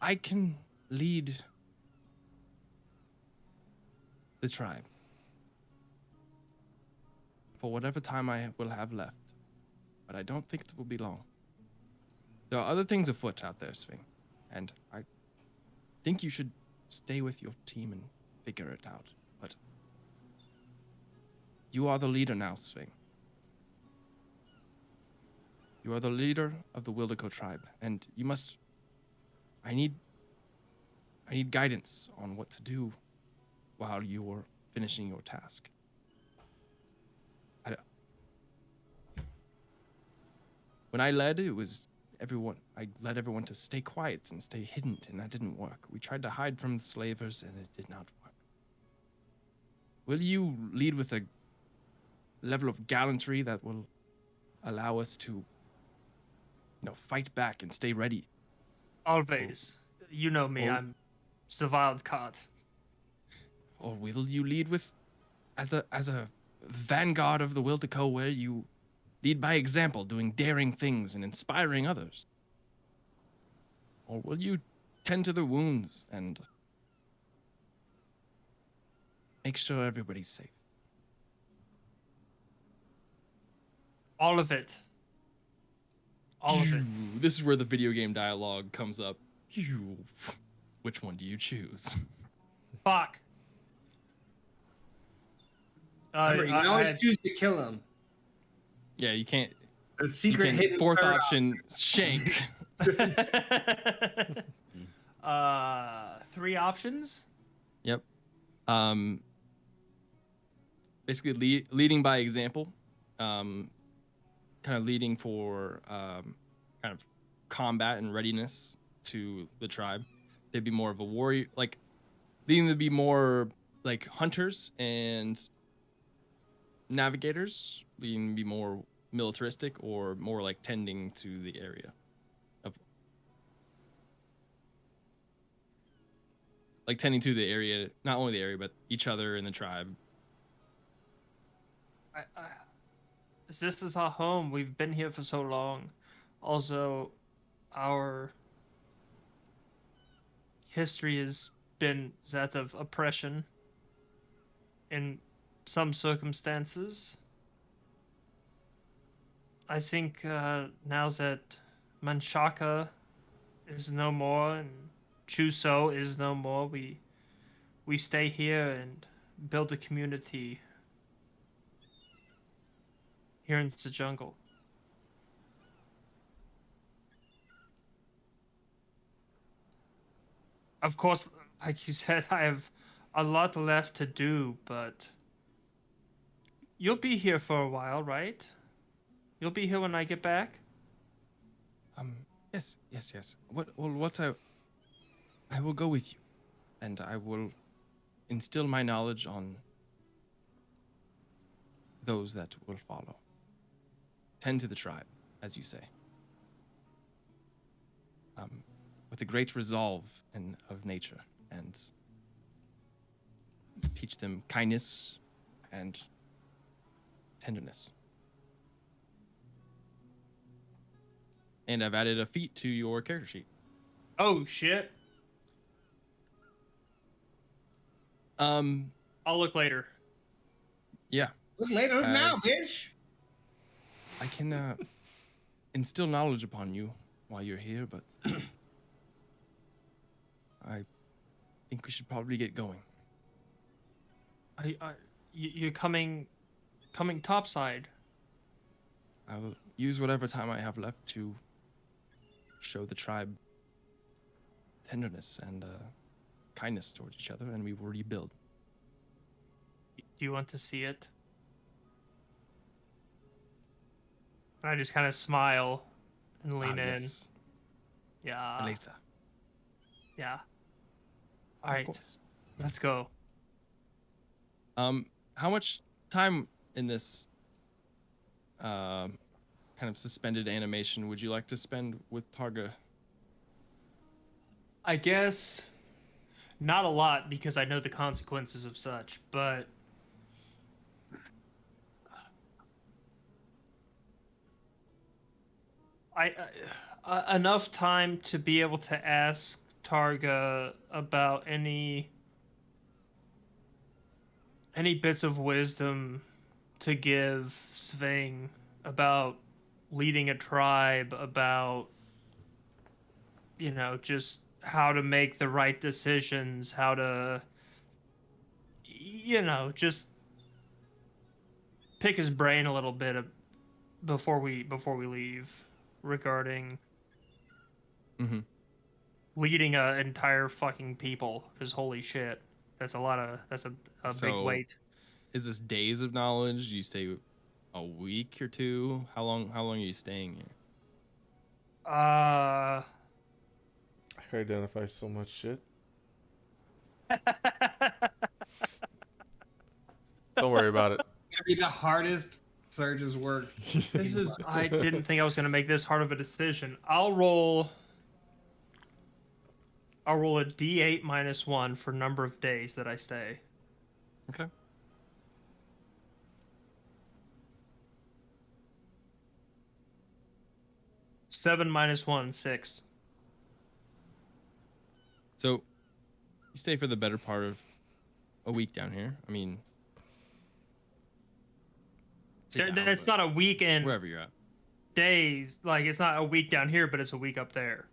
S4: I can lead the tribe for whatever time I will have left, but I don't think it will be long. There are other things afoot out there, Sving, and I think you should stay with your team and figure it out. But you are the leader now, Sving. You are the leader of the Wildeco tribe, and you must... I need guidance on what to do while you're finishing your task. When I led, it was everyone. I led everyone to stay quiet and stay hidden, and that didn't work. We tried to hide from the slavers, and it did not work. Will you lead with a level of gallantry that will allow us to, fight back and stay ready?
S6: Always. You know me,
S4: Oh.
S6: I'm the wild card.
S4: Or will you lead with, as a vanguard of the Wildeco, where you lead by example, doing daring things and inspiring others? Or will you tend to the wounds and make sure everybody's safe?
S6: All of it. All of it.
S4: This is where the video game dialogue comes up. Which one do you choose?
S6: Fuck.
S5: Remember, you can always choose to kill him.
S4: Yeah, you can't.
S5: The
S4: You
S5: secret
S4: can
S5: hidden
S4: fourth
S5: third
S4: option, shank.
S6: 3 options?
S4: Yep. Basically leading by example. Kind of leading for kind of combat and readiness to the tribe. They'd be more of a warrior, like leading to be more like hunters and navigators, leading to be more militaristic or more like tending to the area of like tending to the area, not only the area but each other in the tribe.
S6: This is our home. We've been here for so long. Also, our history has been that of oppression in some circumstances. I think now that Manshaka is no more and Chuso is no more, we stay here and build a community here in the jungle. Of course, like you said, I have a lot left to do, but you'll be here for a while, right? You'll be here when I get back?
S4: Yes. I will go with you, and I will instill my knowledge on those that will follow. Tend to the tribe, as you say. With a great resolve of nature, and teach them kindness and tenderness. And I've added a feat to your character sheet.
S6: Oh, shit. I'll look later.
S4: Yeah.
S5: Look later now,
S4: As-
S5: bitch.
S4: I can instill knowledge upon you while you're here, but I think we should probably get going.
S6: You're coming topside.
S4: I will use whatever time I have left to show the tribe tenderness and kindness towards each other, and we will rebuild.
S6: Do you want to see it? And I just kind of smile and lean in.
S4: Yes.
S6: Yeah.
S4: Elisa.
S6: Yeah. All
S4: Of
S6: right.
S4: course.
S6: Let's go.
S4: How much time in this kind of suspended animation would you like to spend with Targa?
S6: I guess not a lot because I know the consequences of such, but enough time to be able to ask Targa about any bits of wisdom to give Sving about leading a tribe, about just how to make the right decisions, how to just pick his brain a little bit before we leave regarding leading an entire fucking people, because holy shit, that's a big weight.
S4: Is this days of knowledge? Do you stay a week or two? How long are you staying here?
S2: I can identify so much shit. Don't worry about it.
S5: It'd be the hardest Surge's work.
S6: I didn't think I was going to make this hard of a decision. I'll roll a d8 minus 1 for number of days that I stay.
S4: Okay.
S6: Seven minus 1, 6.
S4: So you stay for the better part of a week down here. I mean,
S6: it's not a week in
S4: wherever you're at.
S6: Days. Like, it's not a week down here, but it's a week up there.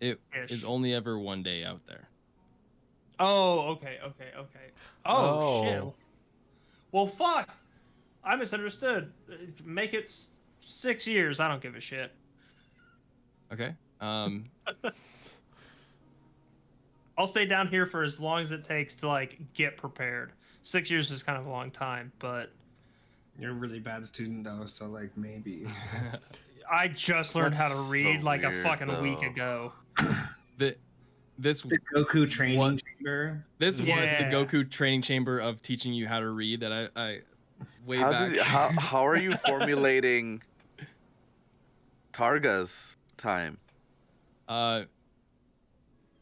S4: It is only ever one day out there.
S6: Oh, okay. Oh, shit. Well, fuck. I misunderstood. Make it 6 years. I don't give a shit.
S4: Okay.
S6: I'll stay down here for as long as it takes to, like, get prepared. 6 years is kind of a long time, but...
S5: You're a really bad student, though, so, like, maybe.
S6: I just learned how to
S3: That's
S6: read,
S3: so
S6: like, a
S3: weird,
S6: fucking week
S3: though.
S6: ago.
S5: The Goku training chamber.
S4: This was the Goku training chamber of teaching you how to read that I way back.
S3: How are you formulating Targa's time?
S4: In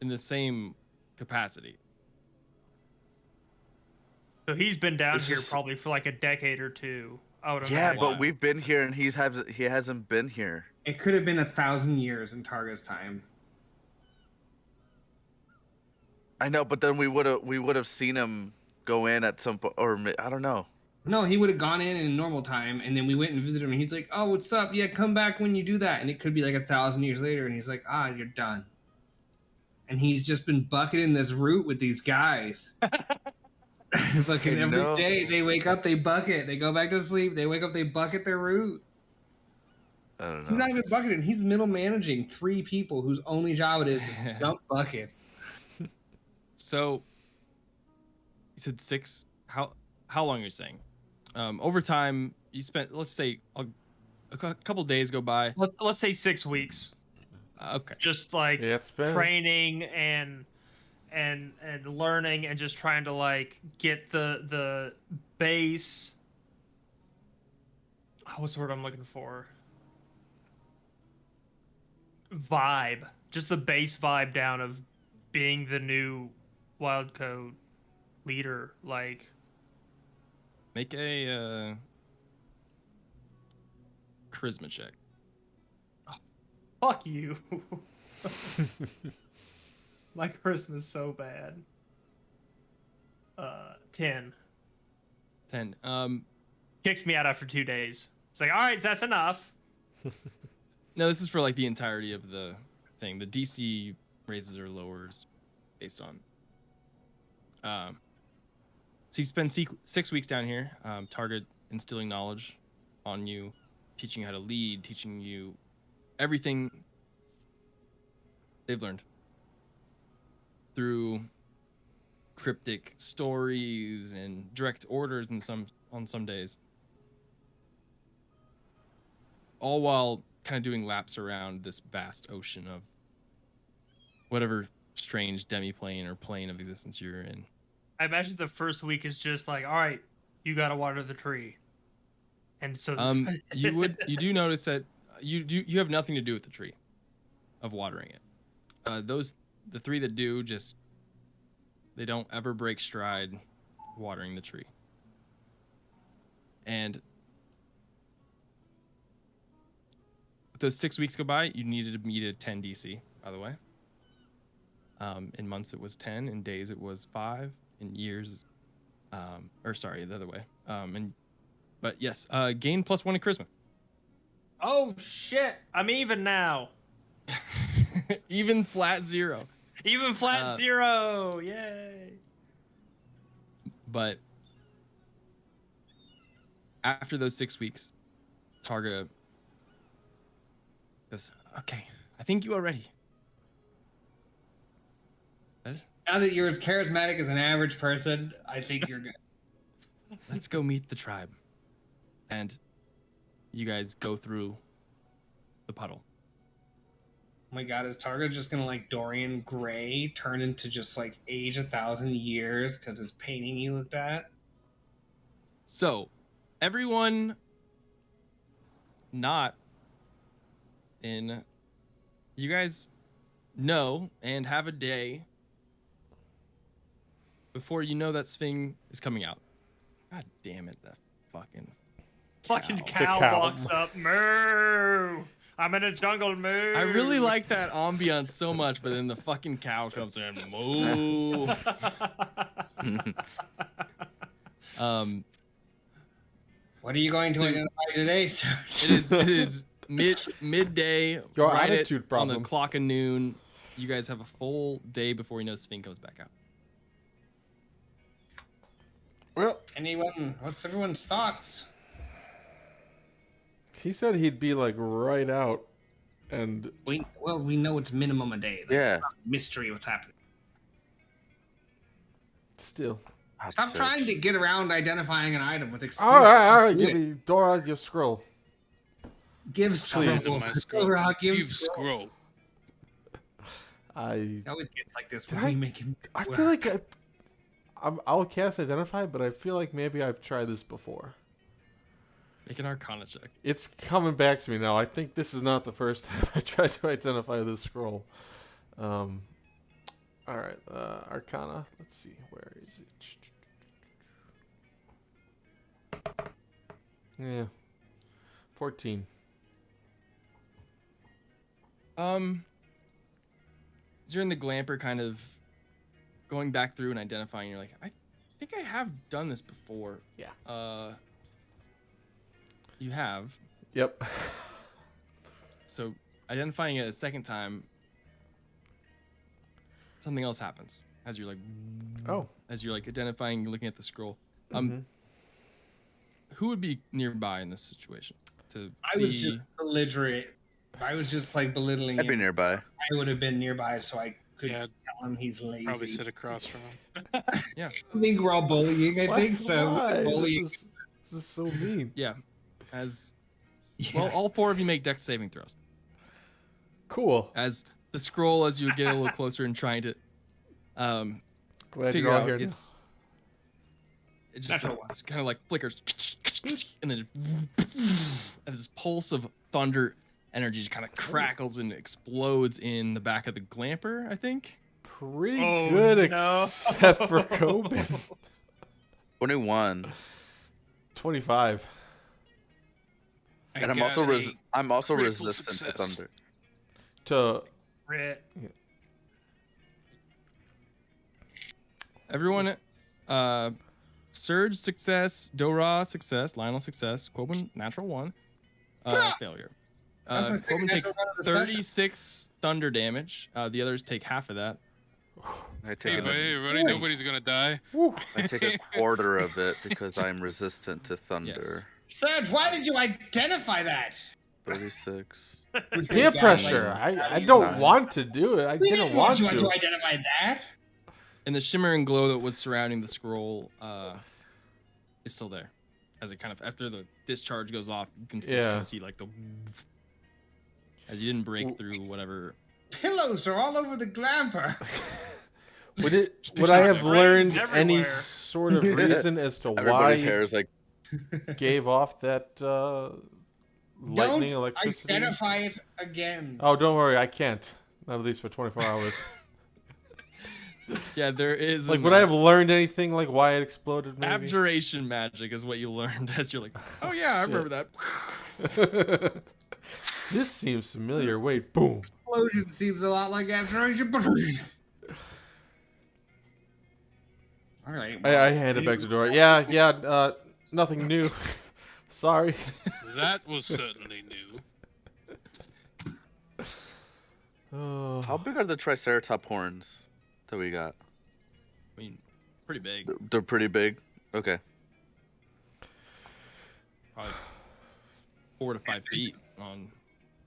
S4: the same capacity.
S6: So he's been down
S3: It's
S6: here
S3: just-
S6: probably for like a decade or two. I would
S3: Yeah,
S6: imagine.
S3: but we've been here and he hasn't been here.
S5: It could have been 1,000 years in Targa's time.
S3: I know, but then we would have seen him go in at some point, or I don't know.
S5: No, he would have gone in normal time, and then we went and visited him, and he's like, "Oh, what's up? Yeah, come back when you do that." And it could be like 1,000 years later, and he's like, "Ah, you're done." And he's just been bucketing this route with these guys. Fucking every day they wake up, they bucket. They go back to sleep. They wake up, they bucket their route.
S3: I don't know.
S5: He's not even bucketing. He's middle managing 3 people whose only job it is to dump buckets.
S4: So you said 6. How long are you saying? Over time, you spent, let's say, a couple days go by.
S6: Let's say 6 weeks.
S4: Okay.
S6: Just like training and learning and just trying to like get the base. What's the word I'm looking for? Vibe. Just the base vibe down of being the new Wild Code leader. Like,
S4: make a charisma check.
S6: Fuck you. My charisma's so bad. 10.
S4: 10.
S6: Kicks me out after 2 days. It's like, all right, that's enough.
S4: No, this is for like the entirety of the thing. The DC raises or lowers based on. So you spend 6 weeks down here, Target instilling knowledge on you, teaching you how to lead, teaching you everything they've learned through cryptic stories and direct orders on some days, all while kind of doing laps around this vast ocean of whatever strange demi-plane or plane of existence you're in.
S6: I imagine the first week is just like, all right, you gotta water the tree, and so
S4: you do notice that you have nothing to do with the tree, of watering it. The three that do, just they don't ever break stride watering the tree. And with those 6 weeks go by, you needed to meet a 10 DC, by the way. In months it was 10, in days it was 5, in years, or sorry, the other way. But yes, gain +1 in charisma.
S6: oh shit, I'm even now.
S4: Even flat 0.
S6: Even flat 0, yay!
S4: But after those 6 weeks, Targa goes, okay, I think you are ready.
S5: Now that you're as charismatic as an average person, I think you're good.
S4: Let's go meet the tribe. And you guys go through the puddle.
S5: Oh my god, is Targa just gonna like Dorian Gray turn into just like age 1,000 years because his painting he looked at?
S4: So, everyone not in, you guys know and have a day before you know that Sphinx is coming out. God damn it, that fucking
S6: Cow.
S2: cow.
S6: Walks up, moo! I'm in a jungle, moo!
S4: I really like that ambiance so much, but then the fucking cow comes in, moo.
S5: What are you going to
S4: So-
S5: identify today, sir?
S4: It is midday,
S2: Your
S4: right
S2: attitude
S4: on
S2: problem.
S4: the clock of noon. You guys have a full day before you know Sphinx comes back out.
S2: Well,
S5: What's everyone's thoughts?
S2: he said he'd be like right out, and
S5: We know it's minimum a day.
S3: Yeah.
S5: It's not a mystery what's happening.
S2: still.
S5: Stop trying to get around identifying an item with excuses.
S2: All right,
S5: Do
S2: give
S5: it.
S2: me Dora your scroll.
S5: Give
S7: Please.
S5: scroll.
S7: My scroll.
S5: Rock, give
S7: You've
S5: scroll.
S7: scroll.
S2: I
S5: It always gets like this
S2: Did
S5: when
S2: I-
S5: we make him.
S2: I feel like I'll cast Identify, but I feel like maybe I've tried this before.
S4: Make an Arcana check.
S2: It's coming back to me now. I think this is not the first time I tried to identify this scroll. All right, Arcana. Let's see, where is it? Yeah, 14.
S4: As you're in the glamper, kind of going back through and identifying, you're like, I think I have done this before.
S2: Yeah.
S4: You have.
S2: Yep.
S4: So identifying it a second time, something else happens as you're like,
S2: Oh.
S4: as you're like identifying, looking at the scroll.
S2: Mhm.
S4: Who would be nearby in this situation to
S5: I was just belligerent. I was just like belittling
S3: I'd be
S5: him.
S3: nearby.
S5: I would have been nearby, so I could
S7: Yeah,
S5: tell him he's lazy.
S7: Probably sit across from him.
S5: I think we're all bullying. I think so.
S2: Why?
S5: Bullying.
S2: This is so mean.
S4: Yeah. As
S5: Yeah.
S4: well, all four of you make dex saving throws.
S2: Cool.
S4: As the scroll, as you get a little closer and trying to
S2: Glad
S4: figure
S2: you're all
S4: out,
S2: here.
S4: it just
S5: Natural one.
S4: it's kind of like flickers, and then and this pulse of thunder energy just kind of crackles and explodes in the back of the glamper, I think.
S2: Pretty
S6: Oh,
S2: good,
S6: no.
S2: except for Coben.
S3: 21.
S2: 25.
S7: I
S3: And I'm
S7: got
S3: also
S7: a
S3: I'm also
S7: critical
S3: resistant to
S7: success.
S3: thunder.
S2: To
S6: Crit.
S4: Everyone, Surge success, Dora success, Lionel success, Quoben natural 1, failure.
S5: That's my second
S4: Quoben take
S5: natural run of the session.
S4: 36 thunder damage. The others take half of that.
S3: I take
S7: Hey,
S3: a-
S7: buddy, everybody, nobody's gonna die.
S3: I take a quarter of it because I'm resistant to thunder.
S5: Serge, why did you identify that?
S3: 36.
S2: Peer
S5: Yeah,
S2: pressure.
S5: like,
S2: I don't
S3: Nine.
S2: want to do it. I
S5: we
S2: didn't
S5: didn't
S2: want
S5: want you
S2: to.
S5: to identify that.
S4: And the shimmer and glow that was surrounding the scroll is still there. As it kind of, after the discharge goes off, you can just
S2: Yeah.
S4: kind of see like the, as you didn't break through whatever.
S5: Pillows are all over the glamper.
S2: Would I have
S6: Brains
S2: learned any
S6: everywhere.
S2: sort of reason as to
S3: Everybody's
S2: why
S3: hair is like,
S2: gave off that lightning,
S5: Don't
S2: electricity?
S5: identify it again.
S2: Oh, don't worry, I can't. Not at least for 24 hours.
S4: Yeah, there is.
S2: Like,
S4: an,
S2: would I have learned anything like why it exploded? Maybe.
S4: abjuration magic is what you learned as you're like, oh yeah, I remember that.
S2: This seems familiar. Wait, boom.
S5: Explosion seems a lot like abjuration. All right.
S2: I hand it back to Dora. Yeah, nothing new. Sorry.
S7: That was certainly new.
S2: Oh.
S3: how big are the Triceratop horns that we got?
S4: I mean, pretty big.
S3: They're pretty big. Okay.
S4: Probably 4 to 5 feet. I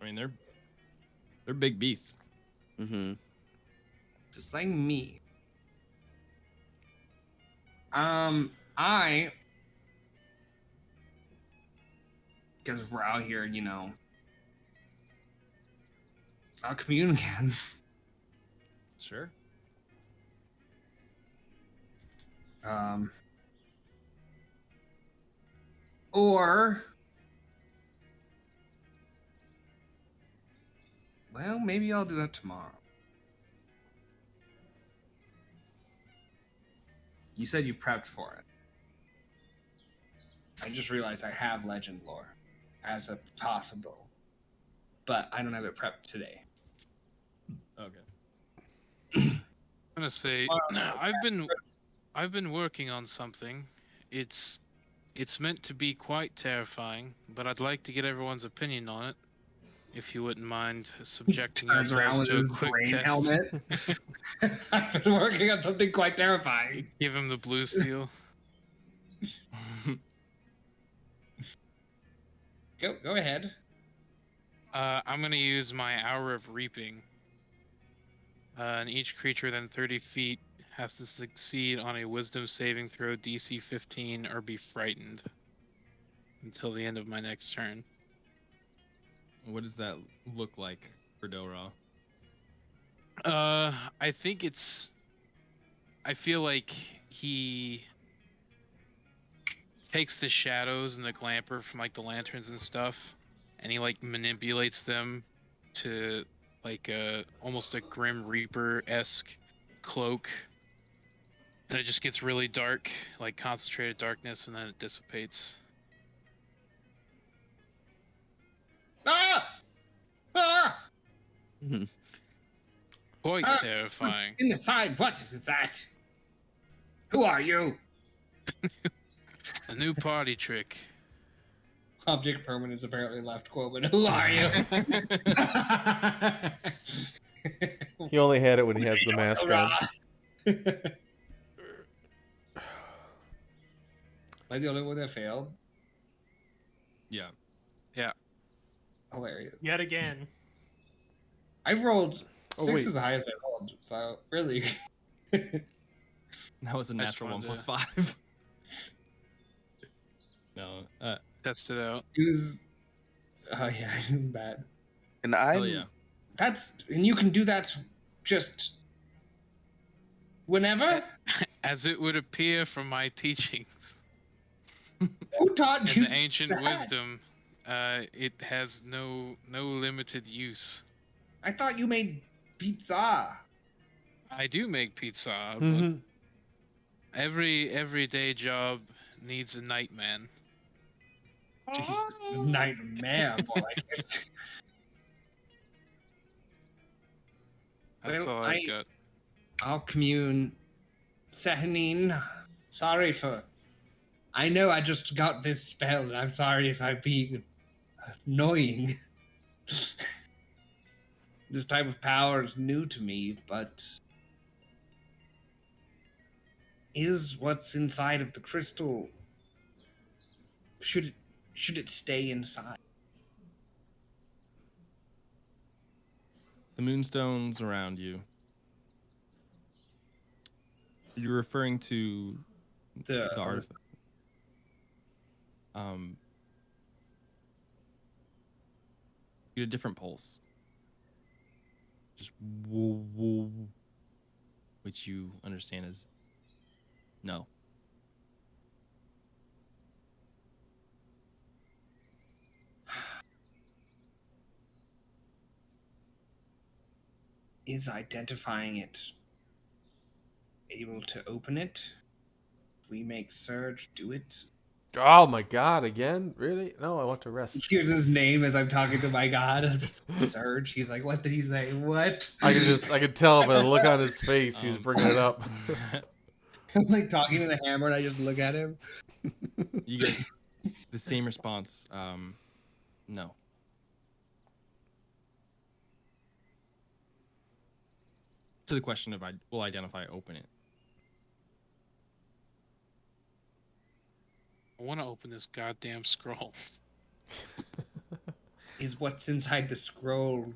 S4: mean, they're big beasts.
S3: Mm-hmm.
S5: Just like me. Because we're out here, I'll commune again.
S4: Sure.
S5: Or, well, maybe I'll do that tomorrow. You said you prepped for it. I just realized I have legend lore as a possible, but I don't have it prepped today.
S4: Okay.
S7: I'm gonna say I've been working on something. It's meant to be quite terrifying, but I'd like to get everyone's opinion on it. If you wouldn't mind subjecting
S5: Turns around
S7: yourselves
S5: with
S7: to a
S5: his
S7: quick
S5: brain
S7: test.
S5: helmet. I've been working on something quite terrifying.
S7: Give him the blue steel.
S5: Go ahead.
S7: I'm gonna use my Hour of Reaping. And each creature within 30 feet has to succeed on a Wisdom saving throw DC 15 or be frightened until the end of my next turn.
S4: What does that look like for Dora?
S7: I think I feel like he takes the shadows and the glamper from like the lanterns and stuff, and he like manipulates them to like almost a Grim Reaper-esque cloak, and it just gets really dark, like concentrated darkness, and then it dissipates.
S5: Ah! Ah!
S7: Quite terrifying.
S5: In the side, what is that? Who are you?
S7: A new party trick.
S5: Object permanence apparently left Quoven. Who are you?
S2: He only had it when he has the mask on.
S5: Am I the only one that failed?
S4: Yeah.
S5: Hilarious.
S6: Yet again.
S5: I've rolled
S2: Oh,
S5: 6
S2: wait.
S5: is the highest I rolled, so really.
S4: That was a
S7: I just
S4: natural 1
S7: wanted
S4: plus
S7: to-
S4: 5. No.
S7: Test it out.
S5: It was. Oh yeah, it was bad.
S3: And I'm
S4: Oh yeah.
S5: And you can do that just whenever?
S7: As it would appear from my teachings
S5: Who taught
S7: and
S5: you?
S7: the ancient
S5: that?
S7: wisdom, it has no limited use.
S5: I thought you made pizza.
S7: I do make pizza,
S2: Mhm.
S7: but everyday job needs a nightman.
S5: Jesus, nightmare, more like it.
S7: That's
S5: Well,
S7: all I've got.
S5: I'll commune. Sahanine, sorry for. I know I just got this spell, and I'm sorry if I'm being annoying. This type of power is new to me, but is what's inside of the crystal? Should it stay inside?
S4: The moonstones around you. You're referring to the artifact. You get a different pulse. Just woo, woo, which you understand as no.
S5: Is identifying it able to open it? If we make Surge do it?
S2: Oh my god, again? Really? No, I want to rest.
S5: Here's his name as I'm talking to my god. Surge. He's like, what did he say? What?
S2: I could tell by the look on his face, he's bringing it up.
S5: I'm like talking to the hammer and I just look at him.
S4: You get the same response. No. To the question of will identify open it.
S7: I want to open this goddamn scroll.
S5: Is what's inside the scroll,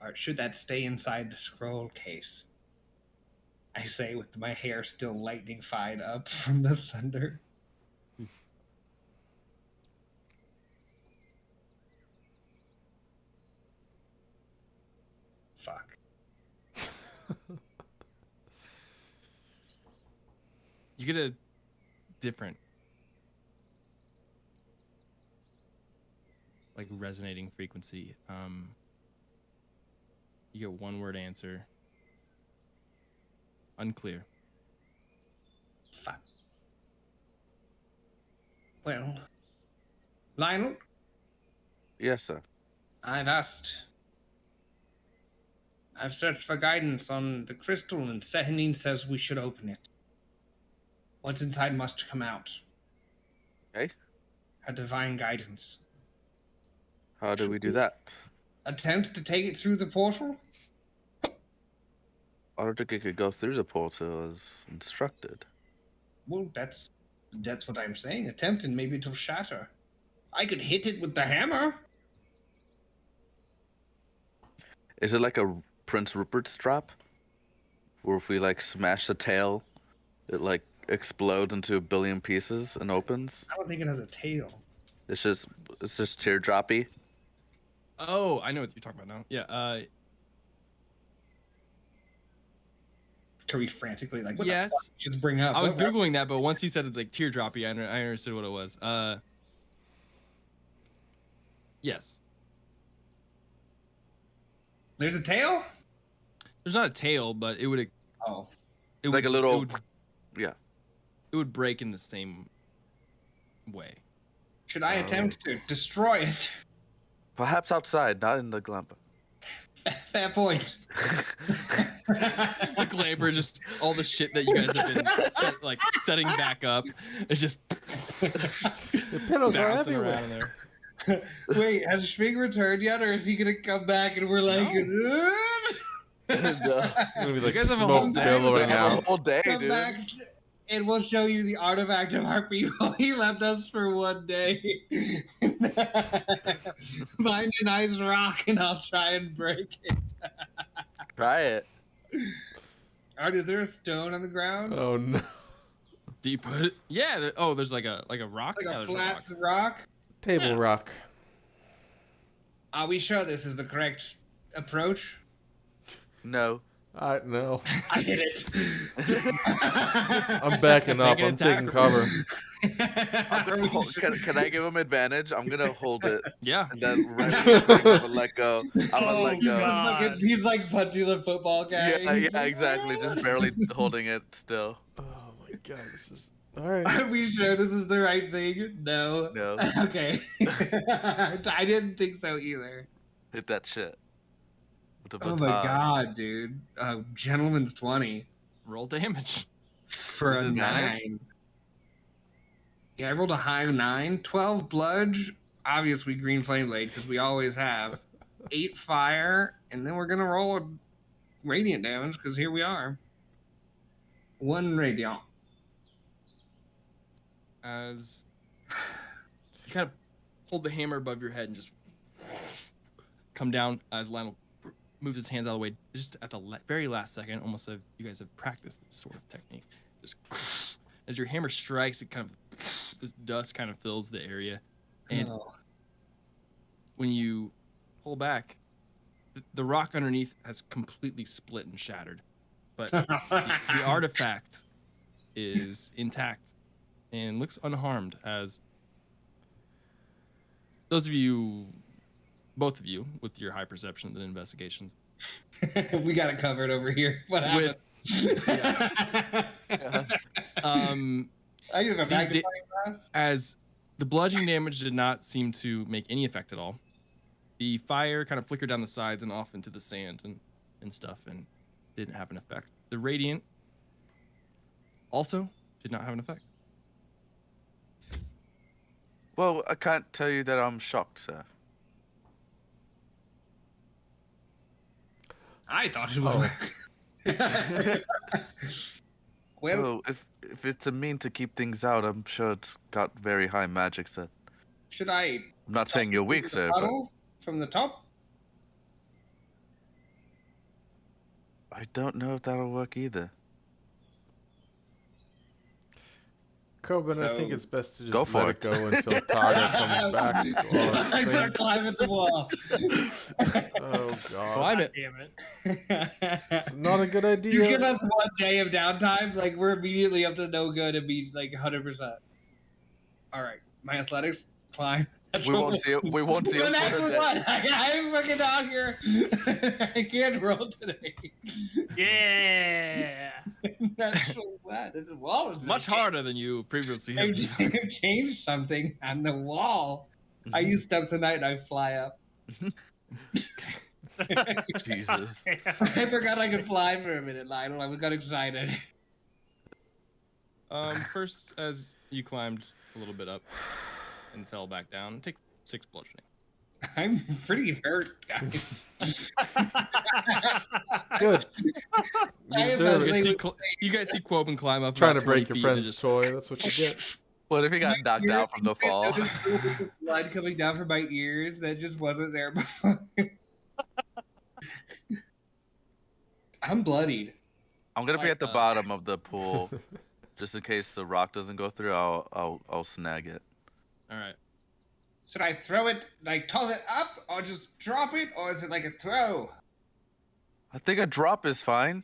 S5: or should that stay inside the scroll case? I say with my hair still lightning-fied up from the thunder. Fuck.
S4: You get a different, like, resonating frequency. You get one word answer. Unclear.
S5: Fuck. Well, Lionel,
S3: Yes, sir.
S5: I've searched for guidance on the crystal, and Sehanine says we should open it. What's inside must come out.
S3: Okay.
S5: A divine guidance.
S3: How do we do that?
S5: Attempt to take it through the portal?
S3: I don't think it could go through the portal as instructed.
S5: Well, that's what I'm saying. Attempt and maybe it'll shatter. I could hit it with the hammer.
S3: Is it like a Prince Rupert's trap? Where if we like smash the tail, it like explodes into a billion pieces and opens?
S5: I don't think it has a tail.
S3: It's just teardroppy.
S4: Oh, I know what you're talking about now. Yeah.
S5: Kirby frantically like, what
S4: Yes.
S5: the fuck? Just bring up.
S4: I was
S5: What-
S4: Googling that, but once he said it like teardroppy, I understood what it was. Yes.
S5: There's a tail?
S4: There's not a tail, but it would.
S5: Oh.
S4: It
S3: Like a
S4: would-
S3: little-
S4: It would,
S3: Yeah.
S4: it would break in the same way.
S5: Should I attempt to destroy it?
S3: Perhaps outside, not in the Glampa.
S5: Fair point.
S4: The glamour, just all the shit that you guys have been setting back up, is just
S2: The pillows are
S4: bouncing
S2: everywhere.
S4: around in there.
S5: Wait, has Schwing returned yet, or is he gonna come back and we're like,
S3: No.
S2: It's gonna be like
S4: You guys have a whole
S2: smoke
S4: day.
S2: billowing
S3: Have a
S2: out.
S3: whole day,
S5: come
S3: dude.
S5: back and we'll show you the artifact of our people. He left us for one day. Find a nice rock and I'll try and break it.
S3: Try it.
S5: Art, is there a stone on the ground?
S2: Oh no.
S4: Do you put it? Yeah. There's like a rock.
S5: Like
S4: Yeah,
S5: a
S4: there's
S5: flat
S4: rock.
S5: rock?
S2: Table
S4: Yeah.
S2: rock.
S5: Are we sure this is the correct approach?
S3: No.
S2: No.
S5: I hit it.
S2: I'm backing up.
S4: Make an
S2: I'm
S4: attack
S2: taking
S4: roll.
S2: cover.
S3: Can I give him advantage? I'm gonna hold it,
S4: Yeah.
S3: and then right when he's I'm gonna let go. I'm gonna
S8: Oh,
S3: let
S5: He's,
S3: go.
S8: God.
S5: like, he's like punching the football guy.
S3: Yeah, exactly. Just barely holding it still.
S2: Oh my god, this is alright.
S5: Are we sure this is the right thing? No.
S3: No.
S5: Okay. I didn't think so either.
S3: Hit that shit. With the
S5: Oh my
S3: baton.
S5: god, dude. Gentleman's 20
S4: Roll damage.
S5: for a
S3: With advantage?
S5: 9. Yeah, I rolled a high 9. 12 bludge. Obviously green flame blade, because we always have. 8 fire, and then we're gonna roll a radiant damage, because here we are. 1 radiant.
S4: As you kind of hold the hammer above your head and just come down as Lionel moves his hands out of the way just at the very last second, almost as you guys have practiced this sort of technique. Just as your hammer strikes, it kind of this dust kind of fills the area, and when you pull back, the rock underneath has completely split and shattered, but the artifact is intact and looks unharmed. As those of you, both of you, with your high perception and investigations,
S5: we got it covered over here. What happened? I give a magnifying glass.
S4: As the bludgeoning damage did not seem to make any effect at all, the fire kind of flickered down the sides and off into the sand and stuff, and didn't have an effect. The radiant also did not have an effect.
S3: Well, I can't tell you that I'm shocked, sir.
S5: I thought it would work.
S3: Well, if it's a mean to keep things out, I'm sure it's got very high magic, sir.
S5: Should I?
S3: I'm not saying you're weak, sir, but
S5: from the top.
S3: I don't know if that'll work either.
S2: Coben, I think it's best to just
S3: Go for
S2: let it go until Taga comes back.
S5: I start climbing the wall.
S2: Oh god.
S4: Climb it.
S6: Damn it.
S2: Not a good idea.
S5: You give us 1 day of downtime, like we're immediately up to no good and be like 100%. All right, my athletics climb.
S3: We won't see it. We won't see it.
S5: That's what I'm fucking out here. I can't roll today.
S6: Yeah.
S5: Natural what? This wall is
S4: Much harder than you previously have.
S5: I've changed something on the wall. I use steps a night and I fly up.
S3: Jesus.
S5: I forgot I could fly for a minute, Lionel. I got excited.
S4: First, as you climbed a little bit up and fell back down, take 6 bludgeoning.
S5: I'm pretty hurt, guys.
S2: Good.
S5: I am
S2: deserve
S5: a-
S2: it.
S4: You guys see Quoben climb up.
S2: Trying to
S4: about 20
S2: break your
S4: feet and
S2: friend's
S4: just
S2: toy. That's what you get.
S3: What if he got knocked out from the fall?
S5: Blood coming down from my ears that just wasn't there before. I'm bloodied.
S3: I'm gonna be
S4: Like
S3: at the
S4: that.
S3: bottom of the pool, just in case the rock doesn't go through. I'll snag it.
S4: All right.
S5: Should I throw it, like toss it up, or just drop it, or is it like a throw?
S3: I think a drop is fine.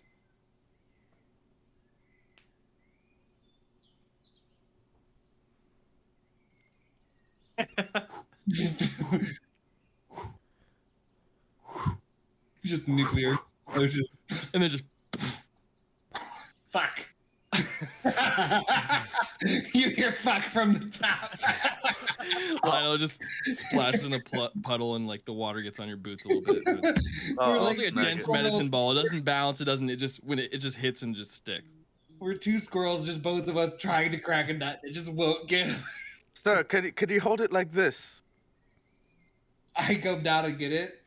S5: Just nuclear explosion.
S4: And then just
S5: Fuck. You hear fuck from the top.
S4: Lionel just splashes in a puddle and like the water gets on your boots a little bit. It's
S3: Oh,
S5: like
S4: like a
S3: snag
S4: dense
S3: it.
S4: medicine ball. It doesn't bounce. It doesn't. It just when it just hits and just sticks.
S5: We're 2 squirrels, just both of us trying to crack a nut. It just won't get.
S3: Sir, could you hold it like this?
S5: I come down and get it.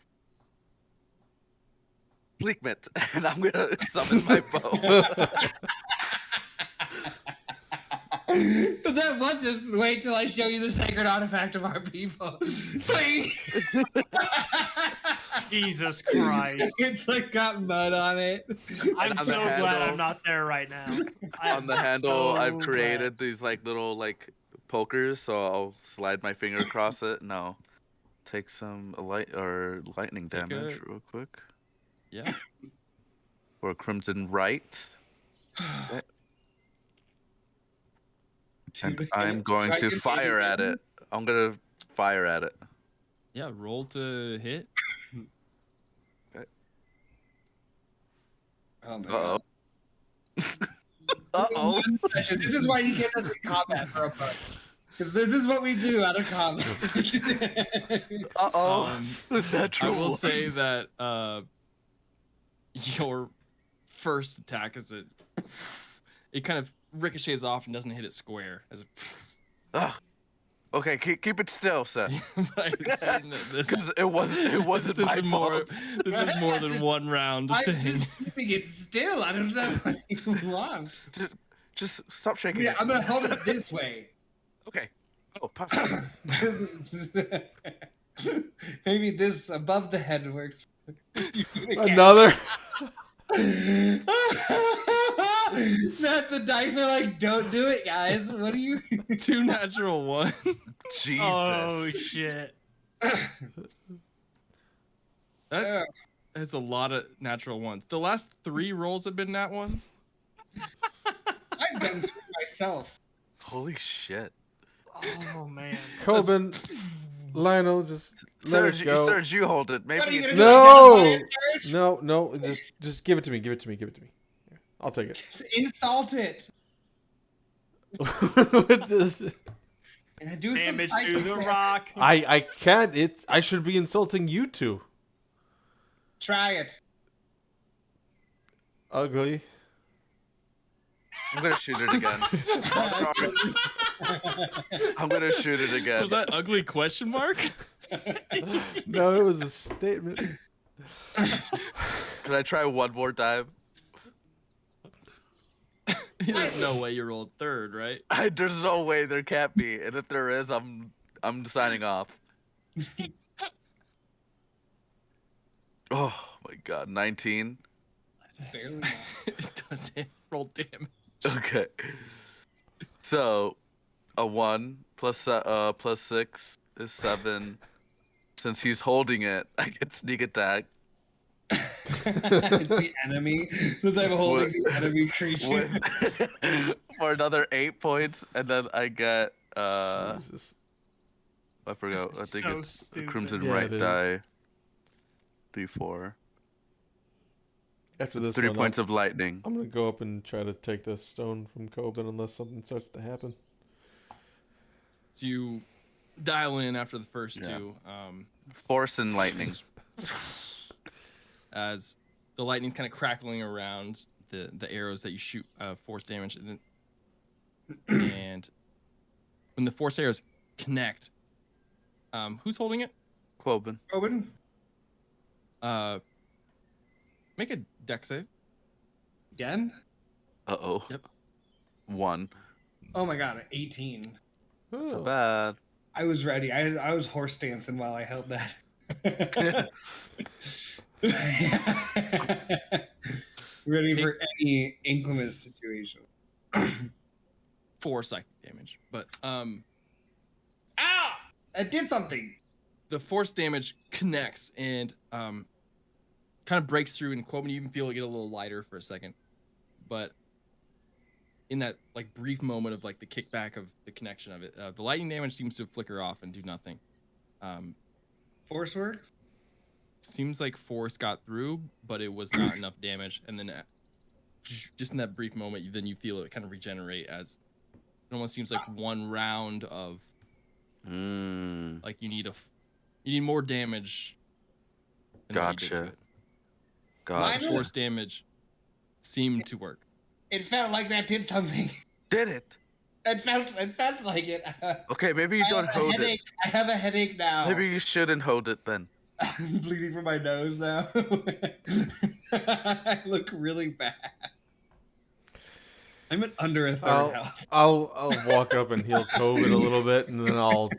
S3: Bleakmit, and I'm gonna summon my bow.
S5: But then what? Just wait till I show you the sacred artifact of our people.
S6: Jesus Christ.
S5: It's like got mud on it.
S6: I'm
S3: on the
S6: so glad
S3: handle-
S6: I'm not there right now.
S3: On the handle,
S6: so
S3: I've
S6: glad.
S3: created these like little like pokers, so I'll slide my finger across it. And I'll take some lightning
S4: Take
S3: damage
S4: it.
S3: real quick
S4: Yeah.
S3: for a crimson right. Okay. And I'm going to fire at it. I'm gonna fire at it.
S4: Yeah. Roll to hit.
S5: Oh my
S3: Uh-oh.
S5: god.
S3: Uh-oh.
S5: This is why you get us in combat for a part. Because this is what we do out of combat.
S3: Uh-oh.
S4: I
S3: Natural
S4: will
S3: one.
S4: say that your first attack is it kind of ricochets off and doesn't hit it square as
S3: Ugh. Okay, keep it still, sir.
S4: I assume that this,
S3: Because it wasn't
S4: this
S3: my
S4: is more
S3: fault.
S4: this is more than one round
S5: I'm
S4: thing.
S5: just keeping it still. I don't know what you want.
S3: Just stop shaking
S5: Yeah,
S3: it.
S5: I'm gonna hold it this way.
S3: Okay. Oh, perfect.
S5: Maybe this above the head works.
S2: Another.
S5: That the dice are like, don't do it, guys. What are you?
S4: 2 natural 1.
S3: Jesus.
S6: Oh shit.
S4: That's a lot of natural 1s. The last 3 rolls have been nat 1s.
S5: I've done through myself.
S3: Holy shit.
S6: Oh man.
S2: Coben, Lionel, just let
S3: Serge,
S2: it go.
S3: Serge, you hold it. Maybe
S5: What are you
S3: it's-
S5: gonna
S2: No,
S5: Identify it, Serge?
S2: no, just give it to me. Give it to me. Give it to me. Here, I'll take it.
S5: Insult it.
S2: What does-
S5: And do
S6: Damage
S5: some
S6: to the
S5: psycho-
S6: rock.
S2: I can't. I should be insulting you two.
S5: Try it.
S2: Ugly.
S3: I'm gonna shoot it again. I'm gonna shoot it again.
S4: Was that ugly question mark?
S2: No, it was a statement.
S3: Can I try one more time?
S4: There's no way you rolled 3rd, right?
S3: There's no way there can't be, and if there is, I'm signing off. Oh my god, 19.
S5: Barely.
S4: It doesn't roll damage.
S3: Okay. So, a 1 plus 6 is 7. Since he's holding it, I get sneak attack.
S5: The enemy. Since I'm holding the enemy creature.
S3: For another 8 points, and then I get
S2: Jesus.
S3: I forgot.
S6: This
S3: I
S6: is
S3: think
S6: so
S3: it's a
S6: stupid.
S3: crimson
S2: Yeah,
S3: right
S2: it is.
S3: die. D4.
S2: After this
S3: 3
S2: one,
S3: points of lightning.
S2: I'm gonna go up and try to take the stone from Coben unless something starts to happen.
S4: So you dial in after the first
S3: Yeah.
S4: 2.
S3: Force and lightning.
S4: As the lightning's kind of crackling around the arrows that you shoot, force damage, and when the force arrows connect, who's holding it?
S3: Quoben.
S5: Owen?
S4: Make a dex save.
S5: Again?
S3: Uh-oh.
S4: Yep.
S3: 1.
S5: Oh my god, 18.
S3: So
S2: Oh.
S3: bad.
S5: I was ready. I was horse dancing while I held that. Ready for any inclement situation.
S4: 4 psychic damage, but
S5: Ow! I did something.
S4: the force damage connects and kind of breaks through, and Quoben, you even feel it get a little lighter for a second, but in that like brief moment of like the kickback of the connection of it, the lightning damage seems to flicker off and do nothing.
S5: Force works?
S4: Seems like force got through, but it was not enough damage, and then just in that brief moment, then you feel it kind of regenerate, as it almost seems like one round of like you need more damage than what you did to
S3: Gotcha.
S4: it.
S3: God.
S5: Mine-
S4: Force damage seemed to work.
S5: It felt like that did something.
S3: Did it?
S5: It felt like it.
S3: Okay, maybe you
S5: I have
S3: don't
S5: a
S3: hold
S5: headache.
S3: it.
S5: I have a headache now.
S3: Maybe you shouldn't hold it then.
S5: I'm bleeding from my nose now. I look really bad. I'm at under a third health.
S2: I'll walk up and heal COVID a little bit, and then I'll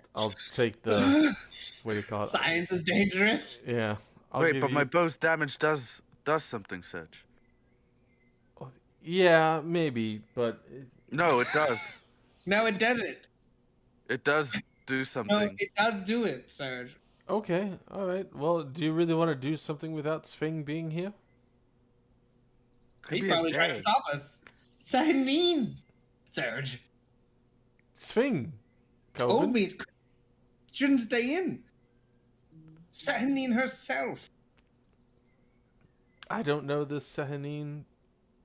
S2: take the what do you call it?
S5: Science is dangerous.
S2: Yeah. I'll
S3: Wait,
S2: give
S3: but
S2: you-
S3: my bow's damage does something, Sedge.
S2: Yeah, maybe, but
S3: No, it does.
S5: No, it doesn't.
S3: It does do
S5: No,
S3: something.
S5: it does do it, Serge.
S2: okay, all right. Well, do you really want to do something without Sving being here?
S3: Could
S5: He
S3: be a
S5: probably tried to
S3: day.
S5: stop us. Sahneen, Serge.
S2: Sving,
S5: Told
S2: COVID.
S5: me it shouldn't stay in. Sahneen herself.
S2: I don't know this Sahanine,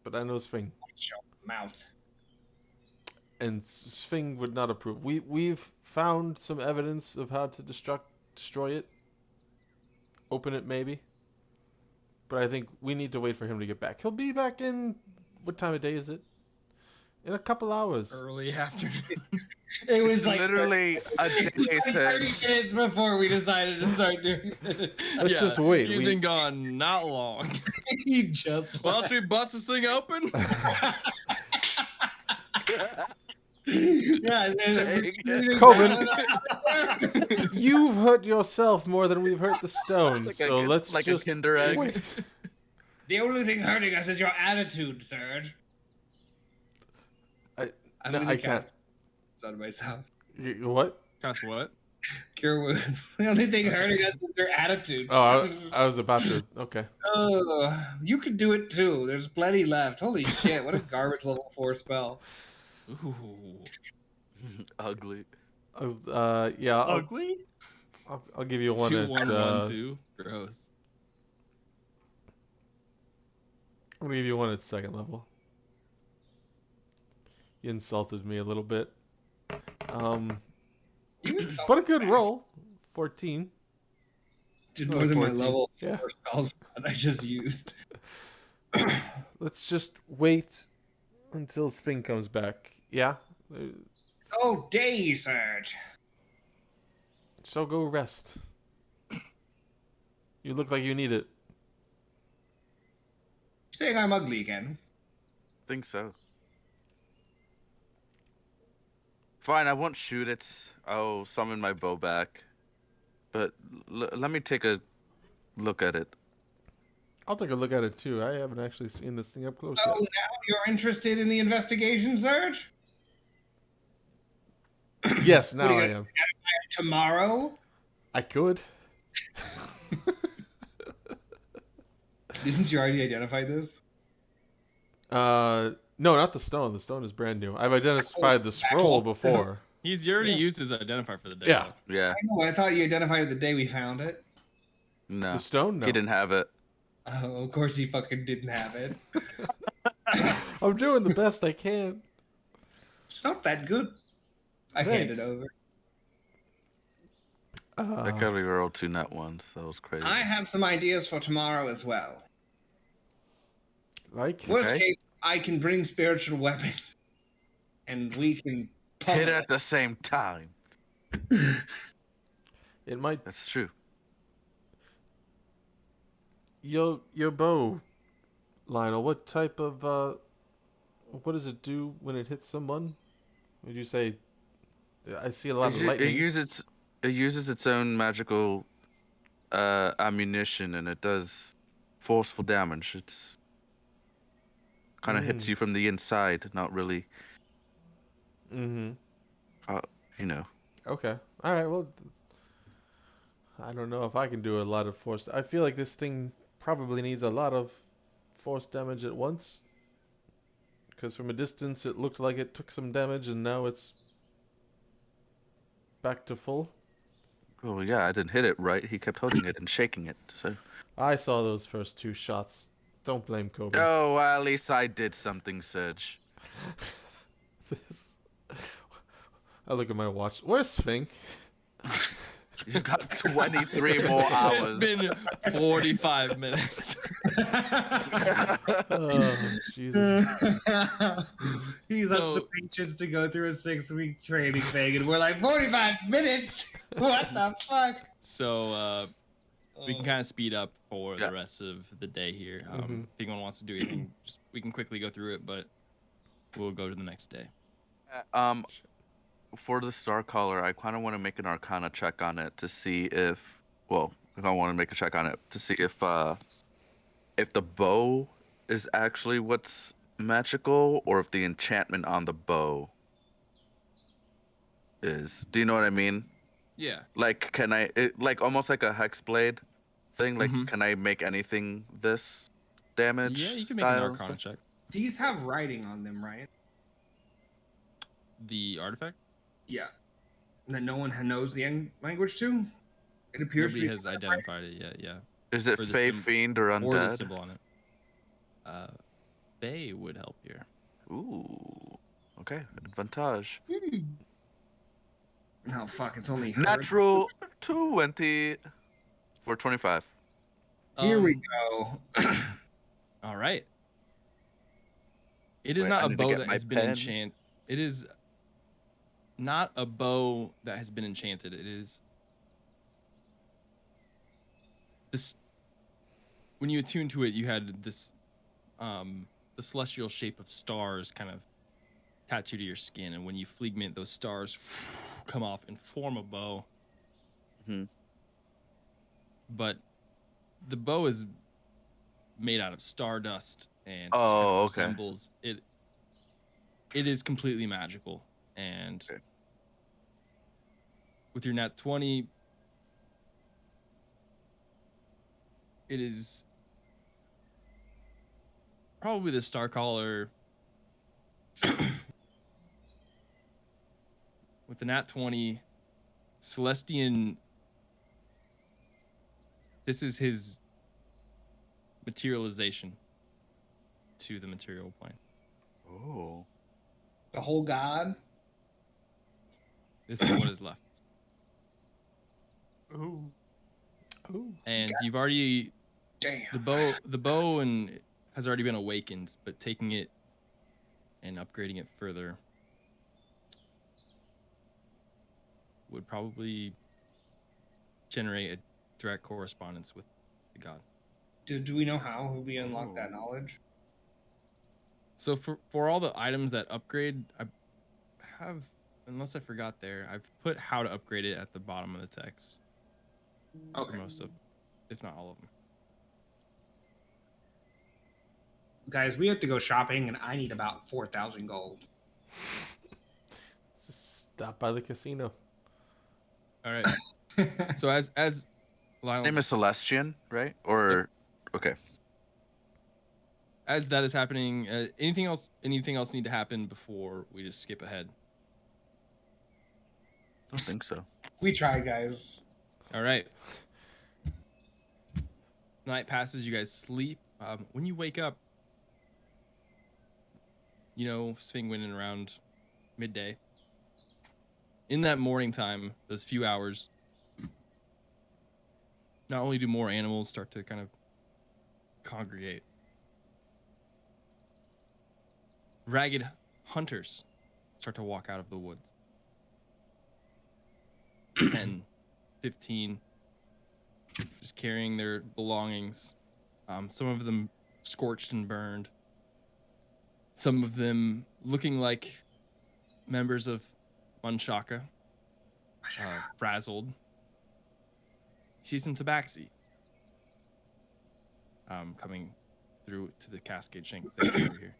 S2: but I know Sving,
S5: Watch your mouth.
S2: and Sving would not approve. We've found some evidence of how to destroy it. Open it, maybe. But I think we need to wait for him to get back. He'll be back in, what time of day is it? In a couple hours.
S4: Early afternoon.
S5: It was like
S3: Literally a day,
S5: 30
S3: Sedge.
S5: minutes before we decided to start doing this.
S2: Let's just wait.
S4: You've been gone not long.
S5: You just
S4: Well, should we bust this thing open?
S5: Yeah,
S2: Coben, you've hurt yourself more than we've hurt the stone,
S3: Like
S2: so let's
S3: like
S2: just
S3: a Kinder egg.
S2: wait.
S5: The only thing hurting us is your attitude, Serge. I'm
S2: No,
S5: gonna
S2: I can't.
S5: cast this on myself.
S2: What?
S4: Cast what?
S5: Cure wounds. The only thing hurting us is your attitude.
S2: Oh, I was about to. Okay.
S5: Oh, you can do it too. There's plenty left. Holy shit! What a garbage level 4 spell.
S4: Ooh.
S3: Ugly.
S2: Yeah.
S6: Ugly?
S2: I'll give you one
S4: 2,
S2: at.
S4: 1, 1, 2. Gross.
S2: I'm gonna give you one at second level. You insulted me a little bit. But a good roll. 14.
S5: Did more than my
S2: 14.
S5: level 4
S2: Yeah.
S5: spells that I just used.
S2: Let's just wait until Sphinx comes back. Yeah.
S5: Oh, day, Serge.
S2: So go rest. You look like you need it.
S5: Saying I'm ugly again.
S3: Think so. Fine, I won't shoot it. I'll summon my bow back. But let me take a look at it.
S2: I'll take a look at it too. I haven't actually seen this thing up close
S5: Oh,
S2: yet.
S5: now you're interested in the investigation, Serge?
S2: Yes, now
S5: What are
S2: I
S5: you
S2: am.
S5: Tomorrow?
S2: I could.
S5: Didn't you already identify this?
S2: No, not the stone. The stone is brand new. I've identified the scroll before.
S4: He's already used his identifier for the day.
S2: Yeah.
S4: though.
S3: Yeah.
S5: I know. I thought you identified it the day we found it.
S3: No.
S2: The stone? No.
S3: He didn't have it.
S5: Oh, of course he fucking didn't have it.
S2: I'm doing the best I can.
S5: It's not that good. I hand it
S2: Thanks.
S5: over.
S3: I could have rolled 2 nat ones. That was crazy.
S5: I have some ideas for tomorrow as well.
S2: Like?
S5: Worst
S3: Okay.
S5: case, I can bring spiritual weapon, and we can
S3: Hit at the same time.
S2: It might.
S3: That's true.
S2: Your bow, Lionel. What type of what does it do when it hits someone? Would you say? I see a lot of
S3: It
S2: lightning.
S3: uses its own magical ammunition, and it does forceful damage. It's kind of hits you from the inside, not really.
S2: Mm-hmm.
S3: You know.
S2: Okay. All right. Well, I don't know if I can do a lot of force. I feel like this thing probably needs a lot of force damage at once. Because from a distance, it looked like it took some damage, and now it's back to full.
S3: Oh yeah, I didn't hit it right. He kept holding it and shaking it. So.
S2: I saw those first 2 shots. Don't blame Kobe.
S3: Oh, well, at least I did something, Serge.
S2: I look at my watch. Where's Sphinx?
S3: You've got 23 more hours.
S4: It's been 45 minutes.
S2: Oh, Jesus.
S5: He's
S4: So-
S5: up the patience to go through a 6-week training thing, and we're like, 45 minutes? What the fuck?
S4: So we can kind of speed up for
S3: Yeah.
S4: the rest of the day here.
S2: Mhm.
S4: If anyone wants to do anything, we can quickly go through it, but we'll go to the next day.
S3: For the Star Caller, I kind of want to make an Arcana check on it to see if, well, I want to make a check on it to see if the bow is actually what's magical, or if the enchantment on the bow is. Do you know what I mean?
S4: Yeah.
S3: Like, can I, like almost like a hex blade thing? Like,
S4: Mhm.
S3: can I make anything this damage?
S4: Yeah, you can make an
S3: style
S4: Arcana
S3: stuff?
S4: check.
S5: These have writing on them, right?
S4: The artifact?
S5: Yeah. That no one knows the language to? It appears
S4: Nobody
S5: to be
S4: has identified it yet, yeah.
S3: Is it
S4: Or the
S3: Fey,
S4: sym-
S3: Fiend, or
S4: Or the
S3: Undead?
S4: symbol on it. They would help here.
S3: Ooh. Okay, advantage.
S5: No, fuck, it's only her.
S3: Natural 20 for 25.
S5: Here we
S4: Um,
S5: go.
S4: All right. It is
S3: Wait,
S4: not
S3: I
S4: a
S3: need to
S4: bow
S3: get
S4: that
S3: my
S4: has been
S3: pen.
S4: enchanted. It is not a bow that has been enchanted. It is this. When you attune to it, you had this, the celestial shape of stars kind of tattooed to your skin, and when you fleegment, those stars come off and form a bow.
S3: Hmm.
S4: But the bow is made out of stardust and just
S3: Oh, okay.
S4: resembles it. It is completely magical, and
S3: Okay.
S4: with your nat 20, it is probably the Starcaller with the nat 20. Celestian, this is his materialization to the material plane.
S3: Oh.
S5: The whole god.
S4: This is what is left.
S6: Ooh.
S4: And you've already
S5: Damn.
S4: the bow and has already been awakened, but taking it and upgrading it further would probably generate a direct correspondence with the god.
S5: Do we know how we unlock that knowledge?
S4: So for all the items that upgrade, I have, unless I forgot there, I've put how to upgrade it at the bottom of the text.
S5: Okay.
S4: For most of, if not all of them.
S5: Guys, we have to go shopping, and I need about 4,000 gold.
S2: Just stop by the casino.
S4: All right. So as Lyle's,
S3: His name is Celestian, right? Or okay.
S4: as that is happening, anything else need to happen before we just skip ahead?
S3: I don't think so.
S5: We try, guys.
S4: All right. Night passes, you guys sleep. When you wake up, you know, Sphinx went in around midday. In that morning time, those few hours, not only do more animals start to kind of congregate, ragged hunters start to walk out of the woods. 10, 15, just carrying their belongings. Some of them scorched and burned. Some of them looking like members of Munchaka, frazzled. You see some tabaxi coming through to the Cascade Shank over here.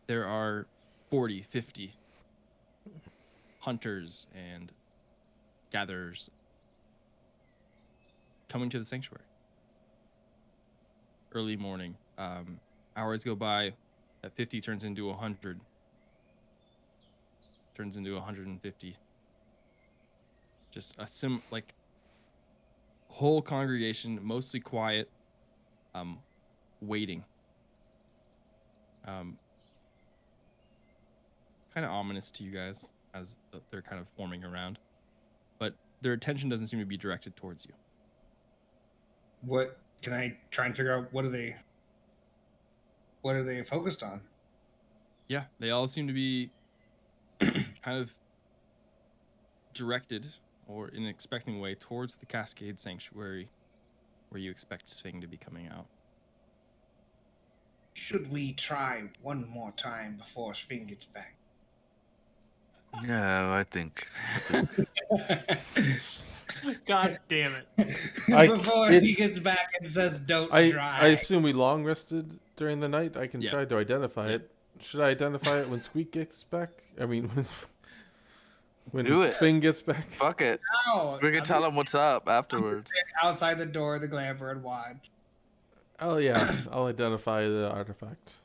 S4: There are 40, 50 hunters and gatherers coming to the sanctuary. Early morning. Hours go by. That 50 turns into 100. Turns into 150. Just a whole congregation, mostly quiet, waiting. Kind of ominous to you guys as they're kind of forming around, but their attention doesn't seem to be directed towards you.
S5: What can I try and figure out? What are they focused on?
S4: Yeah, they all seem to be kind of directed or in an expecting way towards the Cascade Sanctuary where you expect Sphinx to be coming out.
S5: Should we try one more time before Sphinx gets back?
S3: Yeah, I think.
S6: God damn it.
S5: Before he gets back and says, "Don't try."
S2: I assume we long rested during the night. I can
S4: Yeah.
S2: try to identify it. Should I identify it when Squeak gets back? I mean, when
S3: Do it.
S2: Sphinx gets back?
S3: Fuck it.
S5: No,
S3: We can tell him what's up afterwards.
S5: outside the door of the Glamper and watch.
S2: Oh yeah, I'll identify the artifact.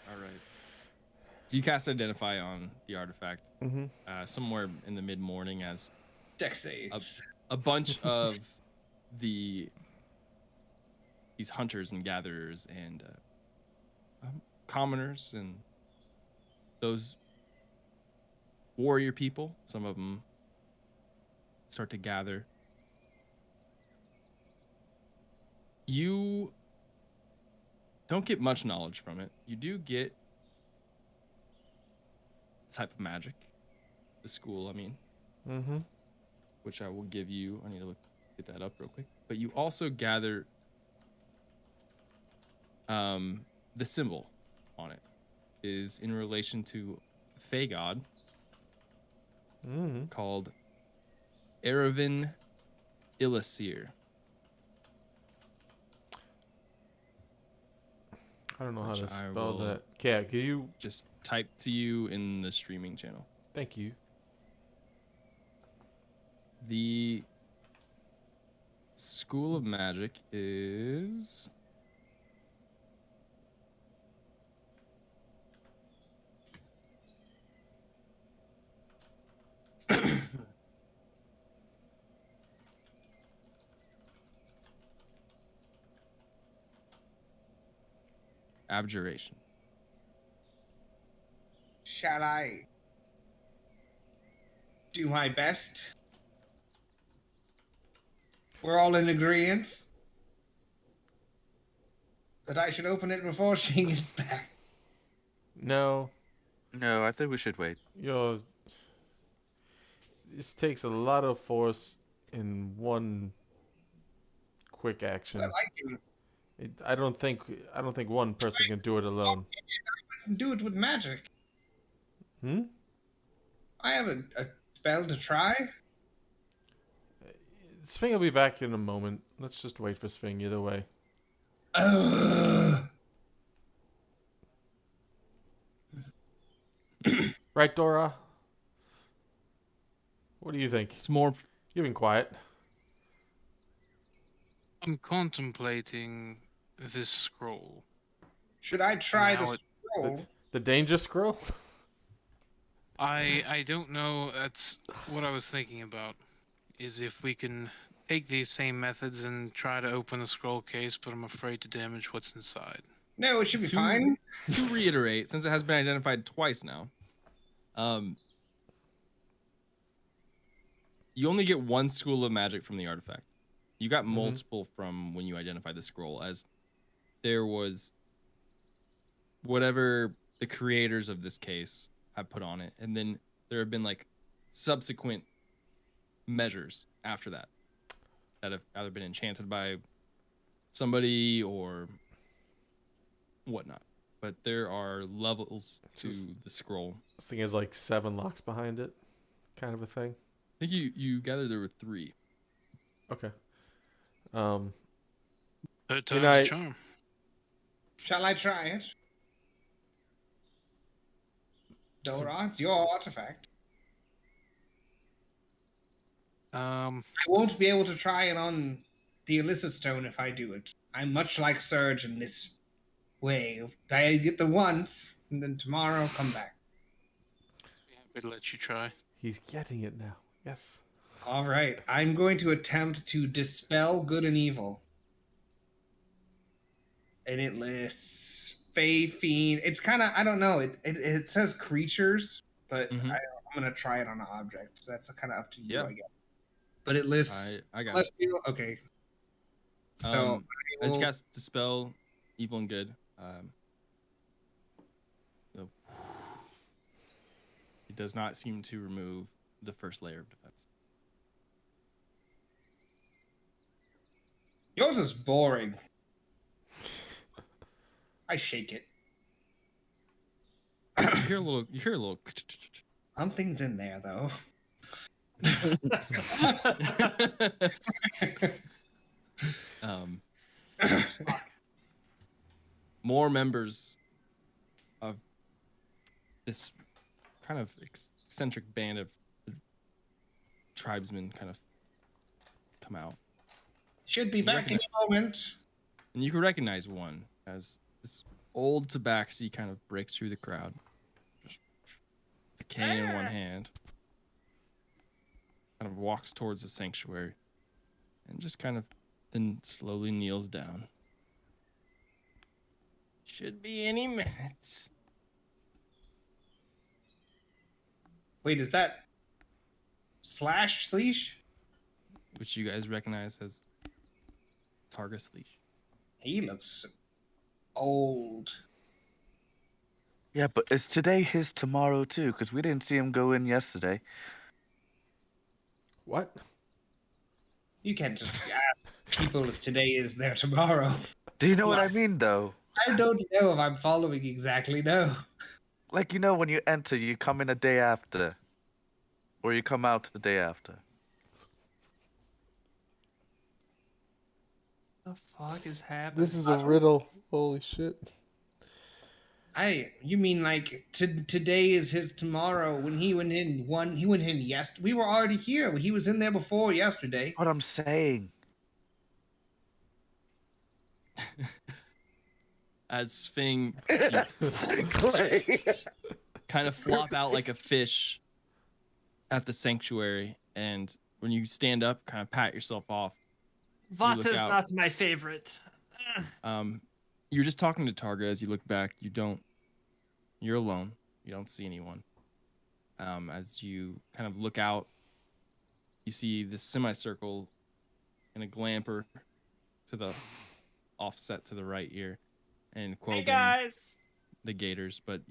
S4: All right. So you cast Identify on the artifact somewhere in the mid-morning as
S5: Deck saves.
S4: a bunch of these hunters and gatherers and commoners and those warrior people, some of them start to gather. You don't get much knowledge from it. You do get type of magic, the school, I mean, which I will give you. I need to get that up real quick. But you also gather the symbol on it. is in relation to a Fey god called Eravin Illasir.
S2: I don't know how to
S4: Which I
S2: spell
S4: will
S2: that. Yeah, can you?
S4: Just type to you in the streaming channel.
S2: Thank you.
S4: The School of Magic is Abjuration.
S5: Shall I do my best? We're all in agreement that I should open it before she gets back.
S2: No,
S3: No, I think we should wait.
S2: this takes a lot of force in one quick action.
S5: Well, I can
S2: I don't think one person can do it alone.
S5: do it with magic.
S2: Hmm?
S5: I have a spell to try.
S2: Sving will be back in a moment. Let's just wait for Sving either way.
S5: Ugh.
S2: Right, Dora? What do you think?
S4: It's more
S2: You've been quiet.
S7: I'm contemplating this scroll.
S5: Should I try
S7: Now
S5: the scroll?
S2: The danger scroll?
S7: I don't know. That's what I was thinking about. Is if we can take these same methods and try to open the scroll case, but I'm afraid to damage what's inside.
S5: No, it should be
S4: To-
S5: fine.
S4: to reiterate, since it has been identified twice now. You only get one school of magic from the artifact. You got multiple from when you identified the scroll, as there was whatever the creators of this case have put on it, and then there have been like subsequent measures after that have either been enchanted by somebody or whatnot. But there are levels to the scroll.
S2: This thing has like 7 locks behind it, kind of a thing.
S4: I think you gathered there were 3.
S2: Okay.
S7: Third
S2: Good
S7: time's
S2: night.
S7: a charm.
S5: Shall I try it? Dora, it's your artifact. I won't be able to try it on the Alyssa Stone if I do it. I'm much like Surge in this way. I get the once, and then tomorrow come back.
S7: Happy to let you try.
S2: He's getting it now. Yes.
S5: All right, I'm going to attempt to dispel good and evil. And it lists Fey Fiend. It's kind of, I don't know, it says creatures, but I'm going to try it on an object. So that's kind of up to you, I guess. But it lists
S4: I got
S5: celestial. Okay. So
S4: I just cast Dispel Evil and Good. So it does not seem to remove the first layer of defense.
S5: yours is boring. I shake it.
S4: You hear a little.
S5: Something's in there, though.
S4: More members of this kind of eccentric band of tribesmen kind of come out.
S5: Should be back in a moment.
S4: And you can recognize one as this old tabaxi kind of breaks through the crowd. Just a cane in one hand. Kind of walks towards the sanctuary. And just kind of then slowly kneels down. Should be any minute.
S5: Wait, is that Sleesh?
S4: Which you guys recognize as Targus Leash.
S5: He looks old.
S3: Yeah, but is today his tomorrow too? Because we didn't see him go in yesterday.
S2: What?
S5: You can't just ask people if today is their tomorrow.
S3: Do you know what I mean, though?
S5: I don't know if I'm following exactly, no.
S3: Like, when you enter, you come in a day after. Or you come out the day after.
S6: The fuck is happening?
S2: This is a riddle. Holy shit.
S5: You mean like today is his tomorrow? When he went in, he went in yesterday. We were already here. He was in there before yesterday.
S3: What I'm saying.
S4: As Sphing,
S3: Clay.
S4: kind of flop out like a fish at the sanctuary, and when you stand up, kind of pat yourself off.
S6: Vata's
S4: look out.
S6: not my favorite.
S4: You're just talking to Targa as you look back. You're alone. You don't see anyone. As you kind of look out, you see this semicircle and a glamper to the offset to the right here, and
S6: Hey
S4: Quogan,
S6: guys.
S4: the Gators. But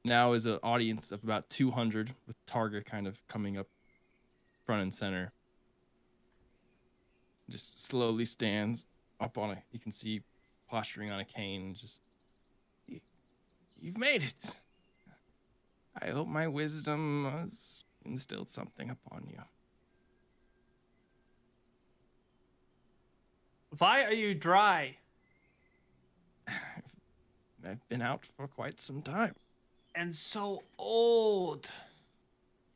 S4: now is an audience of about 200 with Targa kind of coming up front and center. Just slowly stands up on you can see posturing on a cane. Just, you've made it. I hope my wisdom has instilled something upon you.
S6: Why are you dry?
S4: I've been out for quite some time.
S6: And so old.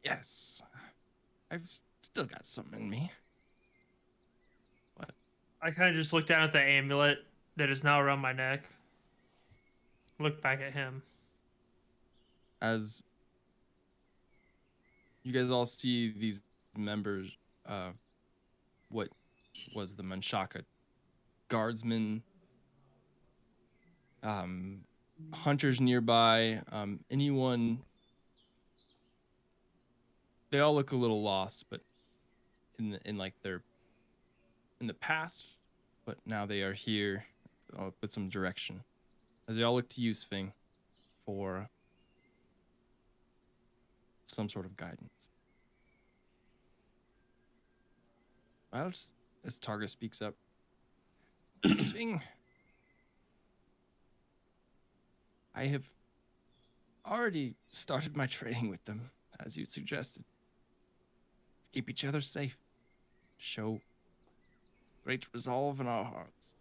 S4: Yes. I've still got some in me.
S6: I kind of just look down at the amulet that is now around my neck. Look back at him.
S4: As you guys all see these members, what was the Manshaka guardsmen, hunters nearby, anyone. They all look a little lost, but in the past, but now they are here with some direction. As they all look to you, Sphing, for some sort of guidance. As Targa speaks up, Sphing, I have already started my training with them, as you suggested. Keep each other safe. Show great resolve in our hearts.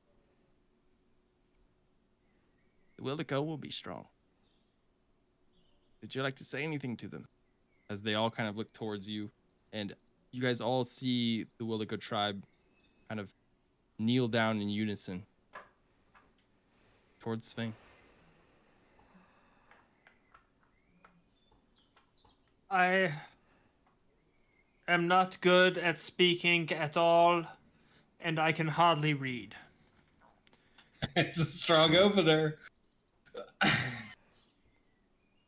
S4: The will to go will be strong. Would you like to say anything to them? As they all kind of look towards you, and you guys all see the will to go tribe kind of kneel down in unison towards Sphing.
S6: I am not good at speaking at all, and I can hardly read.
S5: It's a strong opener.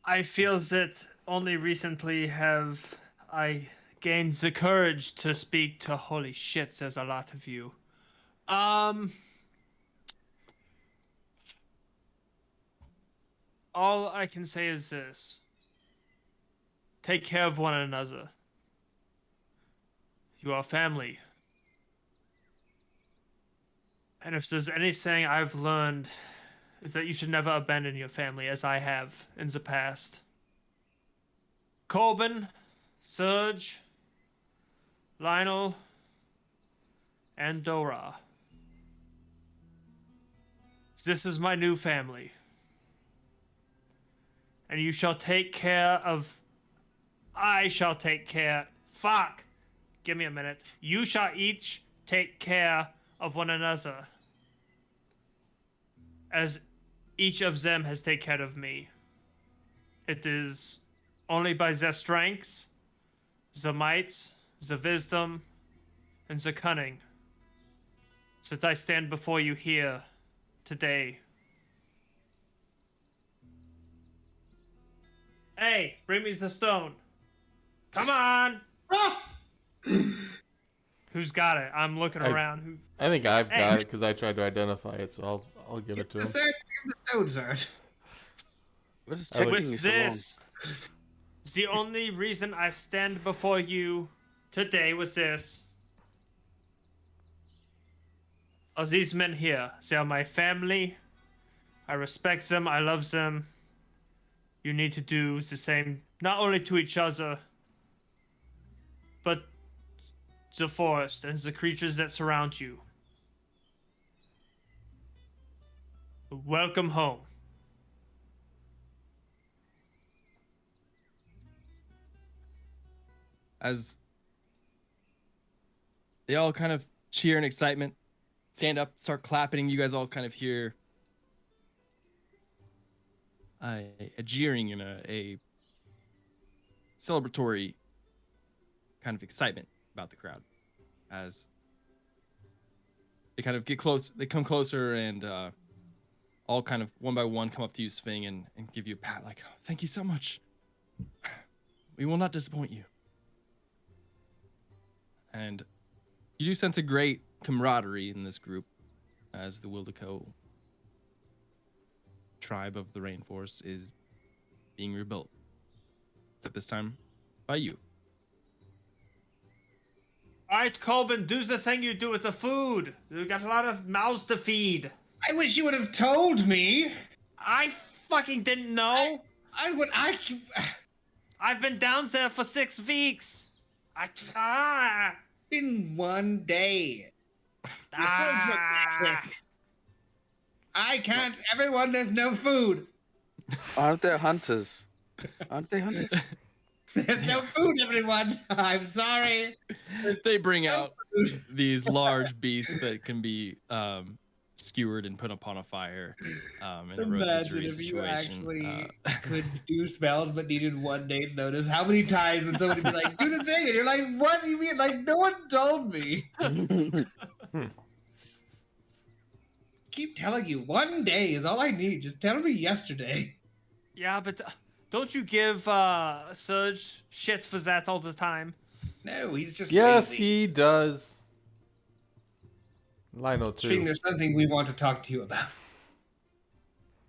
S6: I feel that only recently have I gained the courage to speak to holy shit, says a lot of you. All I can say is this. Take care of one another. You are family. And if there's anything I've learned, is that you should never abandon your family as I have in the past. Corbin, Serge, Lionel, and Dora. This is my new family. And you shall take care of... I shall take care... Fuck! Give me a minute. You shall each take care of one another, as each of them has taken care of me. It is only by their strengths, the might, the wisdom, and the cunning that I stand before you here today. Hey, bring me the stone. Come on! Who's got it? I'm looking around.
S2: I think I've
S6: Hey.
S2: got it because I tried to identify it, so I'll give it to him.
S5: Give the stone, Zerd.
S3: What is
S2: I like-
S3: taking you
S6: With
S3: so long?
S6: this, the only reason I stand before you today was this. Are these men here? They are my family. I respect them. I love them. you need to do the same, not only to each other, but the forest and the creatures that surround you. Welcome home.
S4: As they all kind of cheer in excitement, stand up, start clapping, you guys all kind of hear a jeering and a celebratory kind of excitement about the crowd as they kind of get close. They come closer and all kind of one by one come up to you, Sving, and give you a pat like, oh, thank you so much. We will not disappoint you. And you do sense a great camaraderie in this group as the Wildeco tribe of the rainforest is being rebuilt. Except this time by you.
S6: Alright, Colbin, do the thing you do with the food. You got a lot of mouths to feed.
S5: I wish you would have told me.
S6: I fucking didn't know.
S5: I've
S6: been down there for 6 weeks.
S5: Been 1 day. You're so dramatic. I can't. Everyone, there's no food.
S3: Aren't there hunters? Aren't they hunters?
S5: There's no food, everyone. I'm sorry.
S4: They bring out these large beasts that can be skewered and put upon a fire. In a rotisserie
S5: Imagine if you
S4: situation.
S5: actually could do spells but needed 1 day's notice. How many times would somebody be like, do the thing? And you're like, what do you mean? Like, no one told me. Keep telling you, 1 day is all I need. Just tell me yesterday.
S6: Yeah, but don't you give Surge shits for that all the time?
S5: No, he's just
S2: Yes,
S5: lazy.
S2: he does. Lionel too.
S5: String, there's something we want to talk to you about.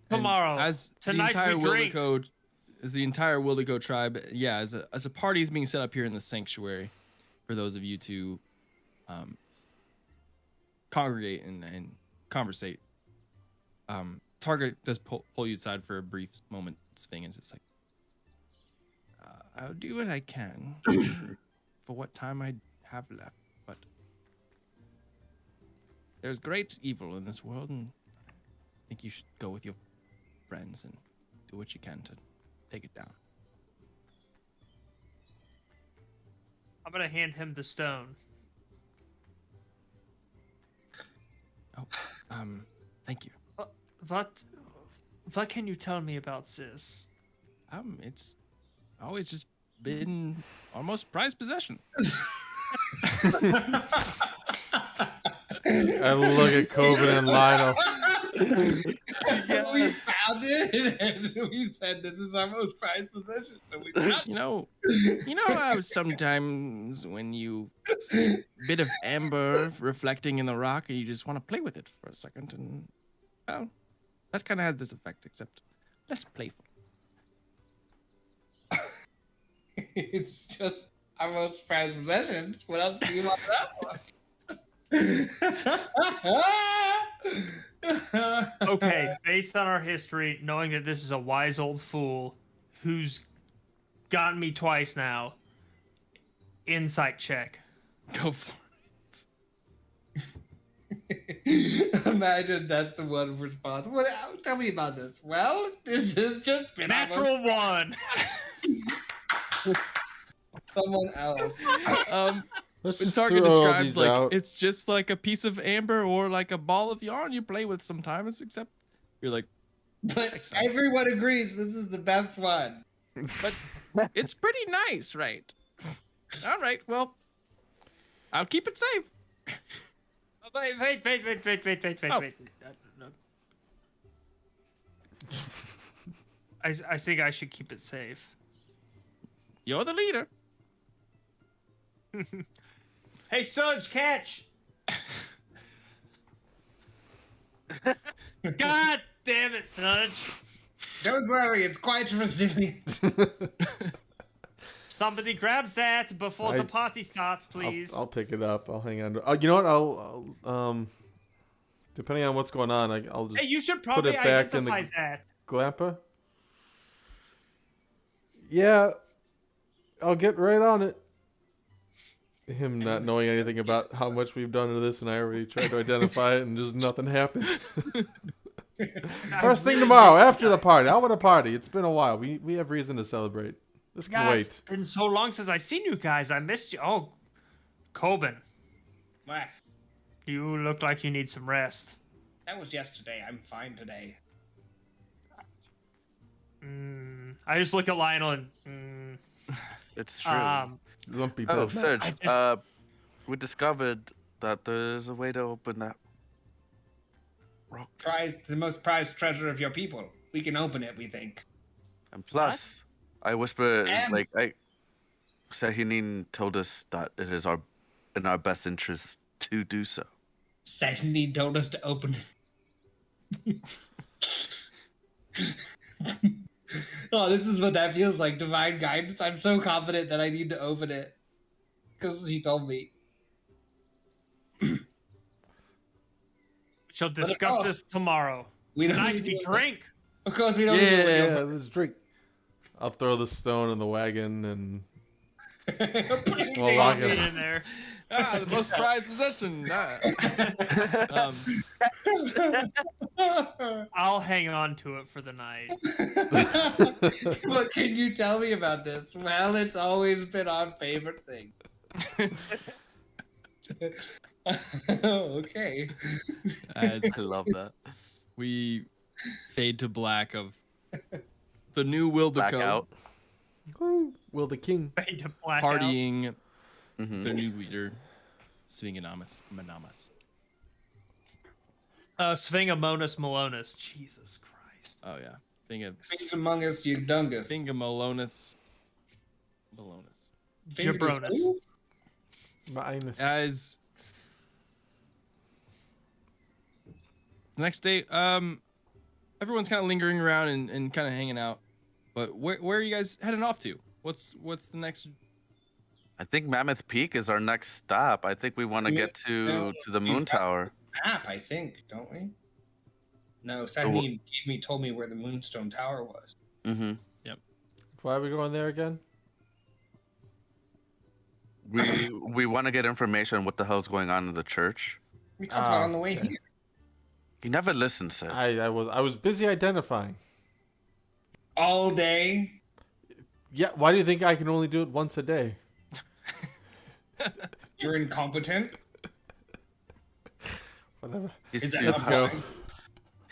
S6: Tomorrow.
S4: As
S6: Tonight
S4: the entire
S6: we drink.
S4: Wildeco tribe, yeah, as a party is being set up here in the sanctuary for those of you to congregate and conversate. Target does pull you aside for a brief moment, Sving, and it's like, I'll do what I can for what time I have left, but there's great evil in this world, and I think you should go with your friends and do what you can to take it down.
S6: I'm gonna hand him the stone.
S4: Oh, thank you.
S6: What can you tell me about this?
S4: It's always just been almost prized possession.
S2: I look at Coven and Lionel.
S5: We found it, and we said this is our most prized possession. And we found
S4: You know how sometimes when you see a bit of amber reflecting in the rock and you just want to play with it for a second, and well, that kind of has this effect, except less playful.
S5: It's just our most prized possession. What else do you want that for?
S6: Okay, based on our history, knowing that this is a wise old fool who's gotten me twice now, insight check.
S4: Go for
S5: Imagine that's the one response. What? Tell me about this. Well, this has just been
S6: Natural 1.
S5: someone else.
S2: Let's
S4: When
S2: just
S4: Target
S2: throw
S4: describes
S2: these
S4: like
S2: out.
S4: it's just like a piece of amber or like a ball of yarn you play with sometimes, except you're like,
S5: But everyone agrees this is the best one.
S4: but it's pretty nice, right? All right, well, I'll keep it safe.
S6: Wait.
S4: Oh.
S6: I think I should keep it safe.
S4: You're the leader.
S6: Hey, Surge, catch! God damn it, Surge!
S5: Don't worry, it's quite resilient.
S6: Somebody grabs that before the
S2: I-
S6: party starts, please.
S2: I'll pick it up. I'll hang on. You know what? I'll depending on what's going on, I'll just
S6: Hey, you should probably
S2: it back in the-
S6: identify that.
S2: Glampa. Yeah, I'll get right on it. Him not knowing anything about how much we've done to this, and I already tried to identify it, and just nothing happened. First thing tomorrow, after the party. I want a party. It's been a while. We have reason to celebrate. This can
S6: God,
S2: wait.
S6: it's been so long since I seen you guys. I missed you. Oh, Coben,
S5: What?
S6: you look like you need some rest.
S5: That was yesterday. I'm fine today.
S6: I just look at Lionel and.
S3: It's true.
S2: Lumpy
S3: Oh,
S2: bed.
S3: Serge,
S6: I
S3: we discovered that there's a way to open that rock.
S5: The most prized treasure of your people. We can open it, we think.
S3: And plus, I whisper,
S5: And-
S3: Sahinin told us that it is in our best interest to do so.
S5: Saturday told us to open it. Oh, this is what that feels like. Divine guidance. I'm so confident that I need to open it. Because he told me.
S6: She'll
S5: of
S6: discuss
S5: course,
S6: this tomorrow.
S5: We don't
S6: Tonight
S5: need
S6: we
S5: to-
S6: drink.
S5: Of course, we don't need to
S2: Yeah, let's drink. I'll throw the stone in the wagon and
S5: Put anything
S2: Well,
S5: on
S2: rocket.
S6: Get
S5: it.
S6: in there.
S4: The most prized possession.
S6: I'll hang on to it for the night.
S5: What can you tell me about this? Well, it's always been our favorite thing. Okay.
S4: As
S3: I love that.
S4: we fade to black of the new Wildeco
S3: Blackout.
S2: Woo, Will the King.
S6: Fade to black out.
S4: partying
S3: Mm-hmm.
S4: their new leader, Swinganamas Manamas.
S6: Svingamonus Malonus. Jesus Christ.
S4: Oh yeah,
S5: Things among us, you dungus.
S4: Fingamolonus Malonus.
S6: Jabronus.
S2: Minus.
S4: As the next day, everyone's kind of lingering around and kind of hanging out. But where are you guys heading off to? What's the next?
S3: I think Mammoth Peak is our next stop. I think we want to get to the moon tower.
S5: Map, I think, don't we? No, Sahneen told me where the Moonstone Tower was.
S3: Mm-hmm.
S2: Why are we going there again?
S3: We want to get information on what the hell's going on in the church.
S5: We talked about it on the way
S2: okay.
S5: here.
S3: You never listen, Sid.
S2: I was busy identifying.
S5: All day.
S2: Yeah, why do you think I can only do it once a day?
S5: You're incompetent.
S2: Whatever.
S3: He's
S5: Is that
S3: too,
S2: Let's
S5: not
S2: go.
S5: fine?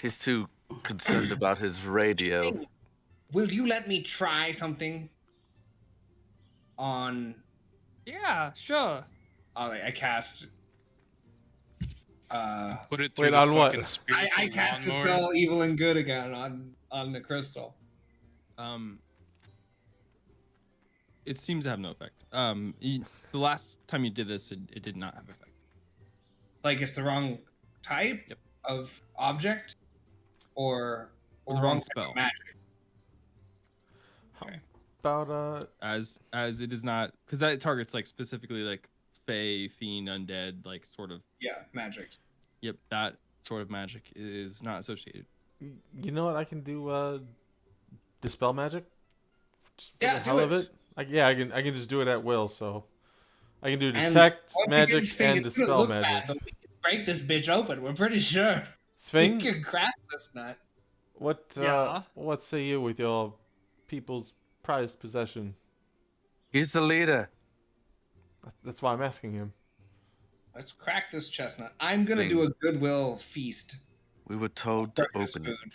S3: he's too concerned about his radio.
S5: Will you let me try something on?
S6: Yeah, sure.
S5: I cast.
S7: Put it through
S2: Wait,
S7: the
S2: on what?
S7: fucking spiritual
S5: I cast a
S7: lawnmower.
S5: spell, evil and good again on the crystal.
S4: It seems to have no effect. The last time you did this, it did not have effect.
S5: Like it's the wrong type
S4: Yep.
S5: of object, or
S4: Or the wrong
S5: type of
S4: spell.
S5: magic.
S2: About
S4: As it is not, because that targets like specifically like fey, fiend, undead, like sort of.
S5: Yeah, magic.
S4: Yep, that sort of magic is not associated.
S2: you know what I can do? Dispel magic. Just for
S5: Yeah,
S2: the
S5: do
S2: hell of
S5: it.
S2: I can just do it at will. So I can do
S5: And
S2: detect
S5: once
S2: magic
S5: again, Sphinx,
S2: and
S5: it's gonna
S2: dispel
S5: look
S2: magic.
S5: bad, but we can break this bitch open. We're pretty sure.
S2: Sphinx,
S5: We can crack this nut.
S2: what
S6: Yeah.
S2: what say you with your people's prized possession?
S3: He's the leader.
S2: That's why I'm asking him.
S5: Let's crack this chestnut. I'm gonna
S3: Thing.
S5: do a goodwill feast.
S3: We were told to
S5: Breakfast
S3: open
S5: food.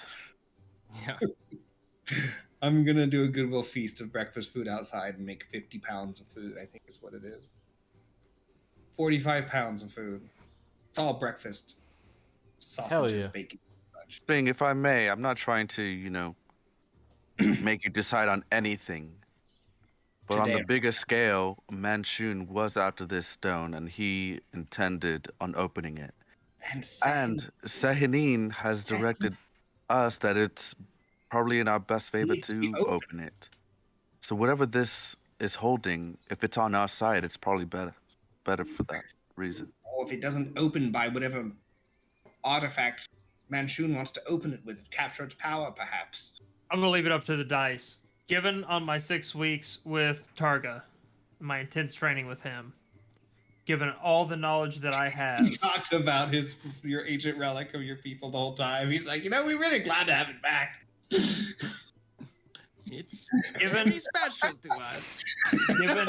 S3: it.
S4: Yeah.
S5: I'm gonna do a goodwill feast of breakfast food outside and make 50 pounds of food. I think is what it is. 45 pounds of food. It's all breakfast. Sausages,
S2: yeah.
S5: bacon, such.
S3: Spring, if I may, I'm not trying to, make you decide on anything. But on
S5: Today.
S3: the bigger scale, Manchun was after this stone, and he intended on opening it.
S5: And
S3: Sahinin has directed us that it's probably in our best favor
S5: Needs to be
S3: to
S5: open.
S3: open it. So whatever this is holding, if it's on our side, it's probably better for that reason.
S5: or if it doesn't open by whatever artifact Manchun wants to open it with, capture its power, perhaps.
S6: I'm gonna leave it up to the dice. given on my 6 weeks with Targa, my intense training with him, given all the knowledge that I
S5: He
S6: have,
S5: talked about your ancient relic of your people the whole time. He's like, we're really glad to have it back.
S4: It's
S6: given
S4: very special to us.
S6: given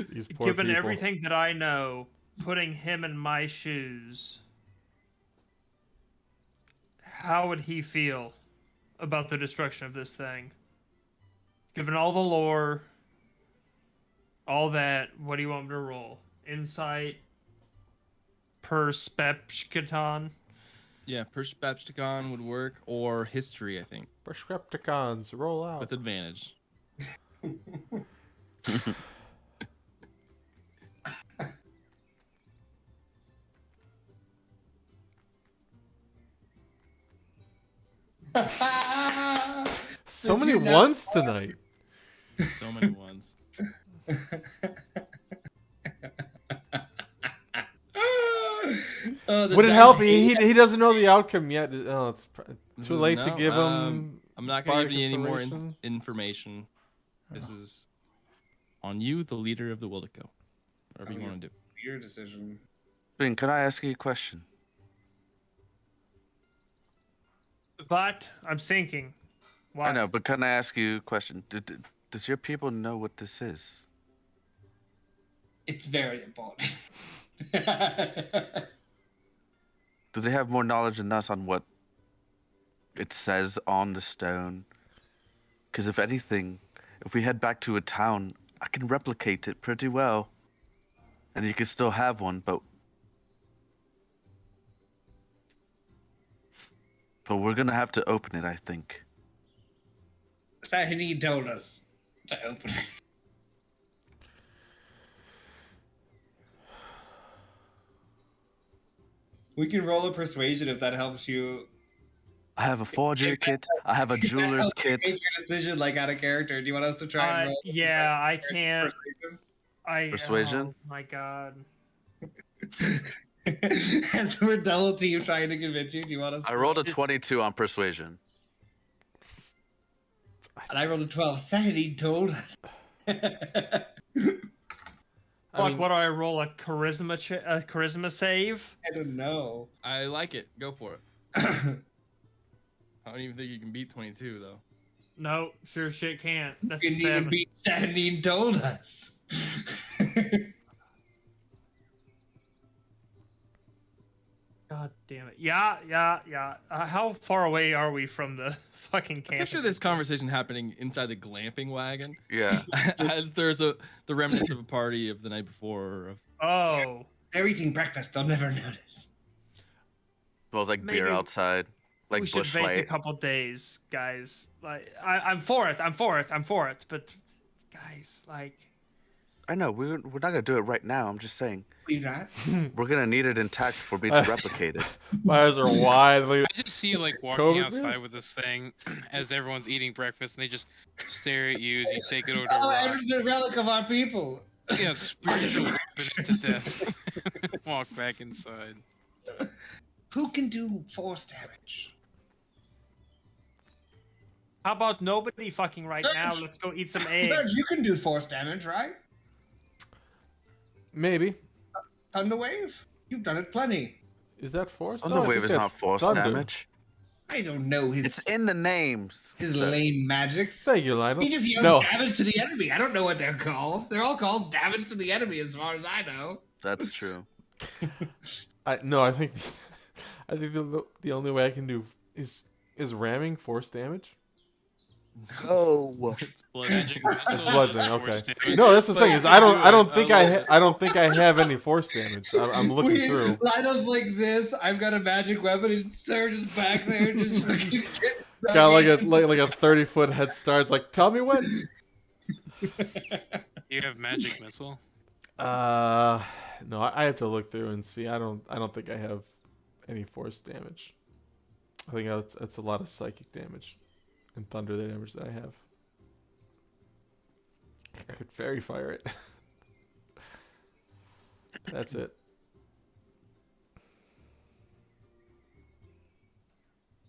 S2: These poor
S6: given
S2: people.
S6: everything that I know, putting him in my shoes, how would he feel about the destruction of this thing? Given all the lore, all that, what do you want me to roll? Insight, perception?
S4: Yeah, Percepticon would work, or history, I think,
S2: Percepticons, roll out.
S4: with advantage.
S2: So many ones tonight.
S4: So many ones.
S2: Would it help? He doesn't know the outcome yet. Oh, it's too late to
S4: No,
S2: give him.
S4: I'm not going to
S2: bardic
S4: give you any more
S2: information?
S4: information. This is on you, the leader of the Wildico. Whatever you want to do.
S5: Your decision.
S3: Spring, can I ask you a question?
S6: But I'm sinking. Why?
S3: I know, but can I ask you a question? Does your people know what this is?
S5: It's very important.
S3: Do they have more knowledge than us on what it says on the stone? Because if anything, if we head back to a town, I can replicate it pretty well. And you can still have one, but we're gonna have to open it, I think.
S5: Sahini told us to open it. We can roll a persuasion if that helps you.
S3: I have a forgery kit. I have a
S5: If that
S3: jeweler's
S5: helps you
S3: kit.
S5: Make your decision like out of character. Do you want us to try and roll?
S6: Yeah, I can't.
S3: Persuasion?
S6: Oh my god.
S5: As we're double team trying to convince you, do you want us?
S3: I rolled a 22 on persuasion.
S5: And I rolled a 12. Sahini told us.
S6: Fuck, what do I roll? A charisma save?
S5: I don't know.
S4: I like it. Go for it. I don't even think you can beat 22, though.
S6: No, sure shit can't. That's
S5: You
S6: a
S5: didn't even
S6: 7.
S5: beat Sahini told us.
S6: God damn it. Yeah. How far away are we from the fucking camp?
S4: Picture this conversation happening inside the glamping wagon.
S3: Yeah.
S4: As there's the remnants of a party of the night before. Or of...
S6: Oh.
S5: They're eating breakfast. They'll never notice.
S3: Smells like beer
S6: Maybe
S3: outside. Like
S6: we should
S3: Bush
S6: wait a
S3: Light.
S6: couple days, guys. Like, I'm for it. But, guys, like,
S3: I know, we're not gonna do it right now. I'm just saying.
S5: You not?
S3: We're gonna need it intact for me to replicate it.
S2: My eyes are widely.
S7: I just see you like walking
S2: COVID,
S7: outside
S2: man?
S7: with this thing as everyone's eating breakfast, and they just stare at you as you take it over to
S5: Oh,
S7: Rock.
S5: and the relic of our people.
S7: Yeah, spiritual weapon it to death. Walk back inside.
S5: Who can do force damage?
S6: how about nobody fucking right now? Let's go eat some
S5: Serge,
S6: eggs.
S5: you can do force damage, right?
S2: Maybe.
S5: Thunderwave? You've done it plenty.
S2: Is that force?
S3: Thunderwave is not force damage.
S5: I don't know
S3: It's in the names.
S5: his
S3: sir.
S5: lame magics.
S2: Thank you, Lionel.
S5: He just yells
S2: No.
S5: damage to the enemy. I don't know what they're called. They're all called damage to the enemy as far as I know.
S3: That's true.
S2: I think the only way I can do is ramming force damage.
S3: Oh.
S4: It's blood.
S7: Magic missile.
S2: Bludgeoning,
S7: is force
S2: okay.
S7: damage.
S2: No, that's the thing is I don't think
S4: I
S2: I don't think I have any force damage. I'm looking through.
S5: Lionel's like this. I've got a magic weapon, and Serge is back there just fucking
S2: Got like a 30-foot head start. It's like, tell me when.
S7: You have magic missile.
S2: No, I have to look through and see. I don't think I have any force damage. I think that's a lot of psychic damage and thunder damage that I have. I could fairy fire it. That's it. 'Cause I don't think I have any force damage. I think that's a lot of psychic damage and thunder damage that I have. I could fairy fire it. That's it. 'Cause I don't think I have any force damage. I think I have like a 30-foot head start. It's like, tell me when. You have magic missile.
S5: Who can do force damage, right?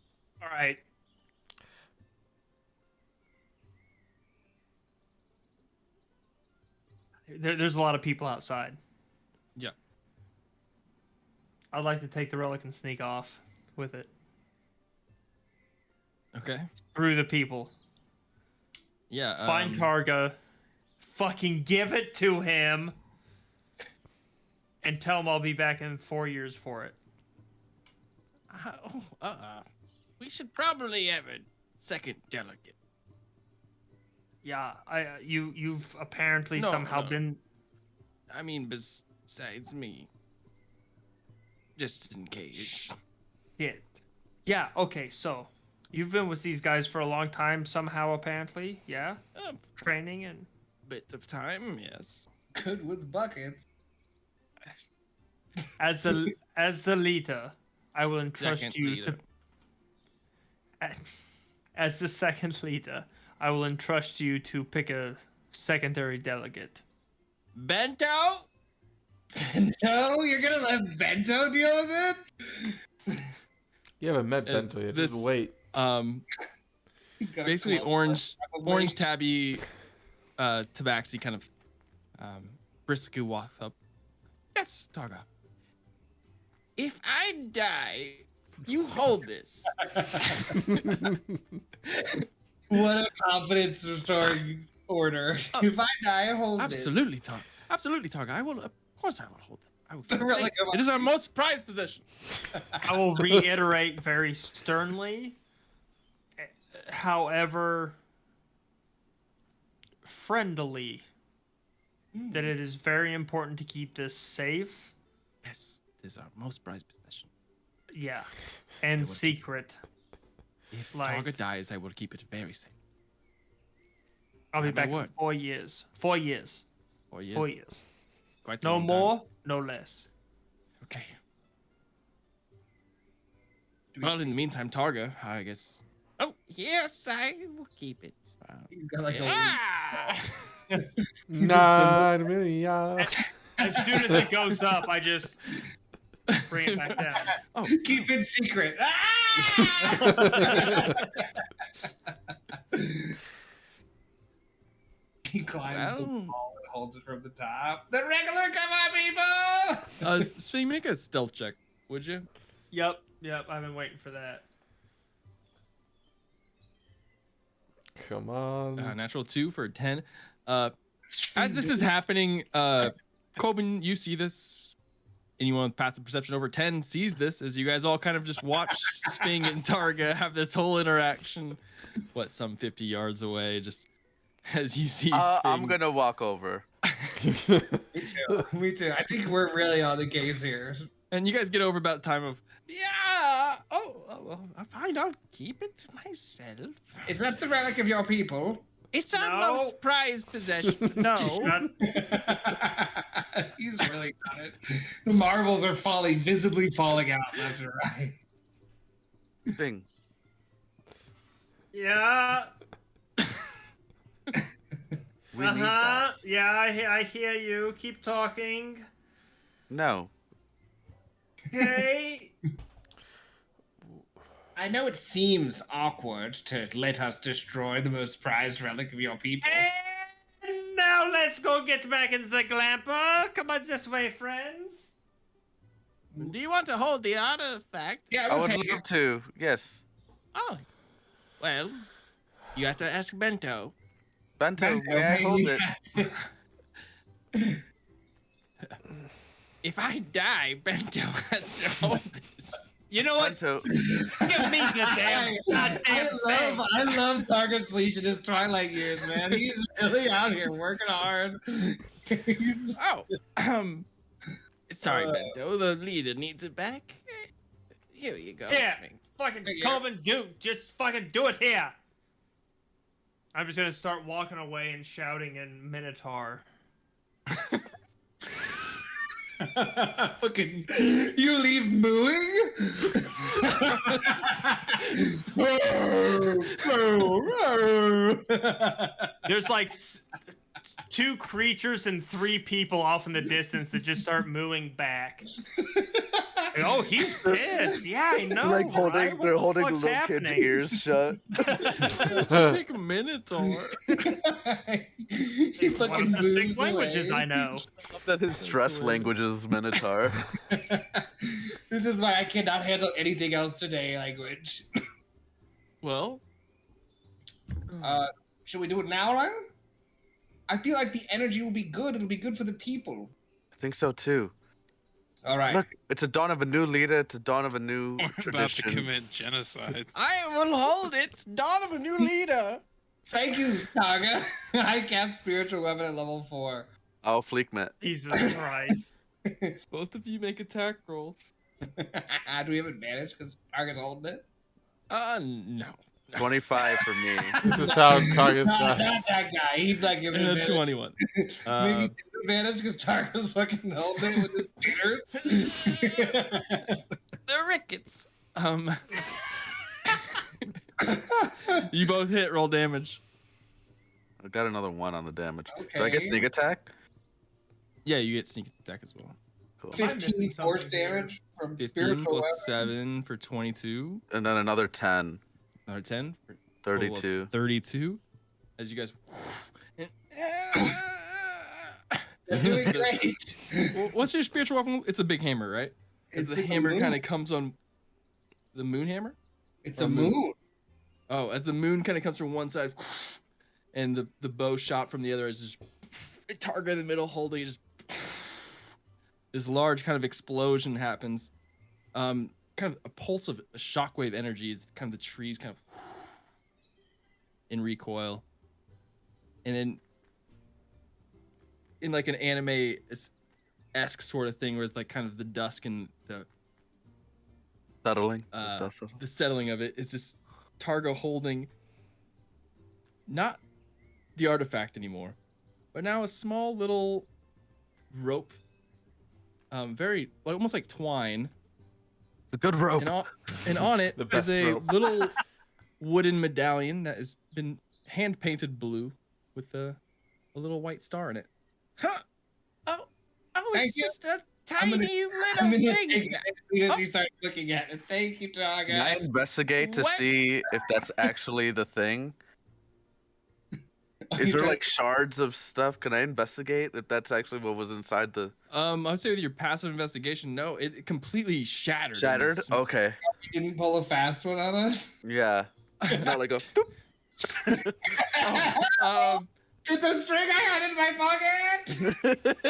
S6: There's a lot of people outside.
S4: Yeah.
S6: I'd like to take the relic and sneak off with it
S4: Okay.
S6: through the people.
S4: Yeah.
S6: Find Targa, fucking give it to him, and tell him I'll be back in 4 years for it.
S4: We should probably have a second delegate.
S6: Yeah, you've apparently
S4: No,
S6: somehow
S4: no.
S6: been.
S4: I mean, besides me. Just in case.
S6: Shit. Yeah. Okay. So, you've been with these guys for a long time. Somehow, apparently. Yeah. Training and.
S4: Bit of time, yes.
S5: Good with buckets.
S6: As the leader, I will entrust
S4: Second
S6: you
S4: leader.
S6: to. As the second leader, I will entrust you to pick a secondary delegate.
S4: Bento?
S5: Bento? You're gonna let Bento deal with it?
S2: You haven't met Bento yet. Just wait.
S5: He's got a
S4: Basically
S5: club,
S4: orange
S5: probably.
S4: tabby tabaxi kind of briskly walks up. Yes, Targa. If I die, you hold this.
S5: What a confidence restoring order. If I die, hold
S4: Absolutely, Targa. Absolutely, Targa. I will. Of course, I will hold it. I will. keep it
S5: Relic
S4: safe.
S5: of-
S4: It is our most prized possession.
S6: I will reiterate very sternly, however friendly, that it is very important to keep this safe.
S4: Yes, it is our most prized possession.
S6: Yeah, and secret.
S4: If
S6: Like-
S4: Targa dies, I will keep it very safe.
S6: I'll be
S4: Have my
S6: back in
S4: word.
S6: 4 years. 4 years.
S4: 4 years.
S6: 4 years.
S4: Quite a
S6: No
S4: long time.
S6: more, no less.
S4: Okay. Well, in the meantime, Targa, I guess. Oh, yes, I will keep it.
S5: He's got like
S4: Ah!
S2: Nah, yeah.
S6: As soon as it goes up, I just bring it back down.
S5: a keep it secret. Ah! He climbs the
S4: Well-
S5: wall and holds it from the top. The regular come on, people!
S4: Swing, make a stealth check, would you?
S6: Yep, I've been waiting for that.
S2: Come on.
S4: Natural 2 for a 10. As this is happening, Coben, you see this. Anyone with passive perception over 10 sees this as you guys all kind of just watch Swing and Targa have this whole interaction. Some 50 yards away, just as you see Swing.
S3: I'm gonna walk over.
S5: Me too. Me too. I think we're really on the case here.
S4: And you guys get over about time of, yeah, well, fine, I'll keep it to myself.
S5: Is that the relic of your people?
S4: It's our
S6: No.
S4: most prized possession. No.
S5: He's really got it. The marbles are visibly falling out left and right.
S3: Thing.
S6: Yeah.
S3: We need that.
S6: Yeah, I hear you. Keep talking.
S3: No.
S6: Okay.
S5: I know it seems awkward to let us destroy the most prized relic of your people.
S6: And now let's go get back in the glamper. Come on this way, friends.
S4: Do you want to hold the artifact?
S5: Yeah,
S3: I
S5: we'll
S3: would
S5: take
S3: love
S5: it.
S3: to. Yes.
S4: Oh. Well, you have to ask Bento.
S3: Bento, may I hold it?
S4: If I die, Bento has to hold this.
S6: You know what?
S3: Bento.
S6: Give me the damn goddamn thing.
S5: I love Target's leash in his twilight years, man. He's really out here working hard. He's-
S4: Oh, sorry, Bento. The leader needs it back. Here you go.
S6: Yeah. Fucking
S5: Yeah.
S6: Coben, just fucking do it here. I'm just gonna start walking away and shouting in Minotaur.
S5: Fucking, you leave mooing?
S6: There's like two creatures and 3 people off in the distance that just start mooing back. Oh, he's pissed. Yeah, I know.
S3: Like holding,
S6: right? What
S3: they're
S6: the
S3: holding the
S6: fuck's
S3: little kid's
S6: happening?
S3: ears shut.
S4: Take a Minotaur.
S6: It's
S5: He's
S6: one of
S5: looking
S6: the 6
S5: moves
S6: languages
S5: away.
S6: I know.
S3: That his stress language is Minotaur.
S5: This is why I cannot handle anything else today. Language.
S4: Well,
S5: Should we do it now, Ryan? I feel like the energy will be good. It'll be good for the people.
S3: I think so too.
S5: All right.
S3: Look, it's a dawn of a new leader. It's a dawn of a new
S7: We're about to
S3: tradition.
S7: commit genocide.
S8: I will hold it. Dawn of a new leader.
S5: Thank you, Taga. I cast spiritual weapon at level 4.
S3: I'll fleekmet.
S6: Jesus Christ.
S4: both of you make attack rolls.
S5: Do we have advantage because Targa's holding it?
S4: No.
S3: 25 for me.
S2: This is how targets
S5: Not
S2: die.
S5: that guy. He's not giving
S4: And a
S5: advantage.
S4: 21.
S5: Maybe disadvantage because Targa's fucking holding it with his fingers.
S4: The rickets. You both hit. Roll damage.
S3: I got another 1 on the damage.
S5: Okay.
S3: Do I get sneak attack?
S4: Yeah, you get sneak attack as well.
S3: Cool.
S5: 15 force damage from
S4: 15
S5: spiritual
S4: plus
S5: weapon.
S4: 7 for 22.
S3: And then another 10.
S4: Another 10 for total of
S3: 32.
S4: 32. As you guys.
S5: You're doing great.
S4: What's your spiritual weapon? It's a big hammer, right? As the
S5: like a
S4: hammer
S5: moon.
S4: kind of comes on the moon hammer.
S5: It's a moon.
S4: Oh, as the moon kind of comes from one side, and the bow shot from the other is just target in the middle, holding it, just this large kind of explosion happens. Kind of a pulse of a shockwave energy is kind of the trees kind of in recoil, and then in like an anime-esque sort of thing, where it's like kind of the dusk and
S3: Settling.
S4: the settling of it is just Targo holding not the artifact anymore, but now a small little rope, very almost like twine,
S3: It's a good rope.
S4: and on it
S2: The
S4: is
S2: best
S4: a
S2: rope.
S4: little wooden medallion that has been hand painted blue with a little white star in it.
S8: Huh? Oh,
S5: Thank
S8: it's
S5: you.
S8: just a
S5: I'm
S8: tiny
S5: gonna
S8: little
S5: take
S8: thing.
S5: it as soon as you start looking at it. Thank you,
S3: Can I
S5: Taga.
S3: investigate to
S8: What?
S3: see if that's actually the thing? Is there like shards of stuff? Can I investigate if that's actually what was inside the
S4: I would say with your passive investigation, no, it completely shattered.
S3: shattered? Okay.
S5: You didn't pull a fast one on us?
S3: Yeah. Not like a
S5: It's a string I had in my pocket!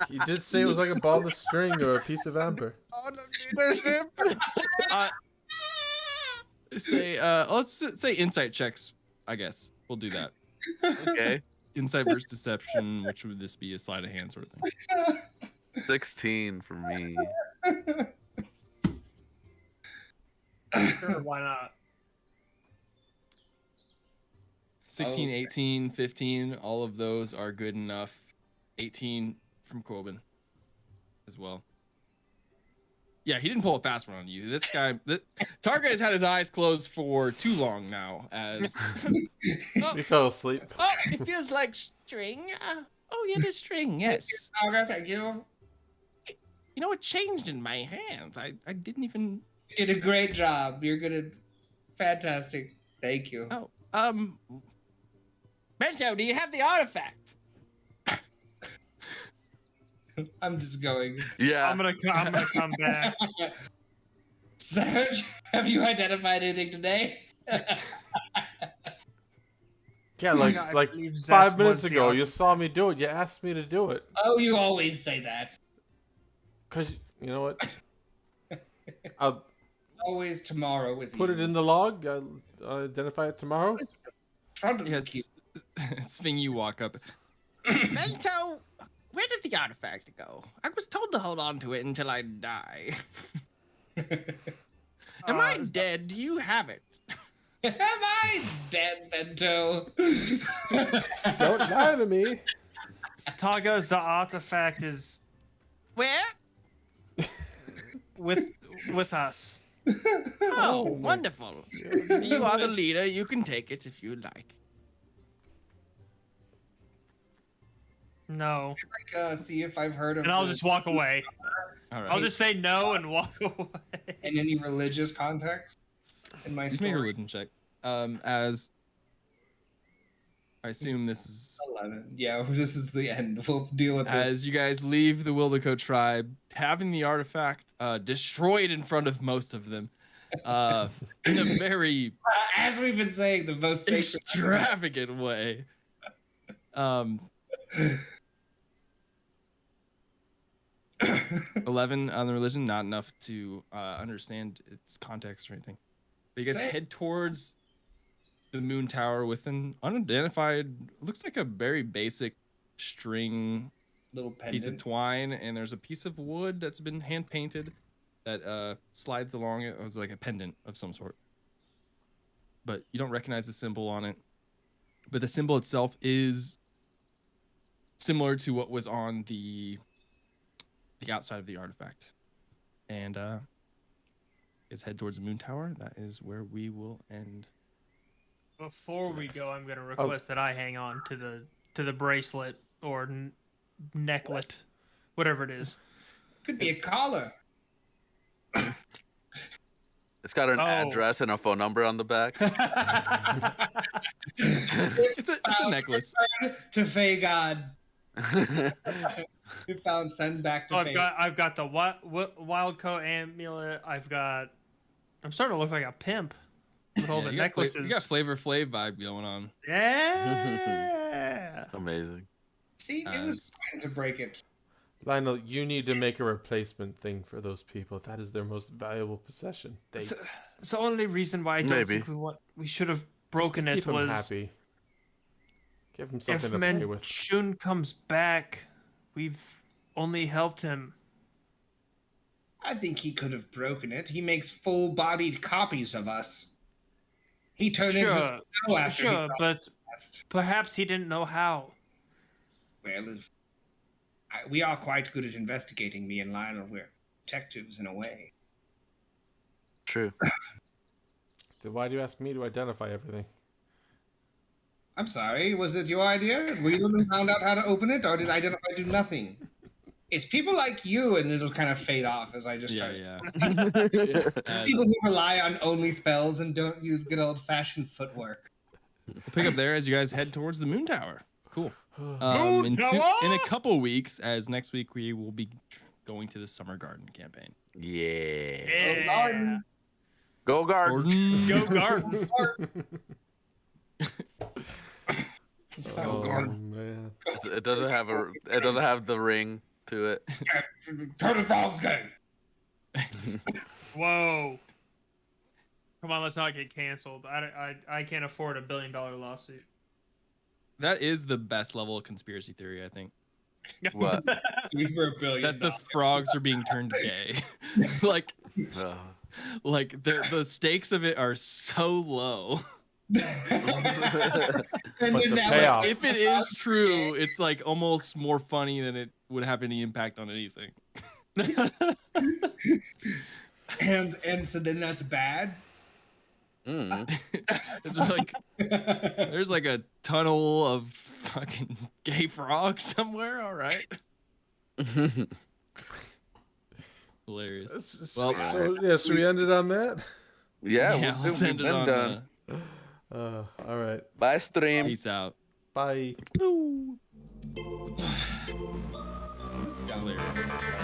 S2: You did say it was like a ball of string or a piece of amber.
S4: Let's say insight checks, I guess. We'll do that.
S3: Okay.
S4: Insight versus deception, which would this be a sleight of hand sort of thing?
S3: 16 for me.
S6: Sure, why not?
S4: 16,
S5: Okay.
S4: 18, 15, all of those are good enough. 18 from Corbin as well. Yeah, he didn't pull a fast one on you. This guy, Targa has had his eyes closed for too long now. As
S2: You fell asleep.
S8: Oh, it feels like string. Oh, yeah, the string, yes.
S5: Taga, thank you.
S8: You know, it changed in my hands. I didn't even...
S5: You did a great job. You're gonna... Fantastic. Thank you.
S8: Oh, Bento, do you have the artifact?
S5: I'm just going.
S3: Yeah.
S6: I'm gonna come back.
S5: Serge, have you identified anything today?
S2: Yeah,
S6: I
S2: like
S6: believe Zeth
S2: 5 minutes
S6: was the
S2: ago,
S6: arch-
S2: you saw me do it. You asked me to do it.
S5: Oh, you always say that.
S2: Cause you know what? I'll
S5: Always tomorrow with
S2: put
S5: you.
S2: it in the log. I'll identify it tomorrow.
S5: Front of the
S4: yes,
S5: queue.
S4: Swing, you walk up.
S8: Bento, where did the artifact go? I was told to hold on to it until I die. Am I dead? Do you have it?
S5: Am I dead, Bento?
S2: Don't lie to me.
S6: Taga's the artifact is
S8: Where?
S6: with us.
S8: Oh, wonderful. You are the leader. You can take it if you like.
S6: No.
S5: See if I've heard of
S6: And I'll
S5: the-
S6: just walk away.
S4: All right.
S6: I'll just say no and walk away.
S5: In any religious context in my
S4: Just make a
S5: story.
S4: religion check. As I assume this is
S5: 11. Yeah, this is the end. We'll deal with
S4: as
S5: this.
S4: you guys leave the Wildeco tribe, having the artifact destroyed in front of most of them, in a very
S5: As we've been saying, the most sacred.
S4: extravagant way. 11 on the religion, not enough to understand its context or anything. But you guys
S5: Same.
S4: head towards the moon tower with an unidentified, looks like a very basic string
S5: Little
S4: piece of
S5: pendant.
S4: twine, and there's a piece of wood that's been hand painted that slides along it. It was like a pendant of some sort, but you don't recognize the symbol on it. But the symbol itself is similar to what was on the outside of the artifact. And is head towards the moon tower. That is where we will end.
S6: Before we go, I'm gonna request that I hang on to the bracelet or necklet, whatever it is.
S5: Could be a collar.
S3: It's got an
S6: Oh.
S3: address and a phone number on the back.
S4: It's a necklace.
S5: To Fey God. We found send back to
S6: Oh,
S5: Fey.
S6: I've got the wild coat amulet. I'm starting to look like a pimp with all the
S4: you got
S6: necklaces.
S4: You got Flavor Flav vibe going on.
S6: Yeah.
S3: Amazing.
S5: See, it was trying to break it.
S2: Lionel, you need to make a replacement thing for those people. That is their most valuable possession. They
S6: So, the only reason why I don't
S3: Maybe.
S6: think we should have
S2: just to
S6: broken it
S2: keep them
S6: was
S2: happy. Give them
S6: if
S2: something to play with.
S6: Manchun comes back, we've only helped him.
S5: I think he could have broken it. He makes full-bodied copies of us. He turned into snow after he
S6: Sure,
S5: saw
S6: but
S5: the test.
S6: perhaps he didn't know how.
S5: Well, we are quite good at investigating, me and Lionel. We're detectives in a way.
S3: True.
S2: Then why do you ask me to identify everything?
S5: I'm sorry, was it your idea? Were you the one who found out how to open it, or did Identify do nothing? It's people like you, and it'll kind of fade off as I just start.
S4: Yeah.
S5: People who rely on only spells and don't use good old-fashioned footwork.
S4: We'll pick up there as you guys head towards the moon tower. Cool.
S6: Moon
S4: In
S6: tower?
S4: a couple weeks, as next week we will be going to the summer garden campaign.
S3: Yeah.
S6: Yeah.
S5: Garden.
S3: Go garden.
S6: Go garden.
S2: Oh man.
S3: It doesn't have the ring to it.
S5: Turtle Frogs game.
S6: Whoa. Come on, let's not get canceled. I can't afford $1 billion lawsuit.
S4: That is the best level of conspiracy theory, I think.
S3: What?
S5: For $1 billion.
S4: That the frogs are being turned gay. like the stakes of it are so low.
S5: And
S2: But
S5: then
S2: the
S5: that
S2: payoff.
S4: If it is true, it's like almost more funny than it would have any impact on anything.
S5: and so then that's bad.
S3: Mm.
S4: It's like there's like a tunnel of fucking gay frogs somewhere. All right, hilarious. Well,
S2: Should we end it on that?
S3: Yeah,
S4: let's
S3: we've
S4: end it
S3: been
S4: on.
S3: done.
S2: All right.
S3: Bye, stream.
S4: Peace out.
S2: Bye.
S4: Hilarious.